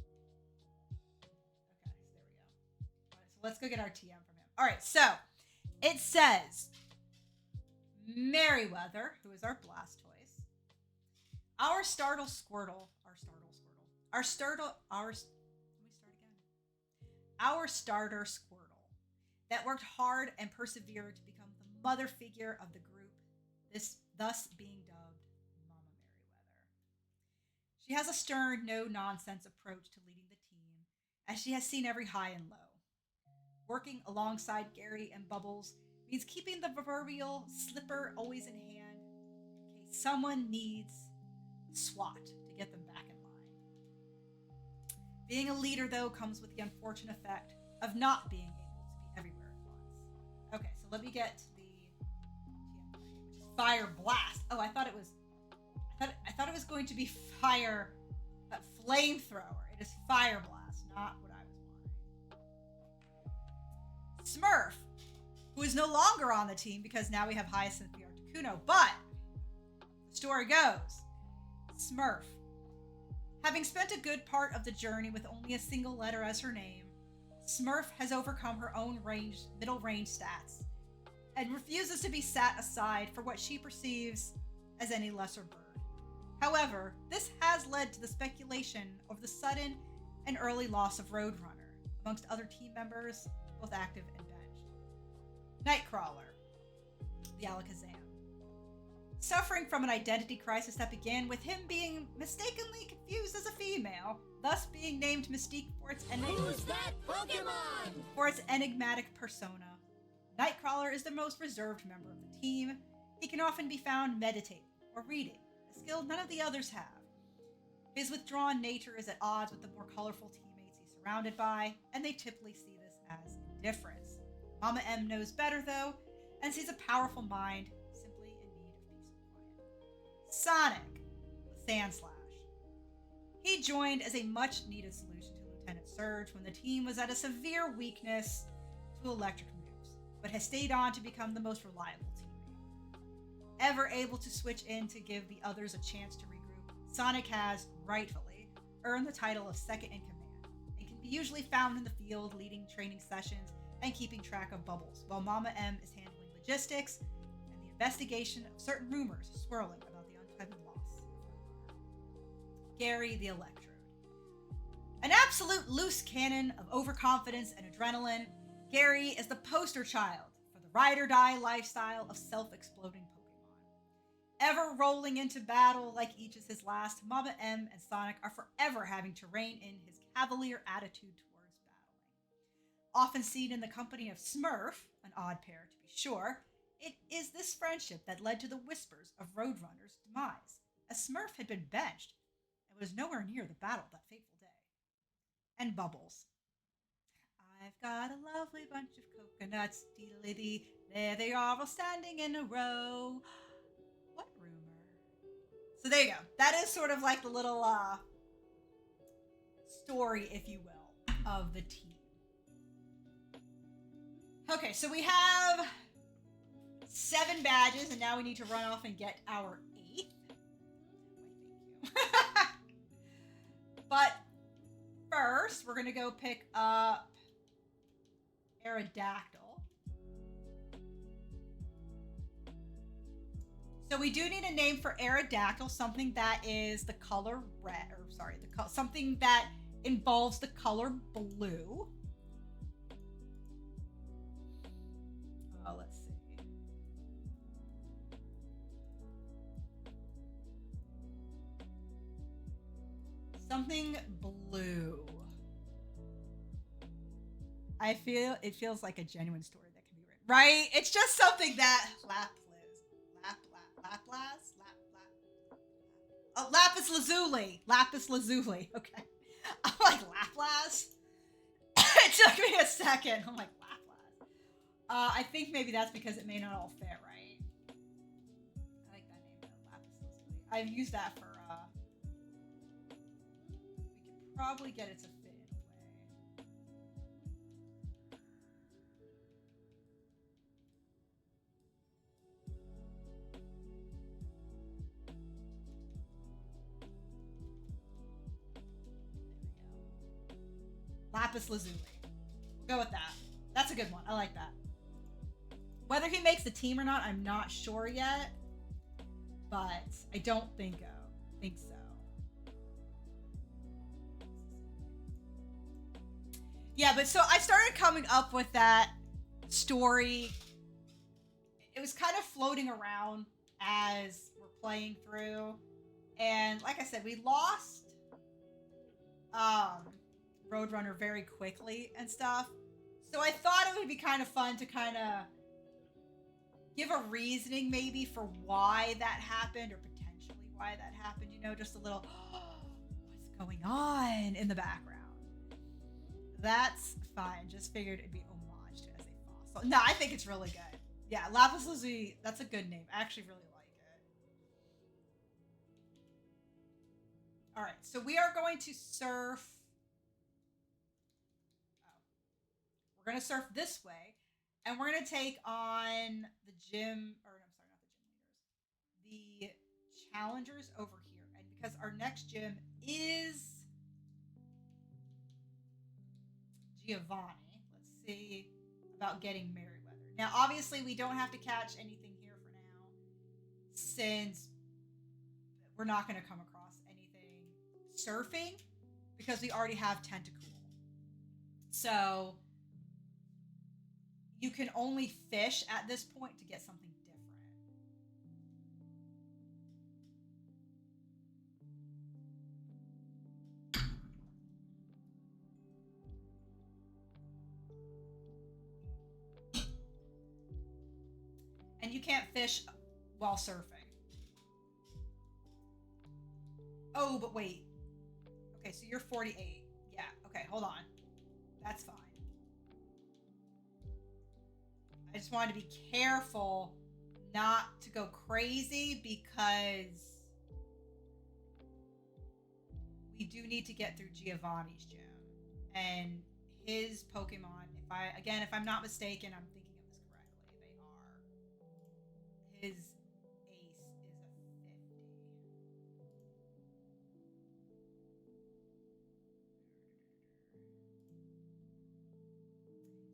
Okay, so there we go. All right, so let's go get our TM from him. All right, so it says Merryweather, who is our Blastoise, our Startle Squirtle, let me start again. Our starter Squirtle that worked hard and persevered to become the mother figure of the group, thus being dubbed Mama Merryweather. She has a stern, no-nonsense approach to leading the team, as she has seen every high and low. Working alongside Gary and Bubbles means keeping the proverbial slipper always in hand in case someone needs SWAT to get them back in line. Being a leader, though, comes with the unfortunate effect of not being able to be everywhere at once. Okay, so let me get the TM3, which is Fire Blast. Oh, I thought it was going to be Fire Flamethrower. It is Fire Blast, not what I was wanting. Smurf, who is no longer on the team because now we have Hyacinth the Articuno, but the story goes, Smurf, having spent a good part of the journey with only a single letter as her name, Smurf has overcome her own middle range stats and refuses to be set aside for what she perceives as any lesser bird. However, this has led to the speculation of the sudden and early loss of Roadrunner amongst other team members, both active and benched. Nightcrawler, the Alakazam, suffering from an identity crisis that began with him being mistakenly confused as a female, thus being named Mystique for its Who's that Pokemon? enigmatic persona. Nightcrawler is the most reserved member of the team, He can often be found meditating or reading, a skill none of the others have. His withdrawn nature is at odds with the more colorful teammates he's surrounded by, and they typically see this as indifference. Mama M knows better, though, and sees a powerful mind simply in need of peace and quiet. Sonic, the Sand Slash. He joined as a much-needed solution to Lieutenant Surge when the team was at a severe weakness to electric moves, but has stayed on to become the most reliable teammate. Ever able to switch in to give the others a chance to regroup, Sonic has, rightfully, earned the title of second in command, and can be usually found in the field leading training sessions and keeping track of bubbles, while Mama M is handling logistics and the investigation of certain rumors swirling about the untimely loss. Gary the Electrode. An absolute loose cannon of overconfidence and adrenaline, Gary is the poster child for the ride-or-die lifestyle of self-exploding Pokemon. Ever rolling into battle like each is his last, Mama M and Sonic are forever having to rein in his cavalier attitude towards battling. Often seen in the company of Smurf, an odd pair to be sure, it is this friendship that led to the whispers of Roadrunner's demise, as Smurf had been benched and was nowhere near the battle that fateful day. And Bubbles. I've got a lovely bunch of coconuts, dee-dee-dee, there they are all standing in a row. What rumor? So there you go. That is sort of like the little story, if you will, of the team. Okay, so we have 7 badges, and now we need to run off and get our 8th. Why, thank you. But first, we're going to go pick up Aerodactyl. So we do need a name for Aerodactyl, something that is the color red, or sorry, something that involves the color blue. Let's see. Something blue. I feel it feels like a genuine story that can be written, right? It's just something that Lapis Lazuli. Okay, I'm like Laplas. It took me a second. I'm like Laplas. I think maybe that's because it may not all fit, right? I like that name though, Lapis Lazuli. I've used that for. We could probably get it to fit in a way. Lapis Lazuli. We'll go with that. That's a good one. I like that. Whether he makes the team or not, I'm not sure yet. But I don't think so. Yeah, but so I started coming up with that story. It was kind of floating around as we're playing through. And like I said, we lost Roadrunner very quickly and stuff. So I thought it would be kind of fun to kind of give a reasoning maybe for why that happened, or potentially why that happened, you know, just a little what's going on in the background. That's fine. Just figured it'd be homage to as a fossil. No, I think it's really good. Yeah, Lapis Lazuli, that's a good name. I actually really like it. All right, so we are going to surf. We're going to surf this way, and we're going to take on the gym, or I'm sorry, not the gym leaders, the challengers over here. And because our next gym is Giovanni, let's see about getting Merriweather. Now, obviously, we don't have to catch anything here for now, since we're not going to come across anything surfing, because we already have Tentacool. So you can only fish at this point to get something different. And you can't fish while surfing. Oh, but wait. Okay, so you're 48. Yeah, okay, hold on. That's fine. I just wanted to be careful not to go crazy because we do need to get through Giovanni's gym. And his Pokemon, if I'm not mistaken, I'm thinking of this correctly, they are. His ace is a 50.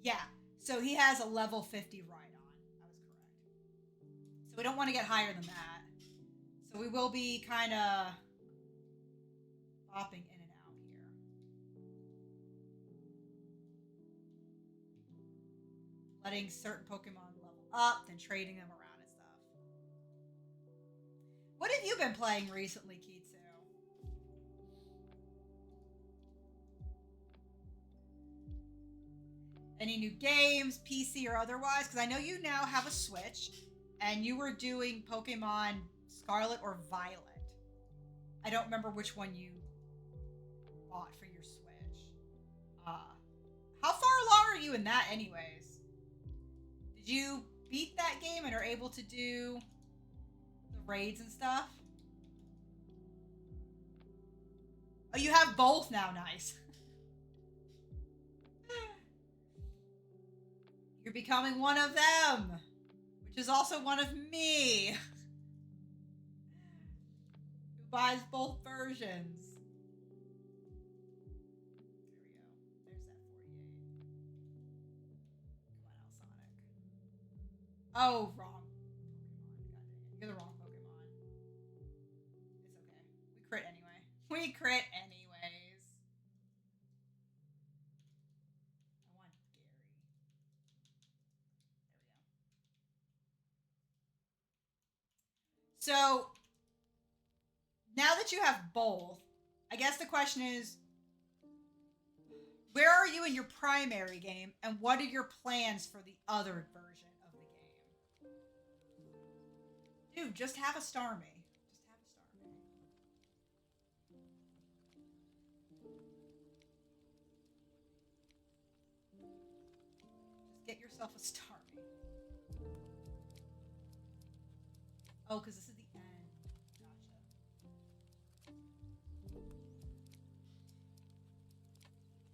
Yeah, so he has a level 50 Rhydon. I was correct. So we don't want to get higher than that. So we will be kind of popping in and out here. Letting certain Pokemon level up, then trading them around and stuff. What have you been playing recently, Kitsu? Any new games, PC or otherwise? Because I know you now have a Switch, and you were doing Pokemon Scarlet or Violet. I don't remember which one you bought for your Switch. How far along are you in that anyways? Did you beat that game and are able to do the raids and stuff? Oh, you have both now. Nice. You're becoming one of them, which is also one of me, who buys both versions. There we go. There's that 48. Come on, Sonic. Oh, wrong Pokemon. God dang it. You're the wrong Pokemon. It's okay. We crit anyway. We crit anyways. I want Gary. There we go. So, now that you have both, I guess the question is, where are you in your primary game, and what are your plans for the other version of the game? Dude, just have a Starmie. Just have a Starmie. Just get yourself a Starmie. Oh, because this is the end. Gotcha.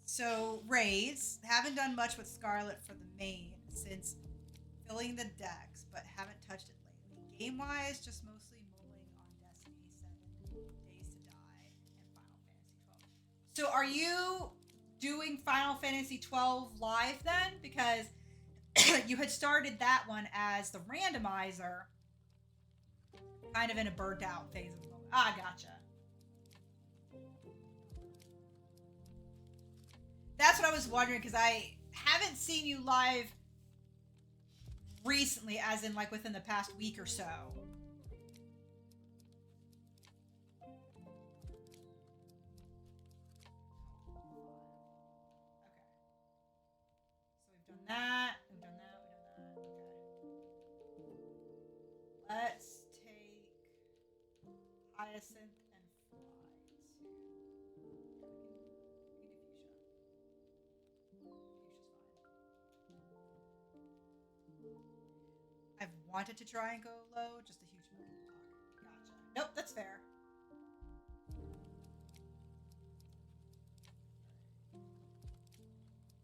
So, raids. Haven't done much with Scarlet for the main since filling the decks, but haven't touched it lately. Game-wise, just mostly mulling on Destiny 7, Days to Die, and Final Fantasy 12. So, are you doing Final Fantasy 12 live then? Because you had started that one as the randomizer, kind of in a burnt out phase of the moment. Ah, gotcha. That's what I was wondering, because I haven't seen you live recently, as in like within the past week or so. Okay. So we've done that. We've done that. We've done that. Okay. Let's take Hyacinth and Fly to. We can do Fuchsia. I've wanted to try and go low, just a huge amount of talk. Gotcha. Nope, that's fair.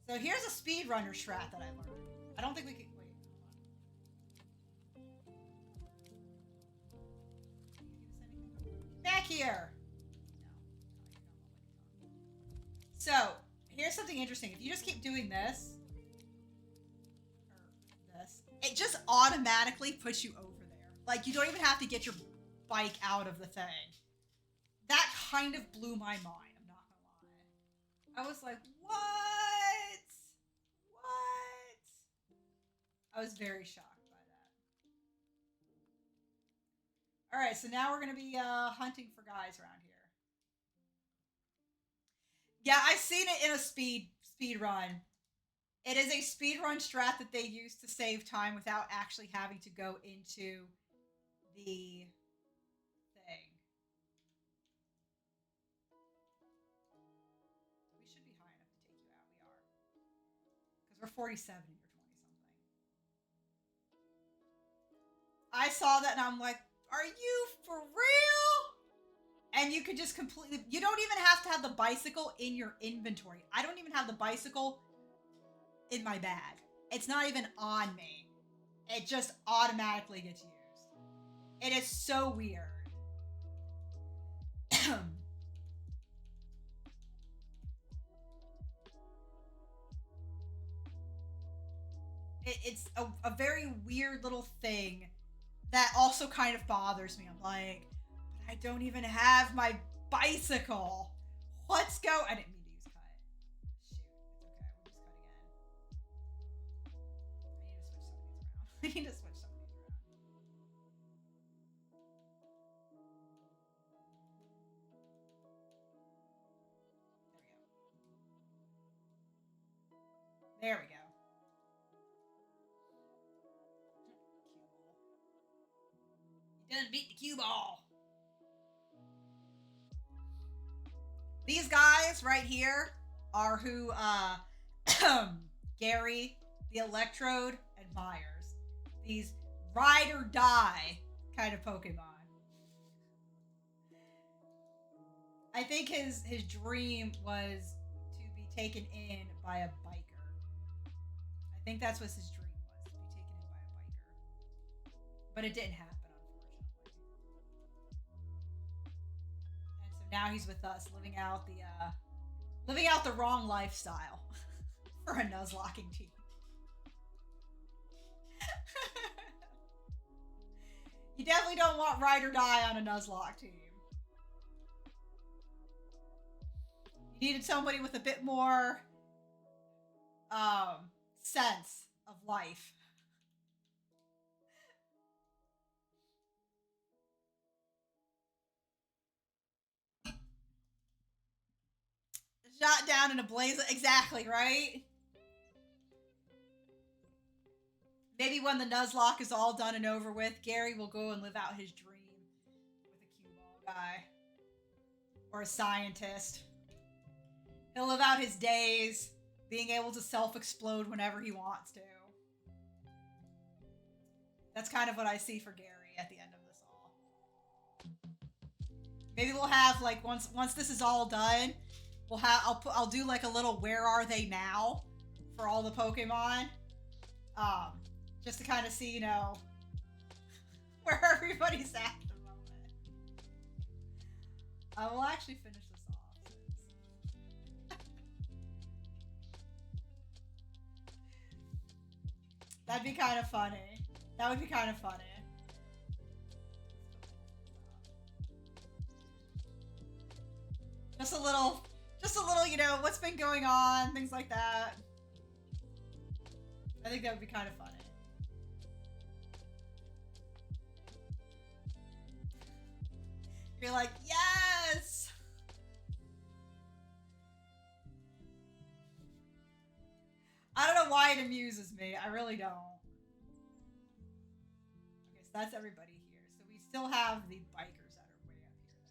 So here's a speedrunner strat that I learned. I don't think we can. Wait, hold on. Back here! No. So, here's something interesting. If you just keep doing this, it just automatically puts you over there. Like, you don't even have to get your bike out of the thing. That kind of blew my mind, I'm not gonna lie. I was like, what? What? I was very shocked by that. Alright, so now we're gonna be hunting for guys around here. Yeah, I've seen it in a speed run. It is a speedrun strat that they use to save time without actually having to go into the thing. We should be high enough to take you out. We are. Because we're 47 and you're 20 something. I saw that and I'm like, are you for real? And you could just completely, you don't even have to have the bicycle in your inventory. I don't even have the bicycle in my bag. It's not even on me. It just automatically gets used. It is so weird. It's a very weird little thing that also kind of bothers me. I'm like, but I don't even have my bicycle. Let's go. I didn't mean to use cut. Shoot. It's okay. We'll just cut again. I need to switch some of these around. I need to switch some of these around. There we go. You didn't beat the cue ball. These guys right here are who Gary the Electrode admires. These ride or die kind of Pokemon. I think his dream was to be taken in by a biker. I think that's what his dream was, to be taken in by a biker. But it didn't happen, unfortunately. And so now he's with us, living out the wrong lifestyle for a Nuzlocking team. You definitely don't want ride or die on a Nuzlocke team. You needed somebody with a bit more sense of life. Shot down in a blaze. Exactly, right? Maybe when the Nuzlocke is all done and over with, Gary will go and live out his dream with a cue ball guy. Or a scientist. He'll live out his days being able to self-explode whenever he wants to. That's kind of what I see for Gary at the end of this all. Maybe we'll have, like, once this is all done, I'll do like a little where are they now for all the Pokemon. Just to kind of see, you know, where everybody's at the moment. I will actually finish this off. That'd be kind of funny. That would be kind of funny. Just a little, you know, what's been going on, things like that. I think that would be kind of funny. You're like, yes! I don't know why it amuses me. I really don't. Okay, so that's everybody here. So we still have the bikers that are way up here,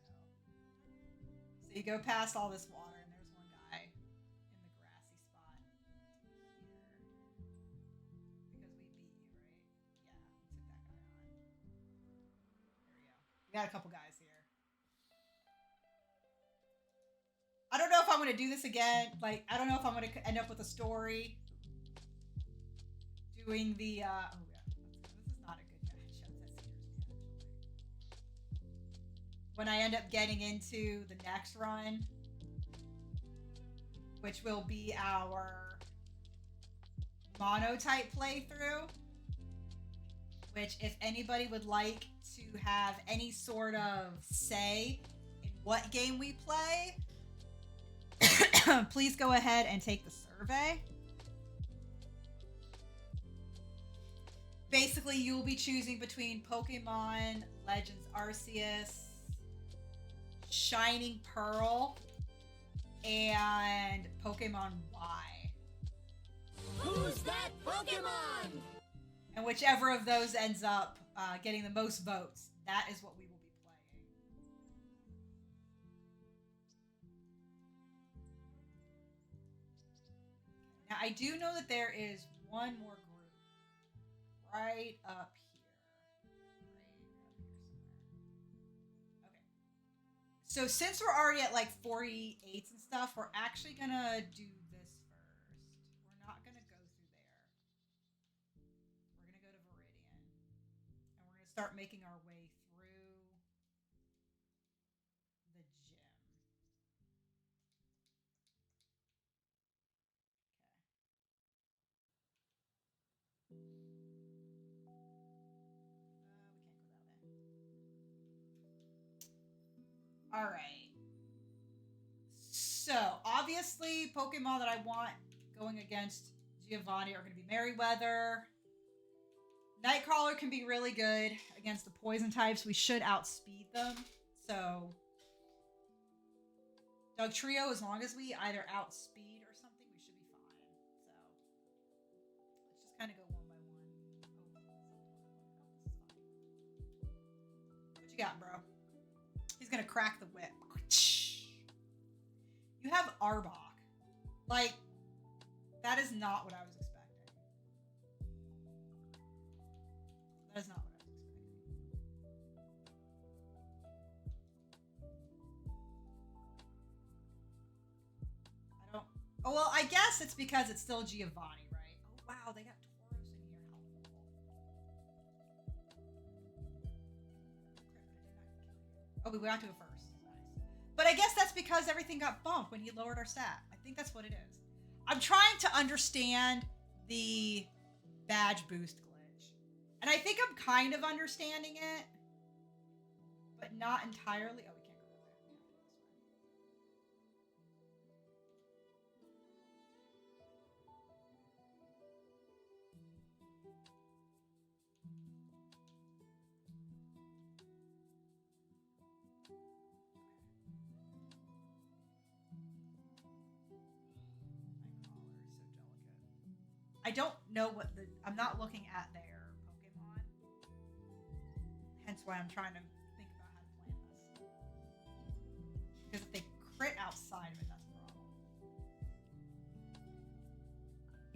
though. So you go past all this water, and there's one guy in the grassy spot here. Because we beat you, right? Yeah, we took that guy on. There we go. We got a couple guys here. I don't know if I'm going to do this again. Like, I don't know if I'm going to end up with a story. Doing the, oh yeah. This is not a good matchup. That scares me, actually. When I end up getting into the next run, which will be our mono-type playthrough, which if anybody would like to have any sort of say in what game we play, please go ahead and take the survey. Basically, you will be choosing between Pokemon Legends Arceus, Shining Pearl, and Pokemon Y. Who's that Pokemon? And whichever of those ends up getting the most votes. That is what we will be playing. Now, I do know that there is one more group right up here. Okay. So since we're already at like 48s and stuff, we're actually gonna do this first. We're not gonna go through there. We're gonna go to Viridian. And we're gonna start making our way through the gym. Okay. We can't go that way. All right. So obviously, Pokemon that I want going against Giovanni are going to be Merryweather. Nightcrawler can be really good against the poison types. We should outspeed them. So Doug Trio, as long as we either outspeed or something, we should be fine. So let's just kind of go one by one. Oh, what you got, bro? He's gonna crack the whip. You have Arbok. Like, that is not what I was expecting. That is not what I was expecting. I don't. Oh, well, I guess it's because it's still Giovanni, right? Oh, wow, they got Tauros in here. How cool. Oh, we got to go first. But I guess that's because everything got bumped when he lowered our stat. I think that's what it is. I'm trying to understand the badge boost glitch. And I think I'm kind of understanding it, but not entirely. Oh, we can't go that way. We have to go this way. I don't know what I'm not looking at their Pokemon. Hence why I'm trying to think about how to plan this. Because if they crit outside of it, that's a problem. Switch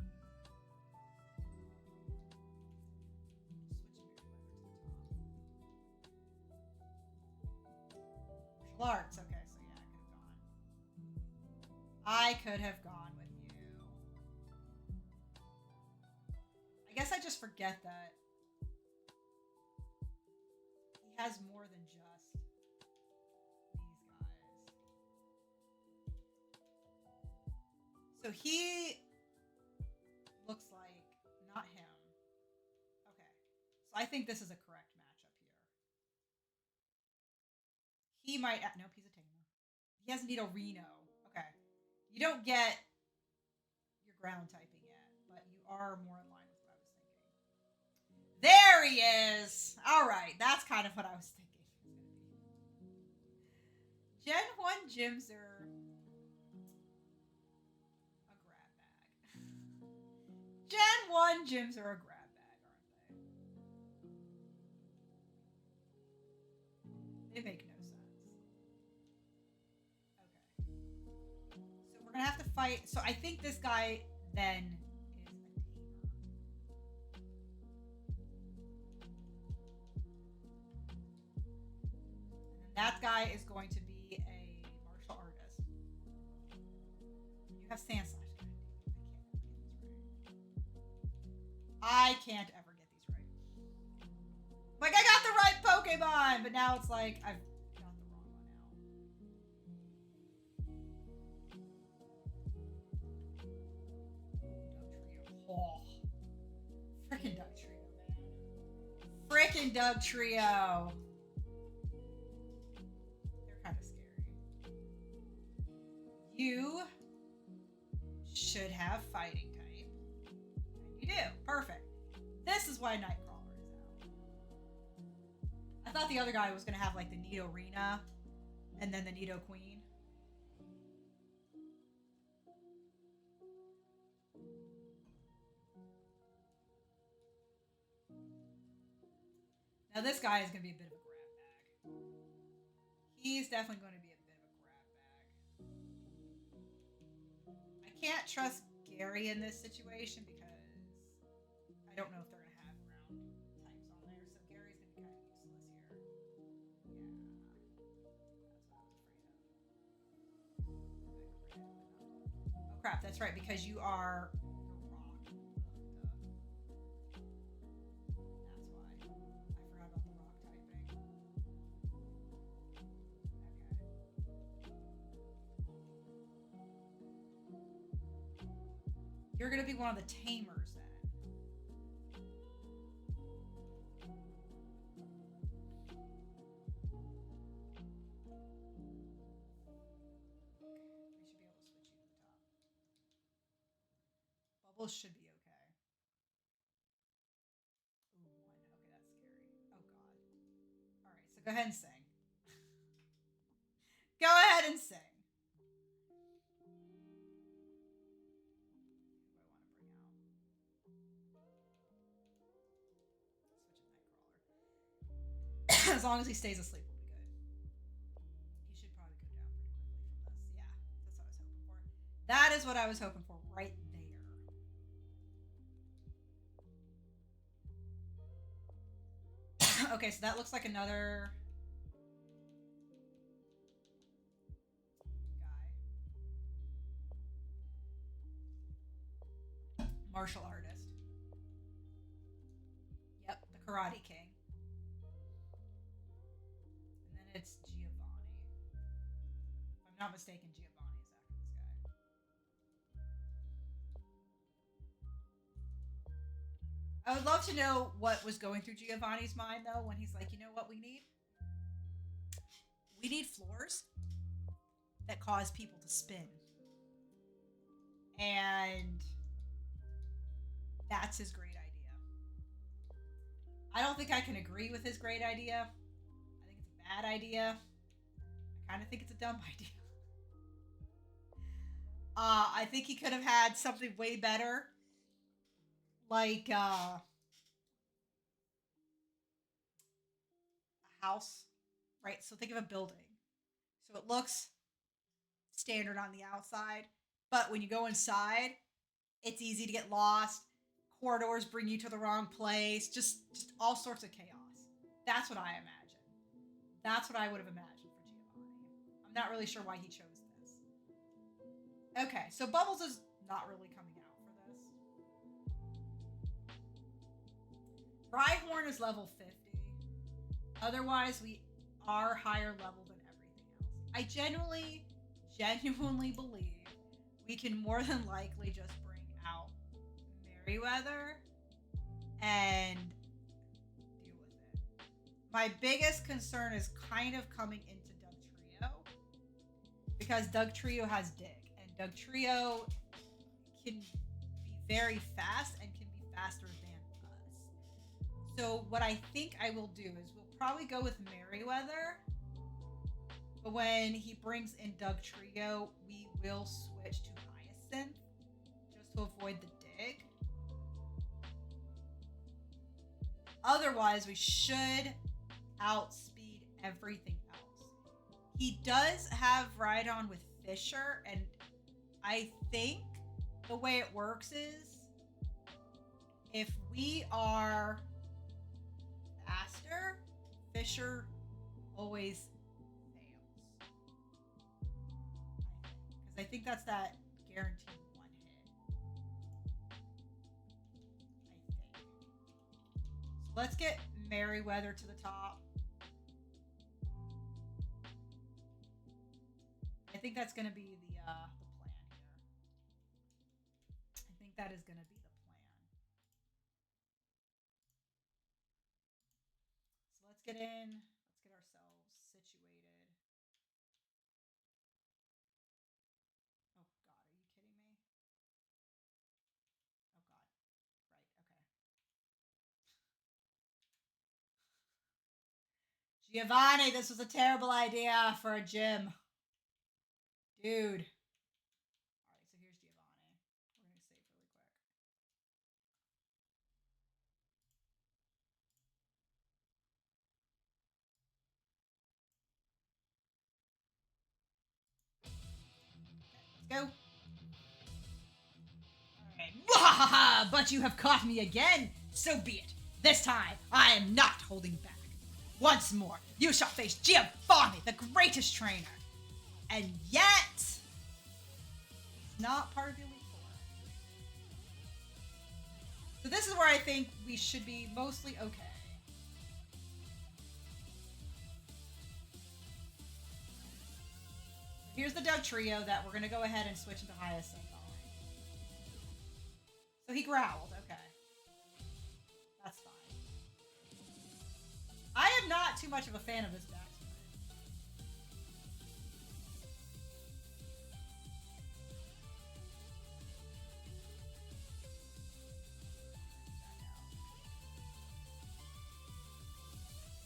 Martial arts. Okay, so yeah, I could have gone with you. I guess I just forget that he has more than just these guys. So he looks like not him. Okay. So I think this is a correct matchup here. He might nope, he's a tamer. He has Nidorino. Okay. You don't get your ground typing yet, but you are more in line with what I was thinking. There he is! Alright, that's kind of what I was thinking. Gen 1 gyms are a grab bag. Gen 1 gyms are a grab bag, aren't they? They make no sense. Okay. So we're gonna have to fight. So I think this guy then is a tamer. And then that guy is going to be a martial artist. You have Sand Slash. I can't ever get these right. Like, I got the right Pokemon, but now it's like I've got the wrong one now. Oh, freaking Doug Trio, man. Freaking Doug Trio. They're kind of scary. You should have fighting type. And you do. Perfect. This is why Nightcrawler is out. I thought the other guy was going to have like the Nidorina and then the Nidoqueen. Now this guy is going to be a bit of a grab bag. He's definitely going to be a bit of a grab bag. I can't trust Gary in this situation because I don't know if they're going to have ground types on there. So Gary's going to be kind of useless here. Yeah. That's what I was afraid of. Oh crap, that's right, because you are the rock. That's why. I forgot about the rock typing. Okay. You're gonna be one of the tamers then. We should be able to switch you to the top. Bubbles should be okay. Ooh, one. Okay, that's scary. Oh god. Alright, so go ahead and sing. Go ahead and sing. Who do I want to bring out? Switch a Nightcrawler. As long as he stays asleep, we'll be good. He should probably go down pretty quickly from this. Yeah, that's what I was hoping for. That is what I was hoping for right there. Okay, so that looks like another guy. Martial artist. Yep, the Karate King. And then it's Giovanni. If I'm not mistaken, Giovanni is after this guy. I would love to know what was going through Giovanni's mind though when he's like, you know what we need? We need floors that cause people to spin. And that's his great idea. I don't think I can agree with his great idea. I think it's a bad idea. I kind of think it's a dumb idea. I think he could have had something way better. Like a house, right? So think of a building. So it looks standard on the outside, but when you go inside, it's easy to get lost. Corridors bring you to the wrong place. Just all sorts of chaos. That's what I imagine. That's what I would have imagined for Giovanni. I'm not really sure why he chose this. Okay, so Bubbles is not really coming out for this. Rhyhorn is level 50. Otherwise, we are higher level than everything else. I genuinely believe we can more than likely just bring out Merryweather and deal with it. My biggest concern is kind of coming into Doug Trio because Doug Trio has Dig, and Doug Trio can be very fast and can be faster than us. So what I think I will do is we'll probably go with Merryweather, but when he brings in Doug Trio, we will switch to Hyacinth just to avoid the Dig. Otherwise, we should outspeed everything else. He does have Rhydon with Fisher, and I think the way it works is if we are faster, Fisher always fails. Because I think that's that guaranteed one hit. I think. So let's get Merryweather to the top. I think that's going to be the plan here. I think that is going to be the plan. So let's get in. Let's get ourselves situated. Oh God, are you kidding me? Oh God. Right, okay. Giovanni, this was a terrible idea for a gym. Dude. Alright, so here's Giovanni. We're going to save really quick. Go. Alright. But you have caught me again. So be it. This time, I am not holding back. Once more, you shall face Giovanni, the greatest trainer. And yet, he's not part of the Elite Four. So this is where I think we should be mostly okay. Here's the Doug trio that we're going to go ahead and switch into Hyacinth. So he growled. Okay. That's fine. I am not too much of a fan of this backstory.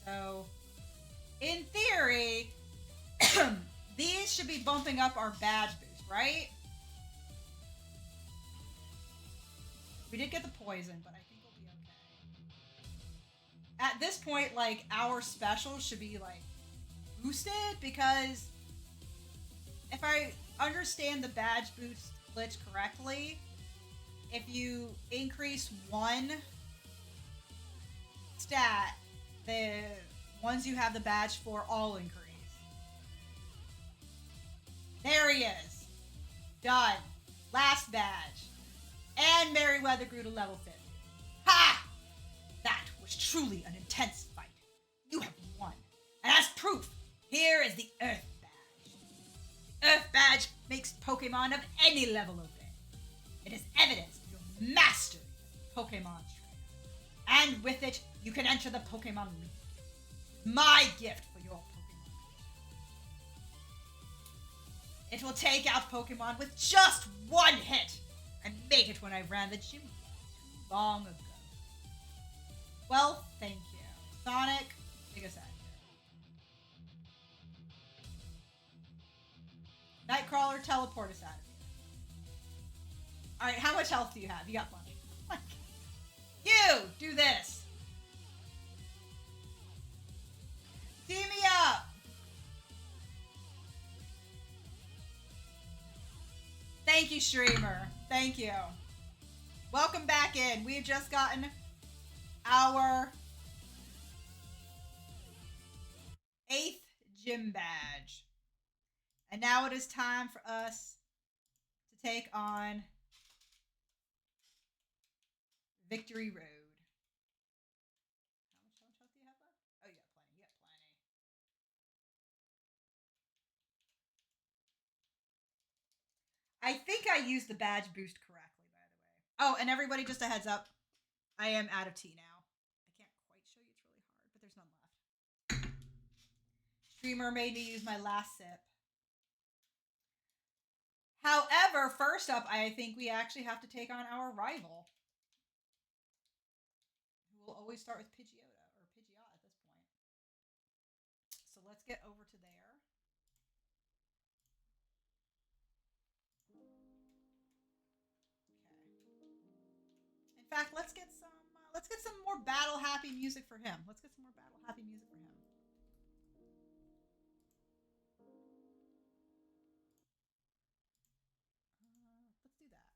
So, in theory, these should be bumping up our badge boost, right? We did get the poison, but I think we'll be okay. At this point, like, our specials should be, like, boosted, because if I understand the badge boost glitch correctly, if you increase one stat, the ones you have the badge for all increase. There he is. Done. Last badge. And Merryweather grew to level 50. Ha! That was truly an intense fight. You have won. And as proof, here is the Earth Badge. The Earth Badge makes Pokemon of any level obey. It is evidence of your mastery as a Pokemon trainer. And with it, you can enter the Pokemon League. My gift for your Pokemon. It will take out Pokemon with just one hit. I made it when I ran the gym too long ago. Well, thank you. Sonic, take us out of here. Nightcrawler, teleport us out of here. Alright, how much health do you have? You got plenty. You! Do this! Tee me up! Thank you, streamer. Thank you. Welcome back in. We've just gotten our 8th gym badge. And now it is time for us to take on Victory Road. How much health do you have left? Oh, you got plenty. You got plenty. I think I used the badge boost correctly, by the way. Oh, and everybody, just a heads up. I am out of tea now. I can't quite show you. It's really hard, but there's none left. Streamer made me use my last sip. However, first up, I think we actually have to take on our rival. Who will always start with Pidgeotto, or Pidgeot at this point. So let's get over to there. In fact, let's get some more battle happy music for him. Let's get some more battle happy music for him. Let's do that.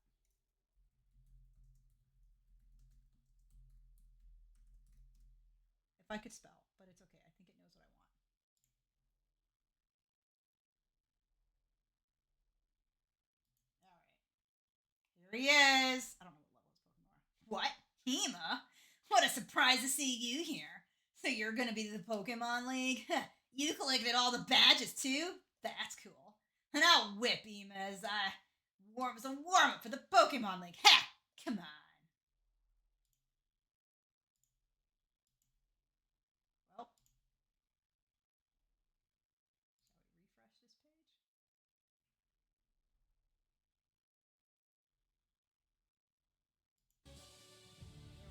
If I could spell, but it's okay. I think it knows what I want. All right. Here he is. I don't know what level his Pokemon are. What? Hema? What a surprise to see you here. So you're gonna be the Pokemon League? You collected all the badges too? That's cool. And I'll whip Hema as a warm-up for the Pokemon League. Ha! Come on. Well. Shall we refresh this page?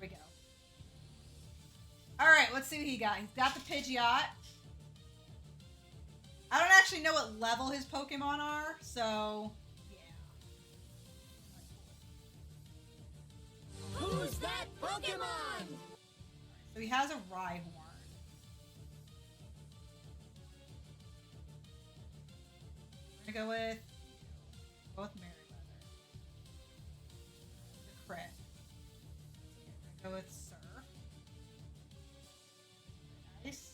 Here we go. Alright, let's see what he got. He's got the Pidgeot. I don't actually know what level his Pokemon are, so yeah. Who's that Pokemon? So he has a Rhyhorn. We're gonna go with Both Merryweather. The crit. We're gonna go with Surf. Nice.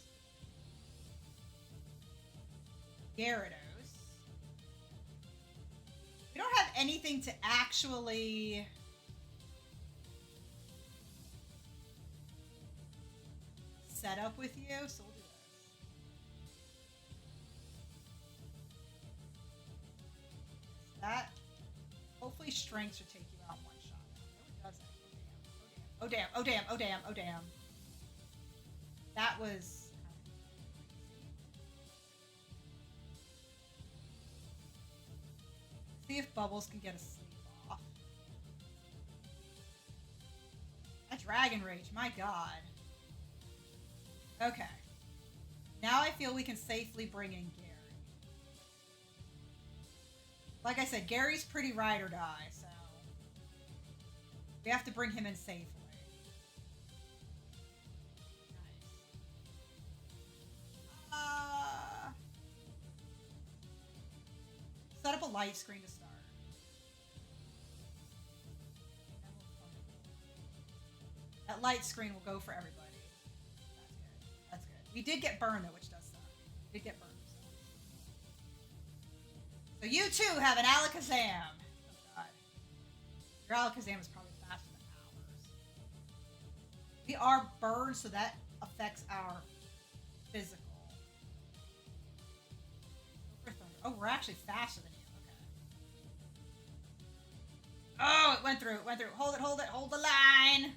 Gyarados. We don't have anything to actually set up with you, so we'll do this. That hopefully strength should take you out in one shot. No, it doesn't. Oh damn. Oh damn. Oh damn. Oh damn. Oh damn. That was see if Bubbles can get a sleep off. A Dragon Rage, my god. Okay. Now I feel we can safely bring in Gary. Like I said, Gary's pretty ride or die, so we have to bring him in safely. Nice. Set up a light screen to start. That light screen will go for everybody. That's good. We did get burned though, which does suck. We did get burned. So you too have an Alakazam. Oh god. Your Alakazam is probably faster than ours. We are burned, so that affects our physical. Oh, we're actually faster than you. Okay. Oh, it went through. It went through. Hold it, hold it, hold the line.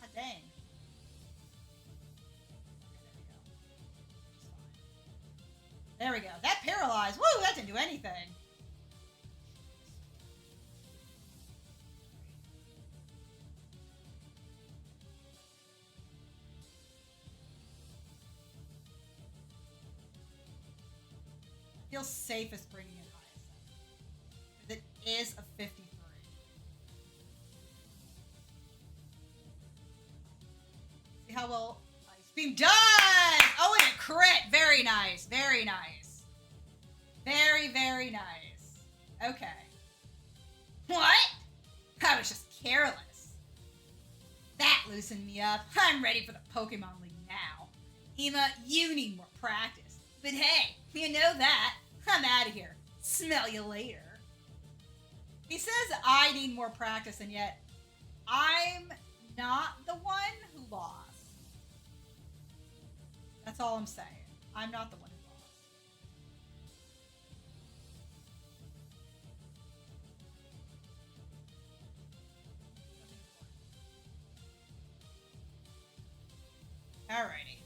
God dang. There we go. That paralyzed. Woo, that didn't do anything. I feel safest bringing in Hyacinth. Because it is a 53. See how well Ice Beam does! Oh, and a crit! Very nice. Very nice. Very, very nice. Okay. What? I was just careless. That loosened me up. I'm ready for the Pokemon League now. Ema, you need more practice. But hey, you know that. I'm out of here. Smell you later. He says I need more practice, and yet I'm not the one who lost. That's all I'm saying. I'm not the one who lost. Alrighty.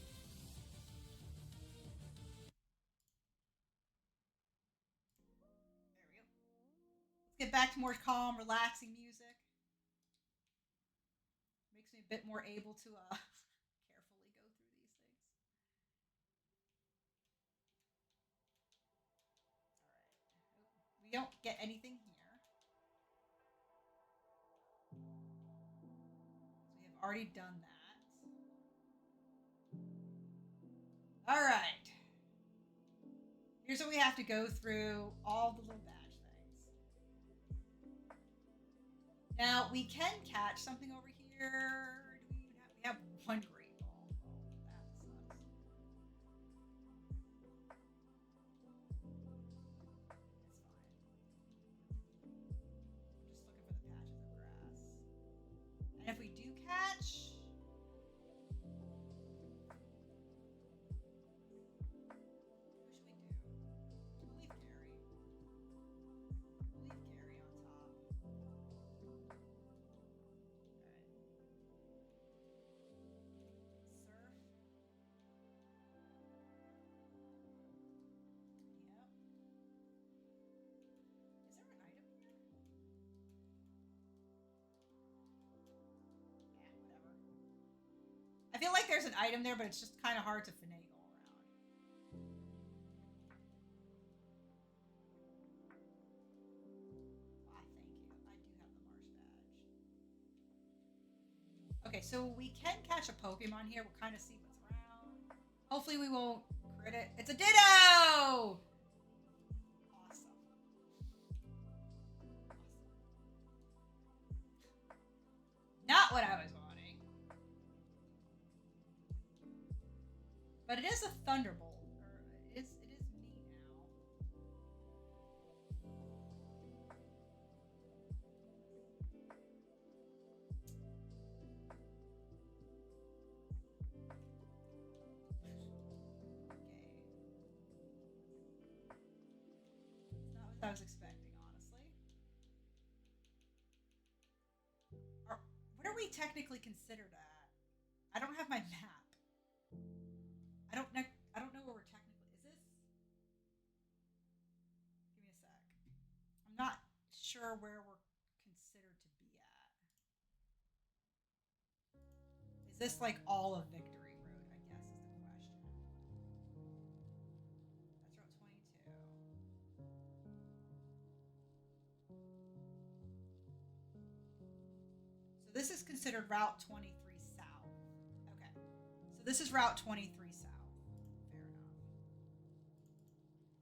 There we go. Let's get back to more calm, relaxing music. Makes me a bit more able to carefully go through these things. Alright. We don't get anything here. So we have already done that. Alright. Here's what we have to go through, all the little badge things. Now, we can catch something over here. Do we even have, we have one great ball. Oh, that sucks. It's fine. I'm just looking for the patches of grass. And if we do catch... I feel like there's an item there, but it's just kind of hard to finagle around. Okay, so we can catch a Pokemon here. We'll kind of see what's around. Hopefully we won't crit it. It's a Ditto! Awesome. Not what I was wanting. But it is a Thunderbolt. Or it is me now. It's not what I was expecting, honestly. What are we technically considered at? I don't have my map. I don't know where we're technically. Is this? Give me a sec. I'm not sure where we're considered to be at. Is this like all of Victory Road? I guess is the question. That's Route 22. So this is considered Route 23 South. Okay. So this is Route 23 South. Fair enough.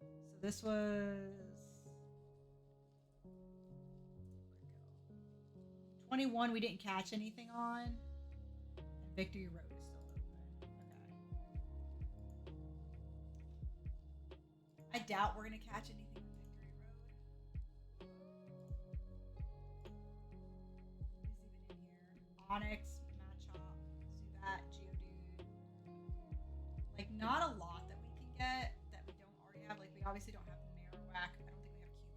So this was 21 we didn't catch anything on. And Victory Road is still open. Okay. I doubt we're gonna catch anything on Victory Road. What is even in here? Onyx, Machop, Zubat, Geodude. Like not a lot that we can get that we don't already have. Like we obviously don't have Marowak. I don't think we have Cubone.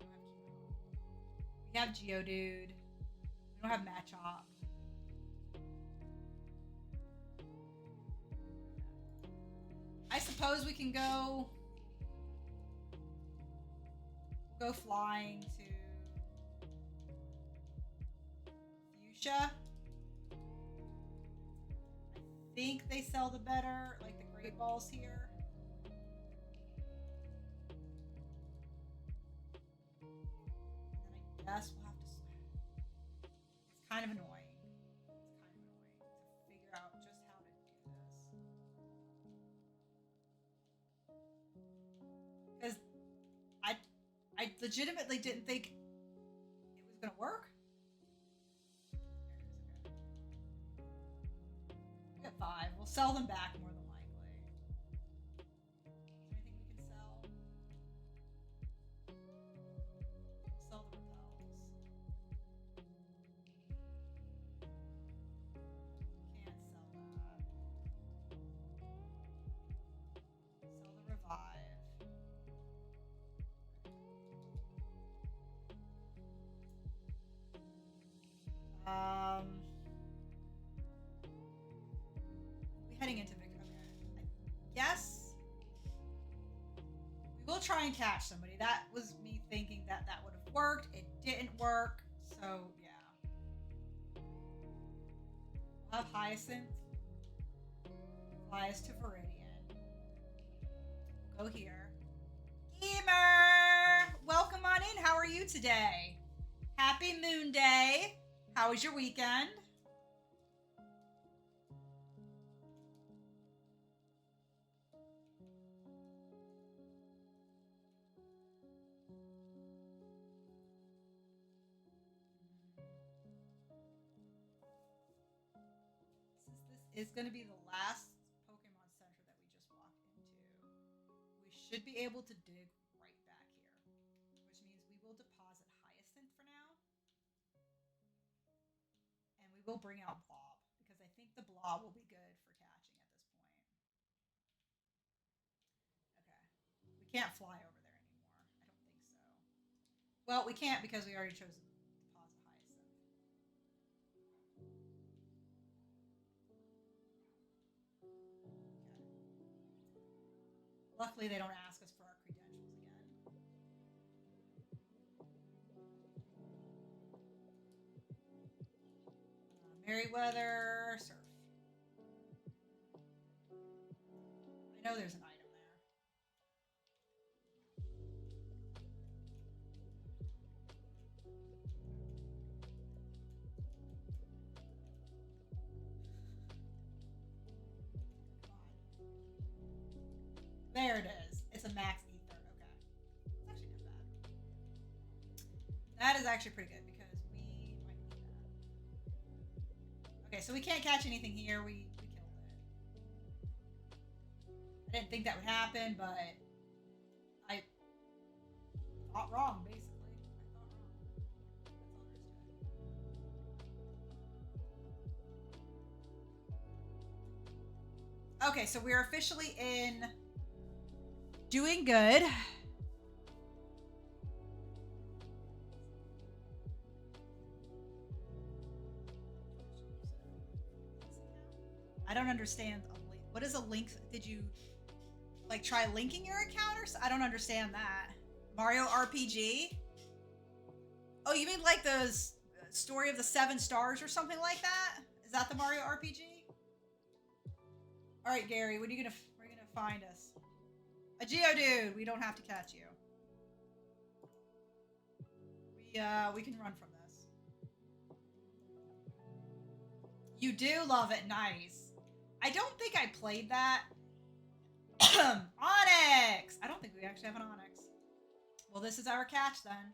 No, we don't have Cubone. We have Geodude. We don't have Machop. I suppose we can go flying to Fuchsia. I think they sell the better, like the Great Balls here. And then I guess we'll have to. It's kind of annoying. To figure out just how to do this. Because I legitimately didn't think it was gonna work. We got 5. We'll sell them back more than likely. Is there anything we can sell? We'll sell the repels. Can't sell that. Sell the revive. We heading into Victory. Okay. I guess we will try and catch somebody. That was me thinking that that would have worked. It didn't work. So yeah. We'll have Hyacinth. Fly us to Viridian. We'll go here. Emer! Welcome on in. How are you today? Happy Moon Day. How was your weekend? Since this is going to be the last Pokemon Center that we just walked into, we should be able to dig right back here, which means we will deposit Hyacinth for now. And we will bring out Blob, because I think the Blob will be good for catching at this point. Okay. We can't fly over there anymore. I don't think so. Well, we can't because we already chose to deposit Hyacinth. Okay. Luckily, they don't ask us for our credentials again. Merryweather, surf. I know there's an item there. There it is. It's a max ether. Okay. It's actually not bad. That is actually pretty good because we might need that. Okay, so we can't catch anything here. We killed it. I didn't think that would happen, but I thought wrong, basically. I thought wrong. That's all there is to it. Okay, so we're officially in doing good. I don't understand a link. What is a link? Did you like try linking your account or I don't understand that. Mario RPG? Oh, you mean like the story of the 7 stars or something like that? Is that the Mario RPG? All right, Gary, what are you gonna find us? A Geodude. We don't have to catch you. We can run from this. You do love it. Nice. I don't think I played that. Onyx! I don't think we actually have an Onyx. Well, this is our catch then.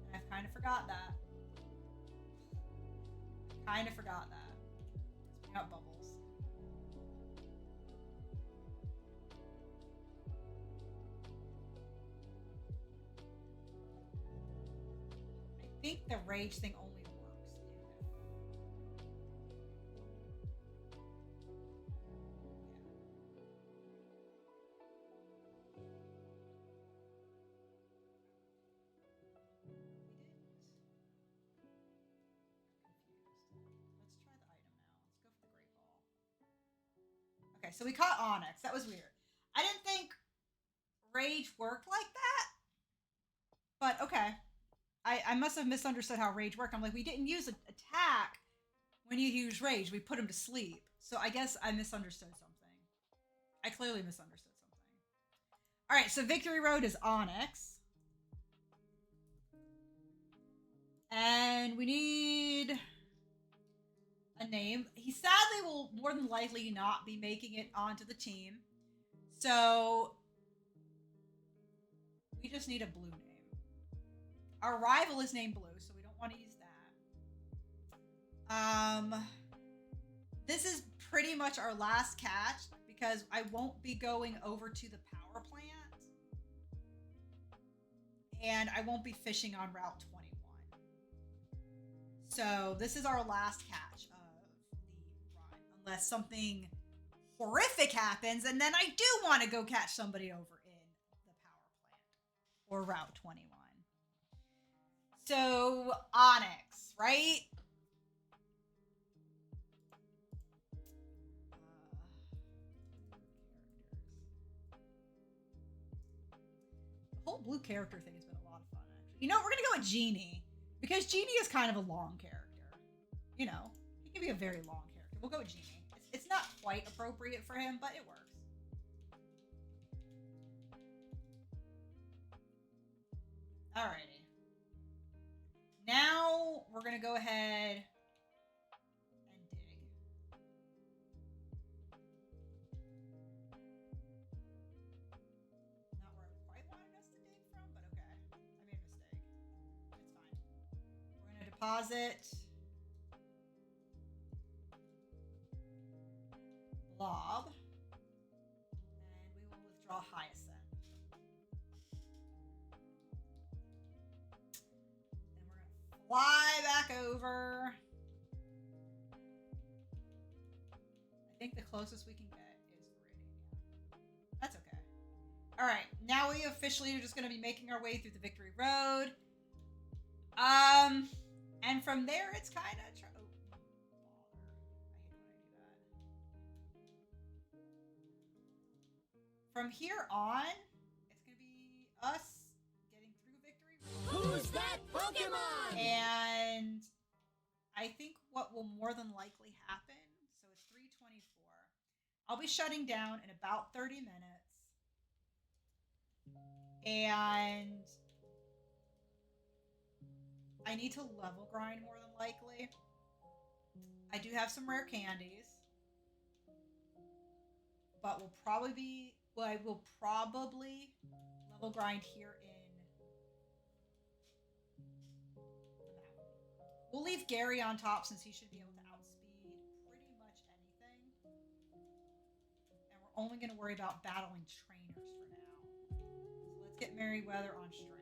And I've kind of forgot that. Kind of forgot that. We got bubbles. I think the rage thing only works Okay, so we caught Onyx. That was weird. I didn't think rage worked like that. But okay. I must have misunderstood how rage worked. I'm like, we didn't use an attack when you use rage. We put him to sleep. So I guess I misunderstood something. I clearly misunderstood something. Alright, so Victory Road is Onyx. And we need a name. He sadly will more than likely not be making it onto the team. So we just need a blue name. Our rival is named Blue, so we don't want to use that. This is pretty much our last catch because I won't be going over to the power plant. And I won't be fishing on Route 21. So this is our last catch of the run, unless something horrific happens, and then I do want to go catch somebody over in the power plant or Route 21. So Onyx, right? The whole blue character thing has been a lot of fun, actually. You know, we're gonna go with Genie because Genie is kind of a long character. You know, he can be a very long character. We'll go with Genie. It's not quite appropriate for him, but it works. Alrighty. Now we're gonna go ahead and dig. Not where I quite wanted us to dig from, but okay. I made a mistake. It's fine. We're gonna deposit Blob, and we will withdraw Hyacinth. Then we're gonna fly back over. I think the closest we can get is Viridian. That's okay. All right, now we officially are just going to be making our way through the Victory Road. And from there, it's kind of. Oh, bother! I hate when I do that. From here on, it's going to be us getting through Victory Road. Who's that Pokemon? And I think what will more than likely happen, so it's 3:24. I'll be shutting down in about 30 minutes. And I need to level grind more than likely. I do have some rare candies. But we'll probably be... Well, I will probably level grind here in... We'll leave Gary on top since he should be able to outspeed pretty much anything. And we're only going to worry about battling trainers for now. So let's get Merryweather on strength.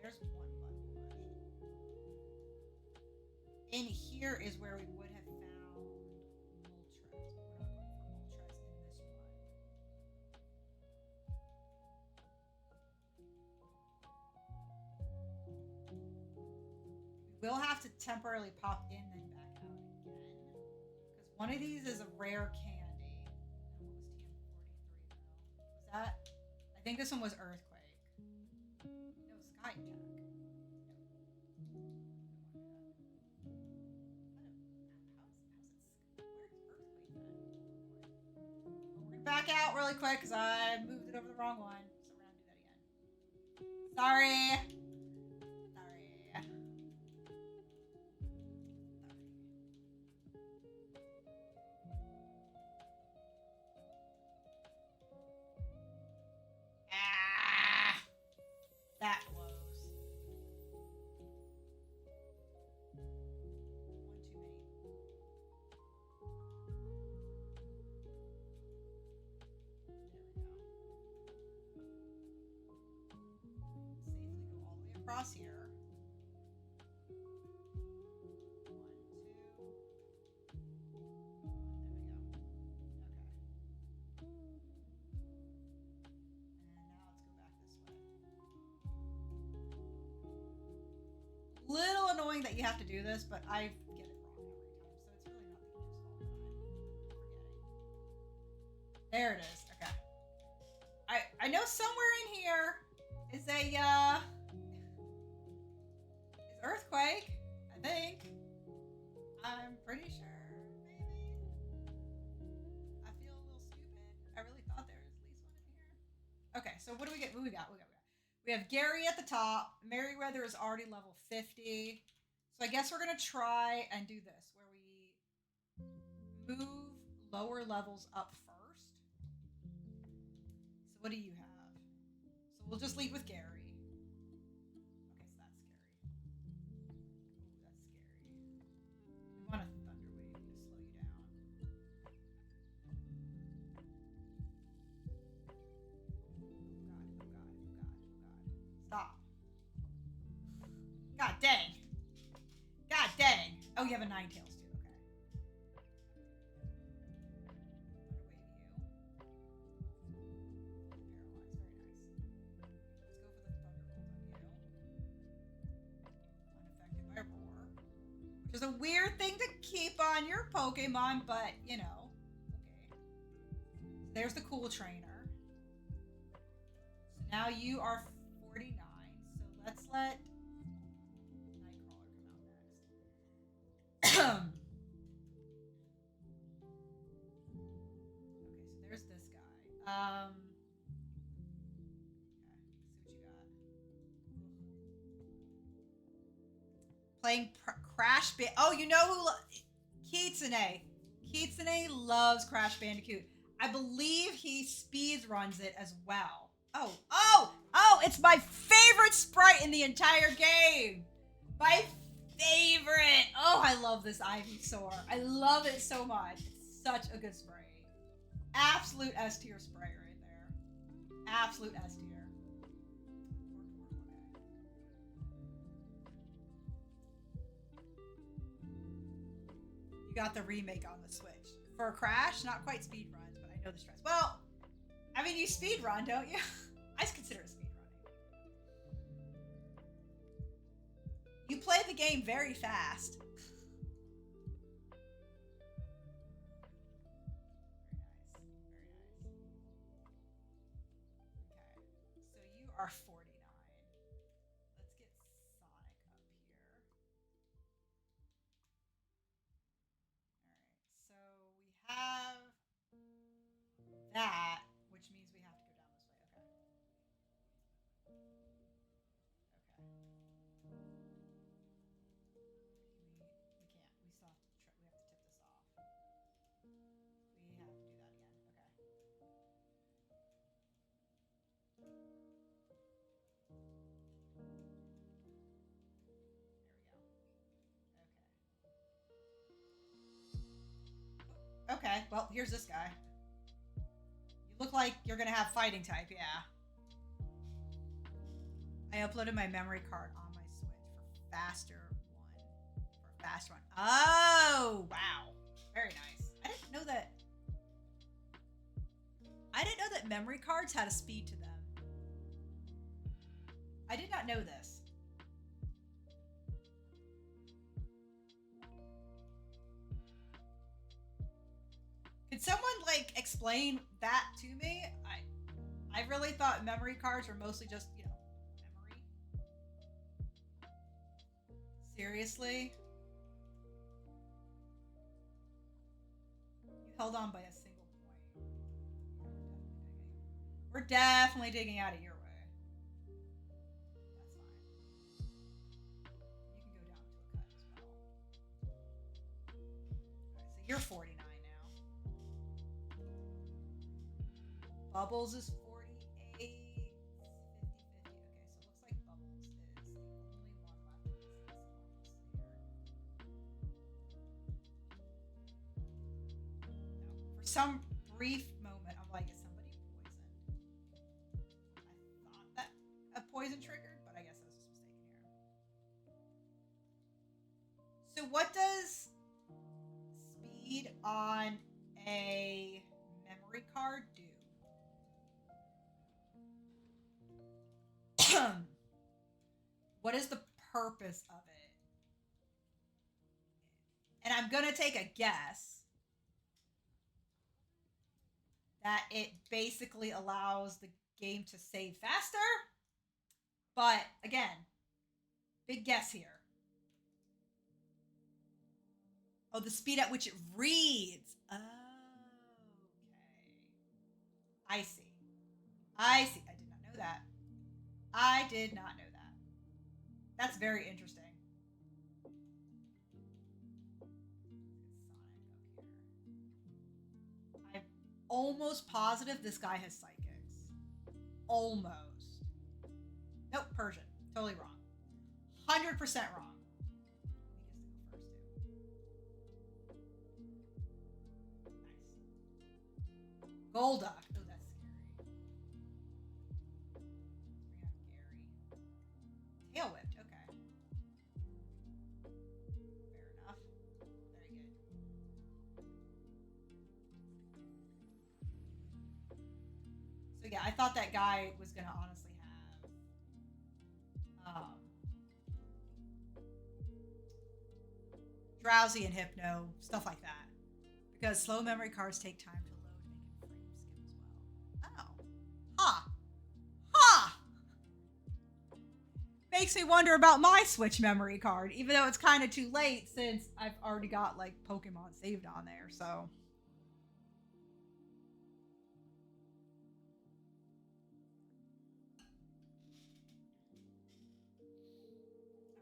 There's one button push. In here is where we would have found Moltres, but we're not going for Moltres in this one. We will have to temporarily pop in then back out again. Because one of these is a rare candy. And what was TM43 though? Was that? I think this one was Earthquake. No, Sky Attack. Back out really quick because I moved it over the wrong one. So we're gonna do that again. Sorry. Ah, that blows. One too many. Safely go all the way across here. 1, 2. There we go. Okay. And now let's go back this way. Little annoying that you have to do this, but I get it wrong every time, so it's really not the game's fault that I'm forgetting. There it is. Okay. I know somewhere in here is a is Earthquake, I think. I'm pretty sure, maybe. I feel a little stupid. I really thought there was at least one in here. Okay, so what do we get? What we got? We have Gary at the top. Merryweather is already level 50. So I guess we're gonna try and do this, where we move lower levels up first. So what do you have? So we'll just lead with Gary. Okay, so that's scary. Oh, that's scary. We want a Thunder Wave to slow you down. Oh God. Stop. God dang. God dang. Oh, you have a Ninetales too. Okay. Paralyze. Very nice. Let's go for the Thunderbolt on you. Unaffected by Roar. Which is a weird thing to keep on your Pokemon, but you know. Okay. There's the Cool Trainer. So now you are 49. So let's let Nightcrawler come out next. Okay, so there's this guy. Okay, see what you got. Playing Crash Band. Oh, you know who? Kitsune. Kitsune loves Crash Bandicoot. I believe he speed runs it as well. Oh! It's my favorite sprite in the entire game. My favorite. Oh, I love this Ivysaur. I love it so much. It's such a good spray. Absolute S tier spray right there. Absolute S tier. You got the remake on the Switch. For a Crash, not quite speed runs, but I know the stress. Well, I mean, you speed run, don't you? I just consider it speed running. You play the game very fast. Very nice. Very are 49. Let's get Sonic up here. Alright, so we have that, which means we have to go down this way. Okay. We can't. We still have to we have to tip this off. We have to do that again. Okay. Okay, well, here's this guy. You look like you're gonna have fighting type, yeah. I uploaded my memory card on my Switch for fast one. Oh, wow. Very nice. I didn't know that. I didn't know that memory cards had a speed to them. I did not know this. Could someone like explain that to me? I really thought memory cards were mostly just, you know, memory. Seriously? You held on by a single point. We're definitely digging out of your way. That's fine. You can go down to a cut as well. Alright, so you're 49 now. Bubbles is 48. 50-50. Okay, so it looks like Bubbles is the only one left in this here. No. For some brief moment, I'm like, is somebody poisoned? I thought that a poison triggered, but I guess I was just mistaken here. So what does speed on a memory card do? What is the purpose of it? And I'm gonna take a guess that it basically allows the game to save faster. But again, big guess here. Oh, the speed at which it reads. Oh, okay. I see. I see. I did not know that. I did not know that. That's very interesting. Sonic up here. I'm almost positive this guy has psychics. Almost. Nope, Persian. Totally wrong. 100% wrong. He gets to go first, too. Nice. Golduck. Oh, that's scary. We have Gary. Tail whipped. Okay. Fair enough. Very good. So yeah, I thought that guy was gonna honestly have drowsy and hypno, stuff like that. Because slow memory cards take time to load and it can frame skip as well. Oh. Ha! Ha! Makes me wonder about my Switch memory card, even though it's kind of too late since I've already got like Pokemon saved on there, so. Alright,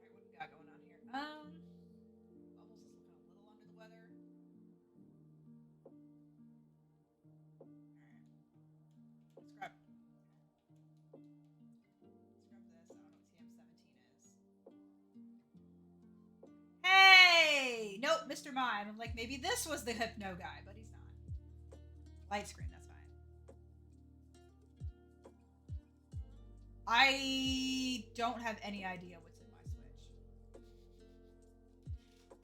what we got going on here? Bubbles is looking a little under the weather. Alright. Let's grab this. I don't know what TM17 is. Hey! Nope, Mr. Mime. I'm like, maybe this was the Hypno guy, but he's not. Light screen, that's fine. I don't have any idea what's in my Switch.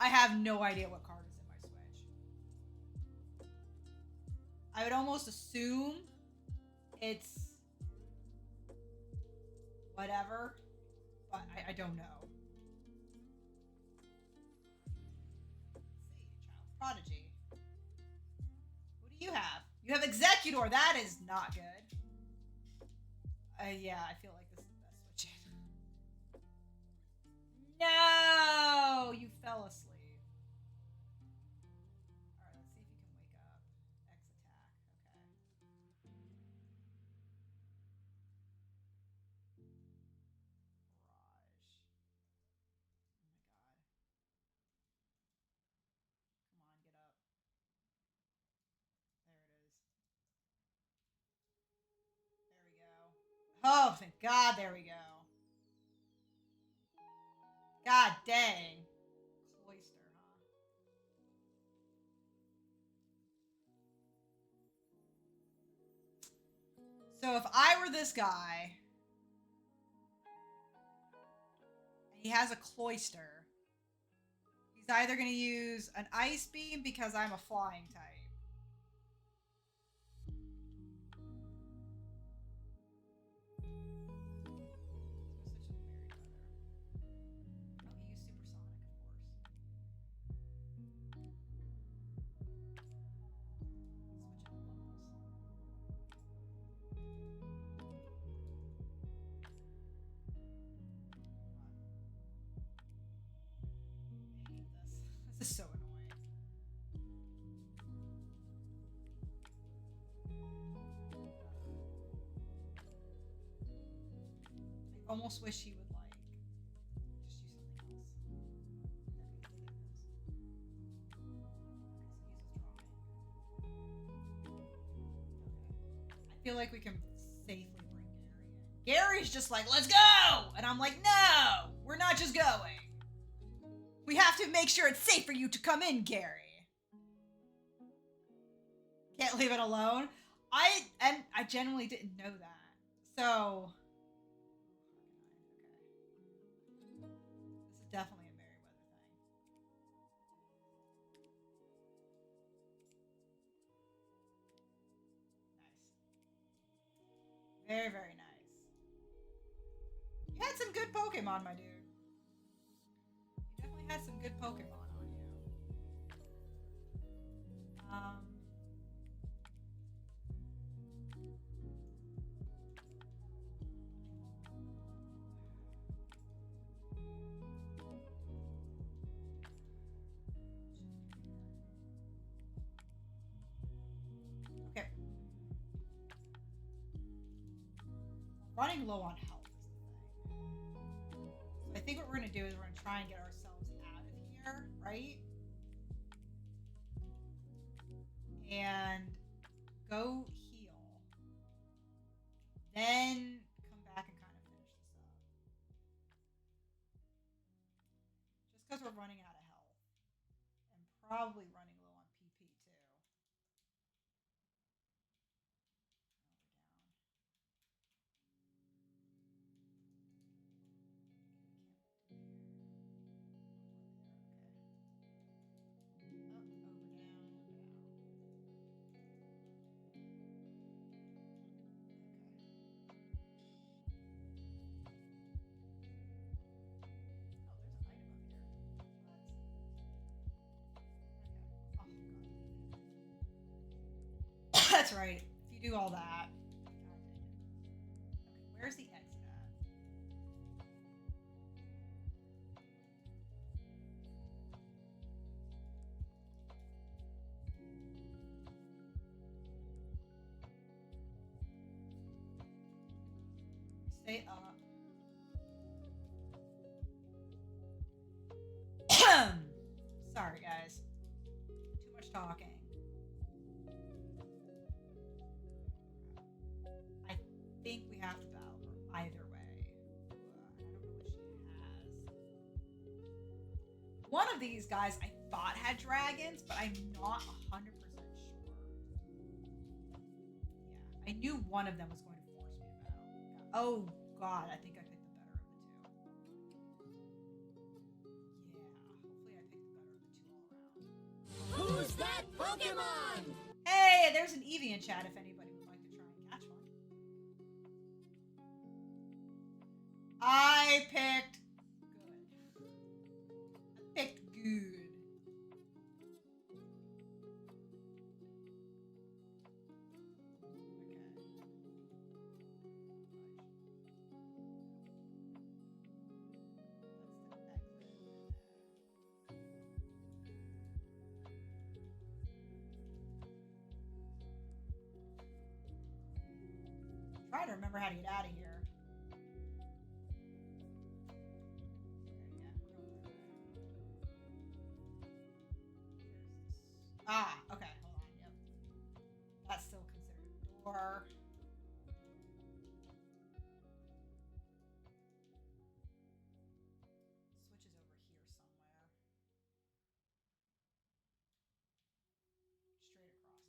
I have no idea what card is in my Switch. I would almost assume it's whatever, but I don't know. Let's see, Child's Prodigy. Who do you have? You have Executor. That is not good. Yeah, I feel like this is the best switch in. No! You fell asleep. Alright, let's see if you can wake up. X attack. Okay. Barrage. Oh my god. Come on, get up. There it is. There we go. Oh, thank God, there we go. God dang. Cloister, huh? So if I were this guy, and he has a cloister, he's either going to use an ice beam because I'm a flying type. This is so annoying. I almost wish he would like just use something else. I feel like we can safely bring Gary in. Gary's just like, let's go! And I'm like, no! We're not just going. We have to make sure it's safe for you to come in, Gary. Can't leave it alone. I genuinely didn't know that. So this is definitely a Merryweather thing. Nice. Very, very nice. You had some good Pokemon, my dude. You definitely had some good Pokemon on you. Okay. Running low on health is the thing. So I think what we're going to do is we're going to try and get ourselves out of here, right? And go heal. Then come back and kind of finish this up. Just because we're running out of health. And probably running low on PP too. That's right. If you do all that. Okay, where's the exit at? Stay up. Sorry, guys. Too much talking. I think we have to battle her either way. I don't know what she has. One of these guys I thought had dragons, but I'm not 100% sure. Yeah, I knew one of them was going to force me to battle. Oh god, I think I picked the better of the two. Yeah, hopefully I picked the better of the two all around. Who's that Pokemon? Hey, there's an Eevee in chat if anybody would like to try and catch one. I picked good. I picked good. Okay. trying to remember how to get out of here. Ah, okay, hold on, yep. That's still considered a door.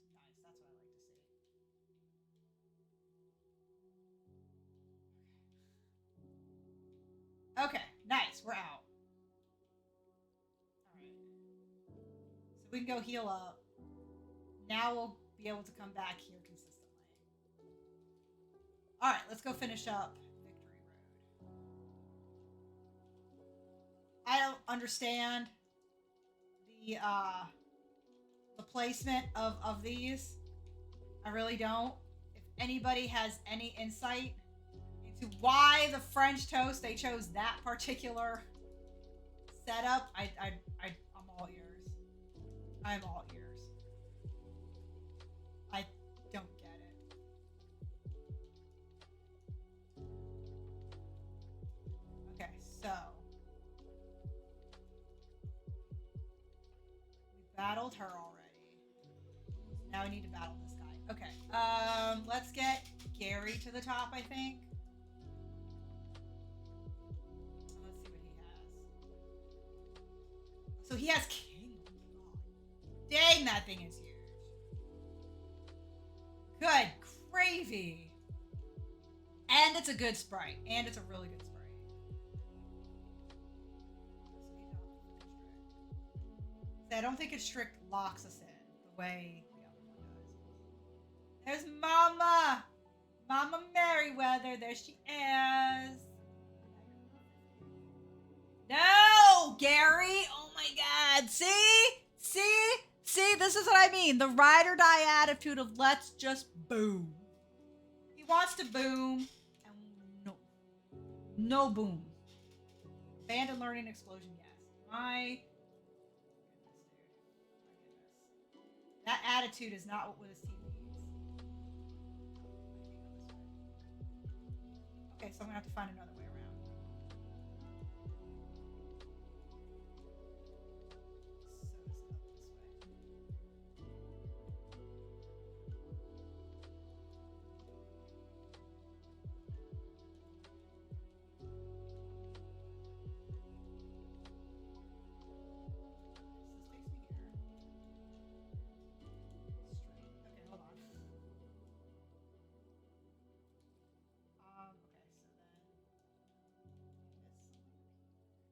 Switch is over here somewhere. Straight across. Nice, that's what I like to see. Okay, nice, we're out. Alright. So we can go heal up. Now we'll be able to come back here consistently. Alright, let's go finish up Victory Road. I don't understand the placement of these. I really don't. If anybody has any insight into why the French toast they chose that particular setup, I'm all ears. I'm all ears. I don't get it. Okay, so we battled her already. Now we need to battle this guy. Okay. Let's get Gary to the top, I think. Let's see what he has. So he has King. Dang, that thing is huge. Good gravy. And it's a good sprite. And it's a really good sprite. I don't think it's strict locks us in the way the other one does. There's Mama! Mama Merriweather. There she is. No, Gary. Oh my God. See? This is what I mean. The ride or die attitude of let's just boom. He wants to boom. And no boom. Abandoned learning explosion, yes. My goodness. That attitude is not what this team needs. Okay, so I'm gonna have to find another way around.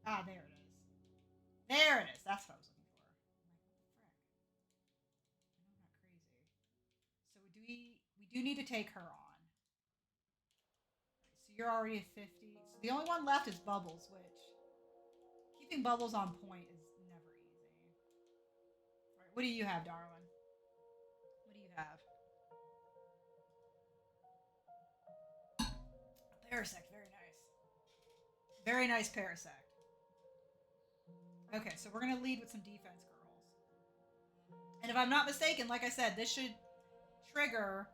Ah, there it is. There it is. That's what I was looking for. I'm like, what the frick? I know I'm not crazy. So we do need to take her on. Right, so you're already at 50. So the only one left is Bubbles, which keeping Bubbles on point is never easy. All right, what do you have, darling? What do you have? Parasect, very nice. Very nice Parasect. Okay, so we're going to lead with some defense girls. And if I'm not mistaken, like I said, this should trigger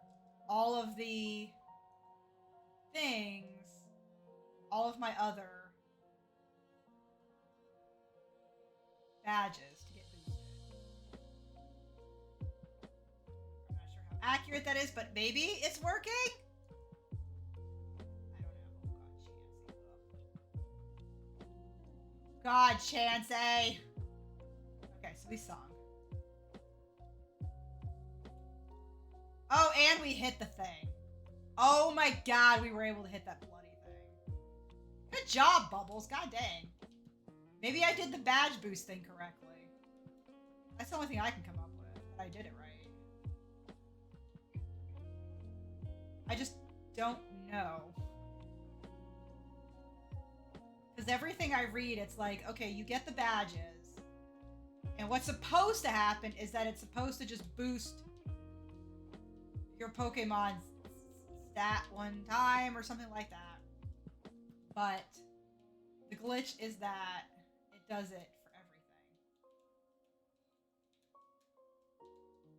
all of the things, all of my other badges to get boosted. I'm not sure how accurate that is, but maybe it's working? God, Chansey. Okay, so we sung. Oh, and we hit the thing. Oh my God, we were able to hit that bloody thing. Good job, Bubbles. God dang. Maybe I did the badge boost thing correctly. That's the only thing I can come up with. I did it right. I just don't know. Because everything I read, it's like, okay, you get the badges. And what's supposed to happen is that it's supposed to just boost your Pokemon's stat one time or something like that. But the glitch is that it does it for everything. Nothing.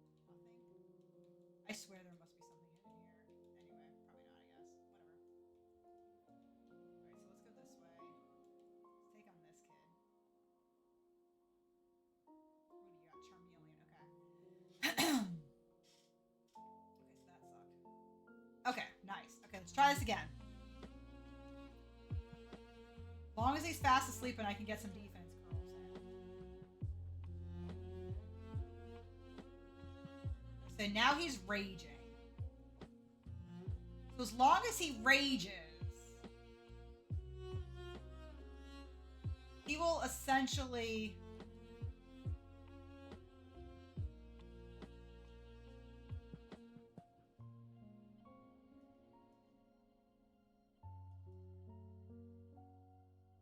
I swear there must be something hidden here. Anyway, probably not, I guess. try this again. As long as he's fast asleep and I can get some defense curls in. So now he's raging. So as long as he rages, he will essentially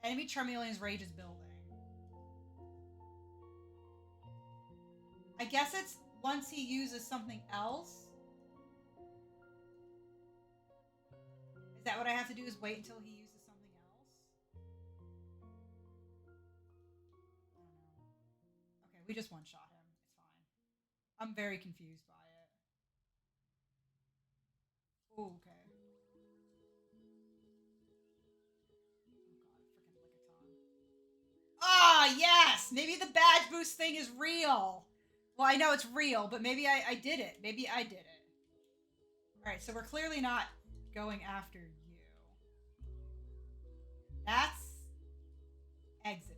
enemy Charmeleon's rage is building. I guess it's once he uses something else. Is that what I have to do, is wait until he uses something else? I don't know. Okay, we just one-shot him. It's fine. I'm very confused by it. Ooh, okay. Ah, yes! Maybe the badge boost thing is real. Well, I know it's real, but maybe I did it. Maybe I did it. Alright, so we're clearly not going after you. That's exiting.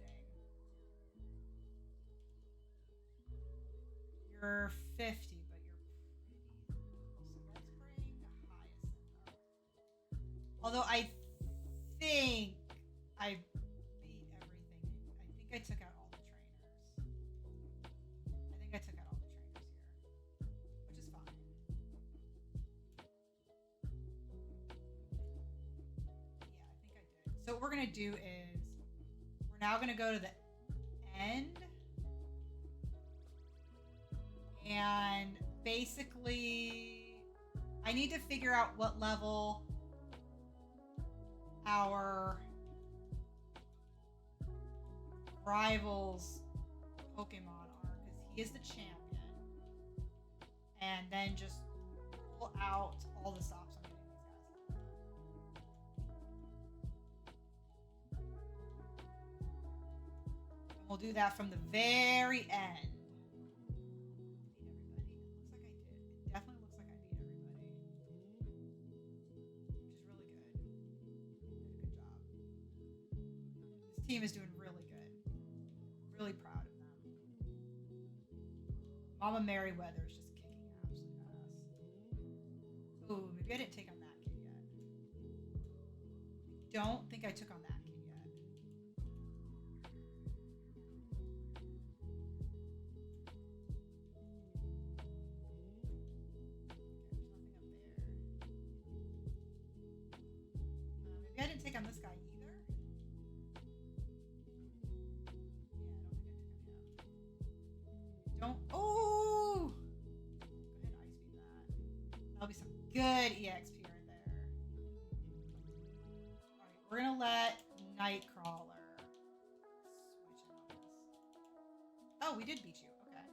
You're 50, but you're pretty low. So let's bring Hyacinth up. Although I think I beat everything. I think I took out all the trainers. I think I took out all the trainers here, which is fine. Yeah, I think I did. So what we're gonna do is we're now gonna go to the end and basically I need to figure out what level our rivals Pokemon are, because he is the champion, and then just pull out all the stops I'm getting these guys. And we'll do that from the very end. Beat everybody. Looks like I did. It definitely looks like I beat everybody, which is really good. Did a good job. This team is doing really good. Really proud of them. Mama Merryweather is just kicking absolute ass. Ooh, maybe I didn't take on that kid yet. I don't think I took on that kid yet. Okay, there's nothing up there. Maybe I didn't take on this guy either. Don't. Oh! Go ahead and ice beam that. That'll be some good EXP right there. Alright, we're gonna let Nightcrawler switch in on this. Oh, we did beat you. Okay.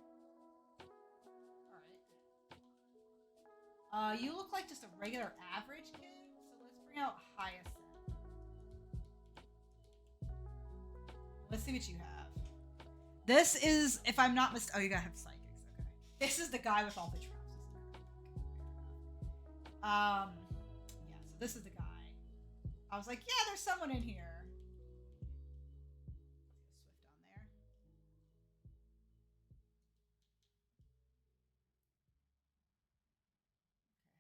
Alright. You look like just a regular average kid, so let's bring out Hyacinth. Let's see what you have. This is, if I'm not mistaken, oh, you gotta have psychics. Okay. This is the guy with all the traps. Yeah, so this is the guy. I was like, yeah, there's someone in here. Swift on there.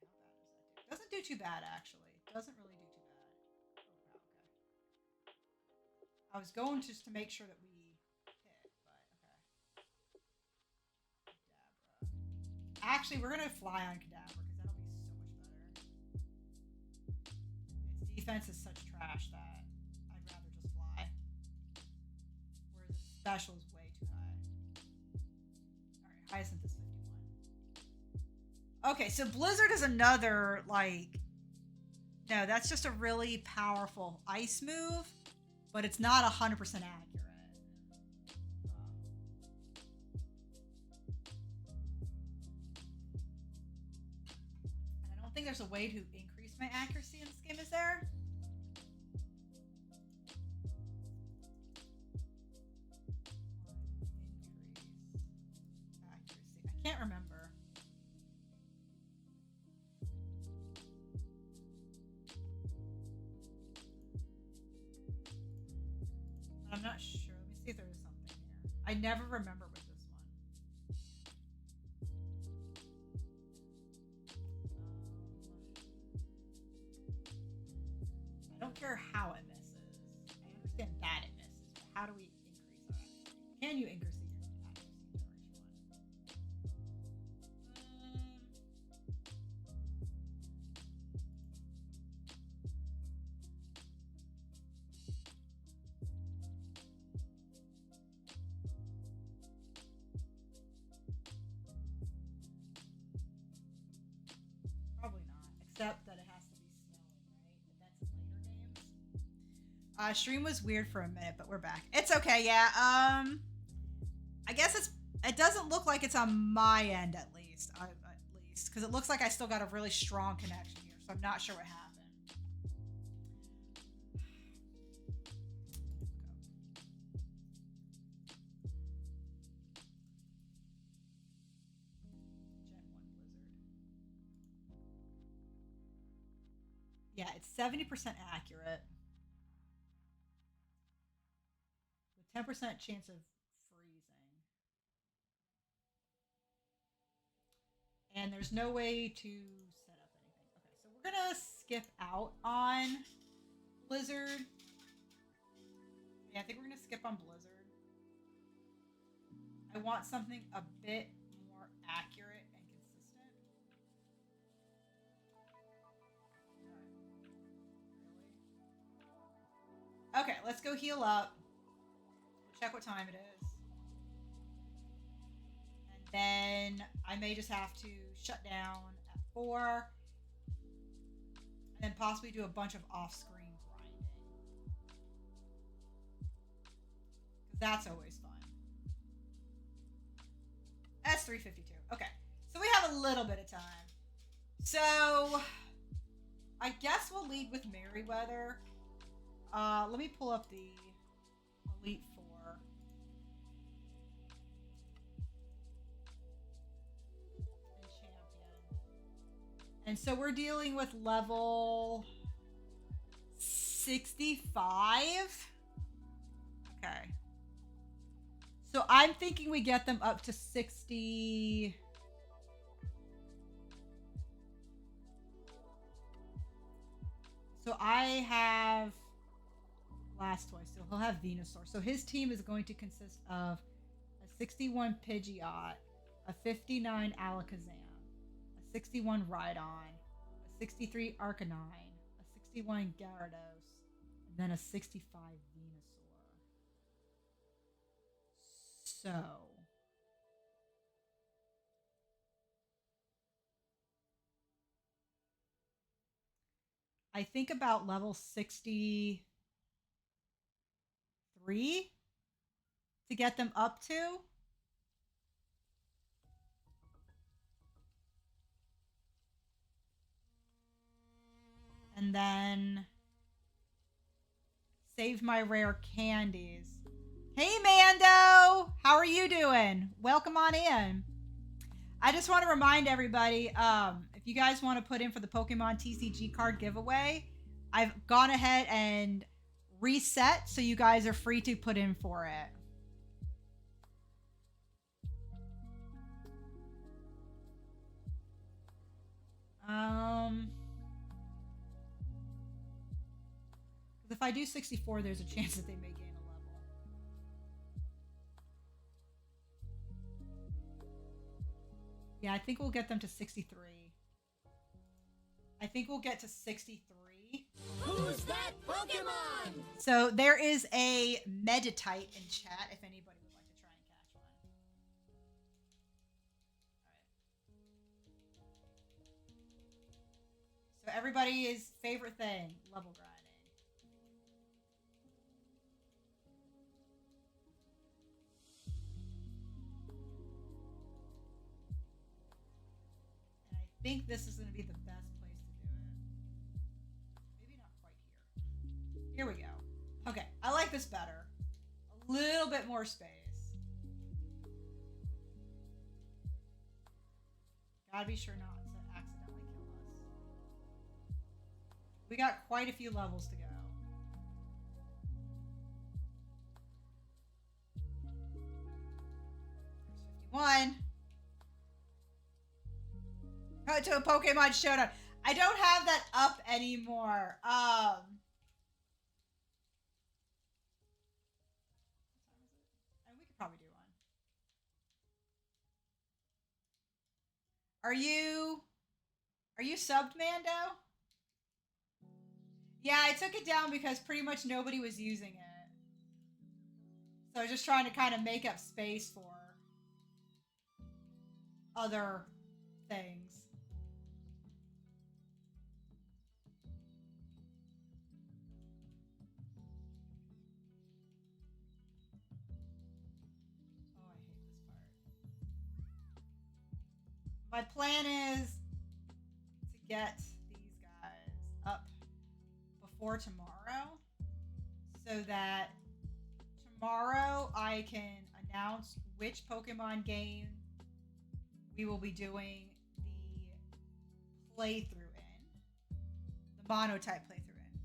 Okay, how bad does that do? Doesn't do too bad, actually. Doesn't really do too bad. Oh, okay. I was going just to make sure that we actually, we're gonna fly on Kadabra because that'll be so much better. Its defense is such trash that I'd rather just fly. Whereas its special is way too high. Alright, Hyacinth is 51. Okay, so Blizzard is another, like... No, that's just a really powerful ice move, but it's not 100% accurate. I think there's a way to increase my accuracy in this game, is there? Increase accuracy. I can't remember. never remember with this one. I don't care how it misses. I understand that it misses, but how do we increase our accuracy? Can you increase the accuracy generation one? Probably not, except that it has to be snowing, right? But that's in later games. Stream was weird for a minute, but we're back. It's okay, yeah. I guess it doesn't look like it's on my end at least, because it looks like I still got a really strong connection here, so I'm not sure what happened. Yeah, it's 70% accurate. With 10% chance of freezing. And there's no way to set up anything. Okay, so we're gonna skip out on Blizzard. Yeah, I think we're gonna skip on Blizzard. I want something a bit more accurate and consistent. Really? Okay, let's go heal up. Check what time it is. And then I may just have to shut down at 4. And then possibly do a bunch of off-screen grinding. Because that's always fun. That's 3:52. Okay. So we have a little bit of time. So I guess we'll lead with Merryweather. Let me pull up the Elite Four. And champion. And so we're dealing with level 65. Okay. So I'm thinking we get them up to 60. So I have Blastoise, so he'll have Venusaur. So his team is going to consist of a 61 Pidgeot, a 59 Alakazam, a 61 Rhydon, a 63 Arcanine, a 61 Gyarados, and then a 65 Venusaur. So I think about level 63 to get them up to. And then save my rare candies. Hey, Mando! How are you doing? Welcome on in. I just want to remind everybody, if you guys want to put in for the Pokemon TCG card giveaway, I've gone ahead and reset, so you guys are free to put in for it. If I do 64, there's a chance that they may gain a level. Yeah, I think we'll get them to 63. I think we'll get to 63. Who's that Pokemon? So there is a Meditite in chat if anybody would like to try and catch one. All right. So everybody's favorite thing, level grinding. And I think this is going to be the best place to do it. Maybe not quite here. Here we go. Okay, I like this better. A little bit more space. Gotta be sure not to accidentally kill us. We got quite a few levels to go. to a Pokemon Showdown. I don't have that up anymore. And we could probably do one. Are you subbed, Mando? Yeah, I took it down because pretty much nobody was using it. So I was just trying to kind of make up space for other things. Oh, I hate this part. My plan is to get these guys up before tomorrow so that tomorrow I can announce which Pokemon game we will be doing the playthrough in, the monotype playthrough in.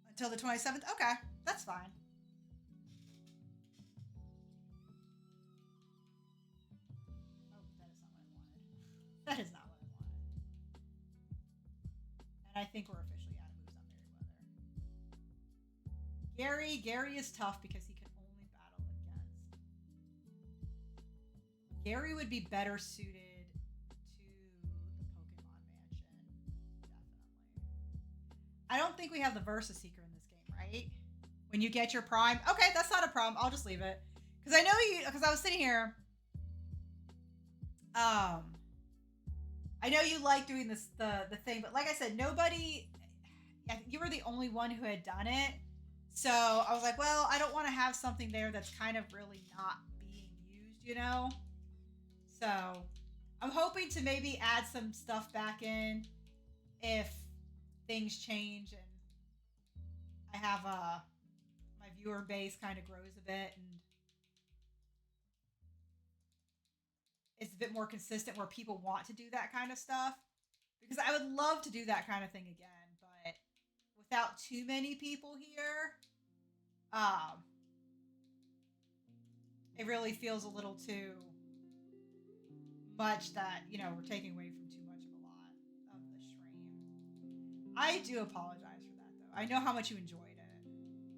Until the 27th? Okay, that's fine. Oh, that is not what I wanted. That is not what I wanted. And I think we're officially out of moves on Merryweather. Gary is tough because he can only battle against. Gary would be better suited to the Pokemon Mansion. Definitely. I don't think we have the Versa Seeker in this game, right? When you get your Prime. Okay, that's not a problem. I'll just leave it. Because I know you, because I was sitting here. I know you like doing this, the thing, but like I said, nobody, I think you were the only one who had done it. So I was like, well, I don't want to have something there that's kind of really not being used, you know? So I'm hoping to maybe add some stuff back in if things change and I have my viewer base kind of grows a bit and it's a bit more consistent where people want to do that kind of stuff. Because I would love to do that kind of thing again, but without too many people here, it really feels a little too much that, you know, we're taking away from too much of a lot of the stream. I do apologize for that, though. I know how much you enjoyed it. Oh my god,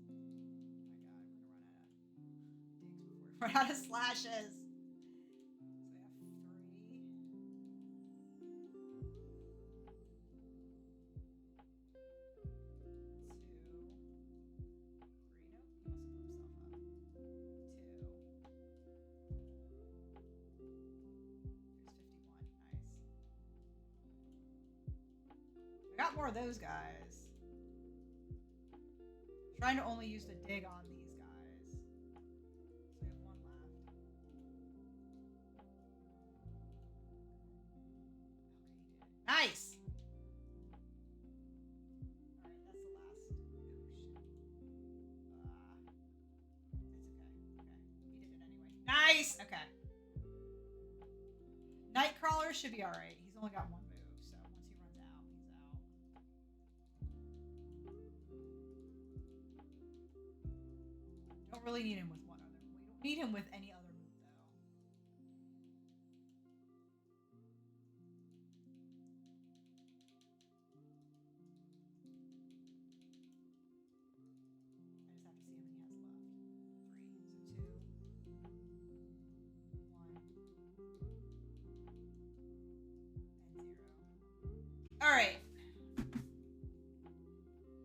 we're gonna run out of digs before we run out of slashes. Got more of those guys. Trying to only use the dig on these guys. So we have one left. Okay, he did it. Nice! Alright, that's the last. Oh, shit. It's okay. Okay. He did it anyway. Nice! Okay. Nightcrawler should be alright. He's only got one move, so once he runs out, he's out. Don't really need him with one other. We don't need him with any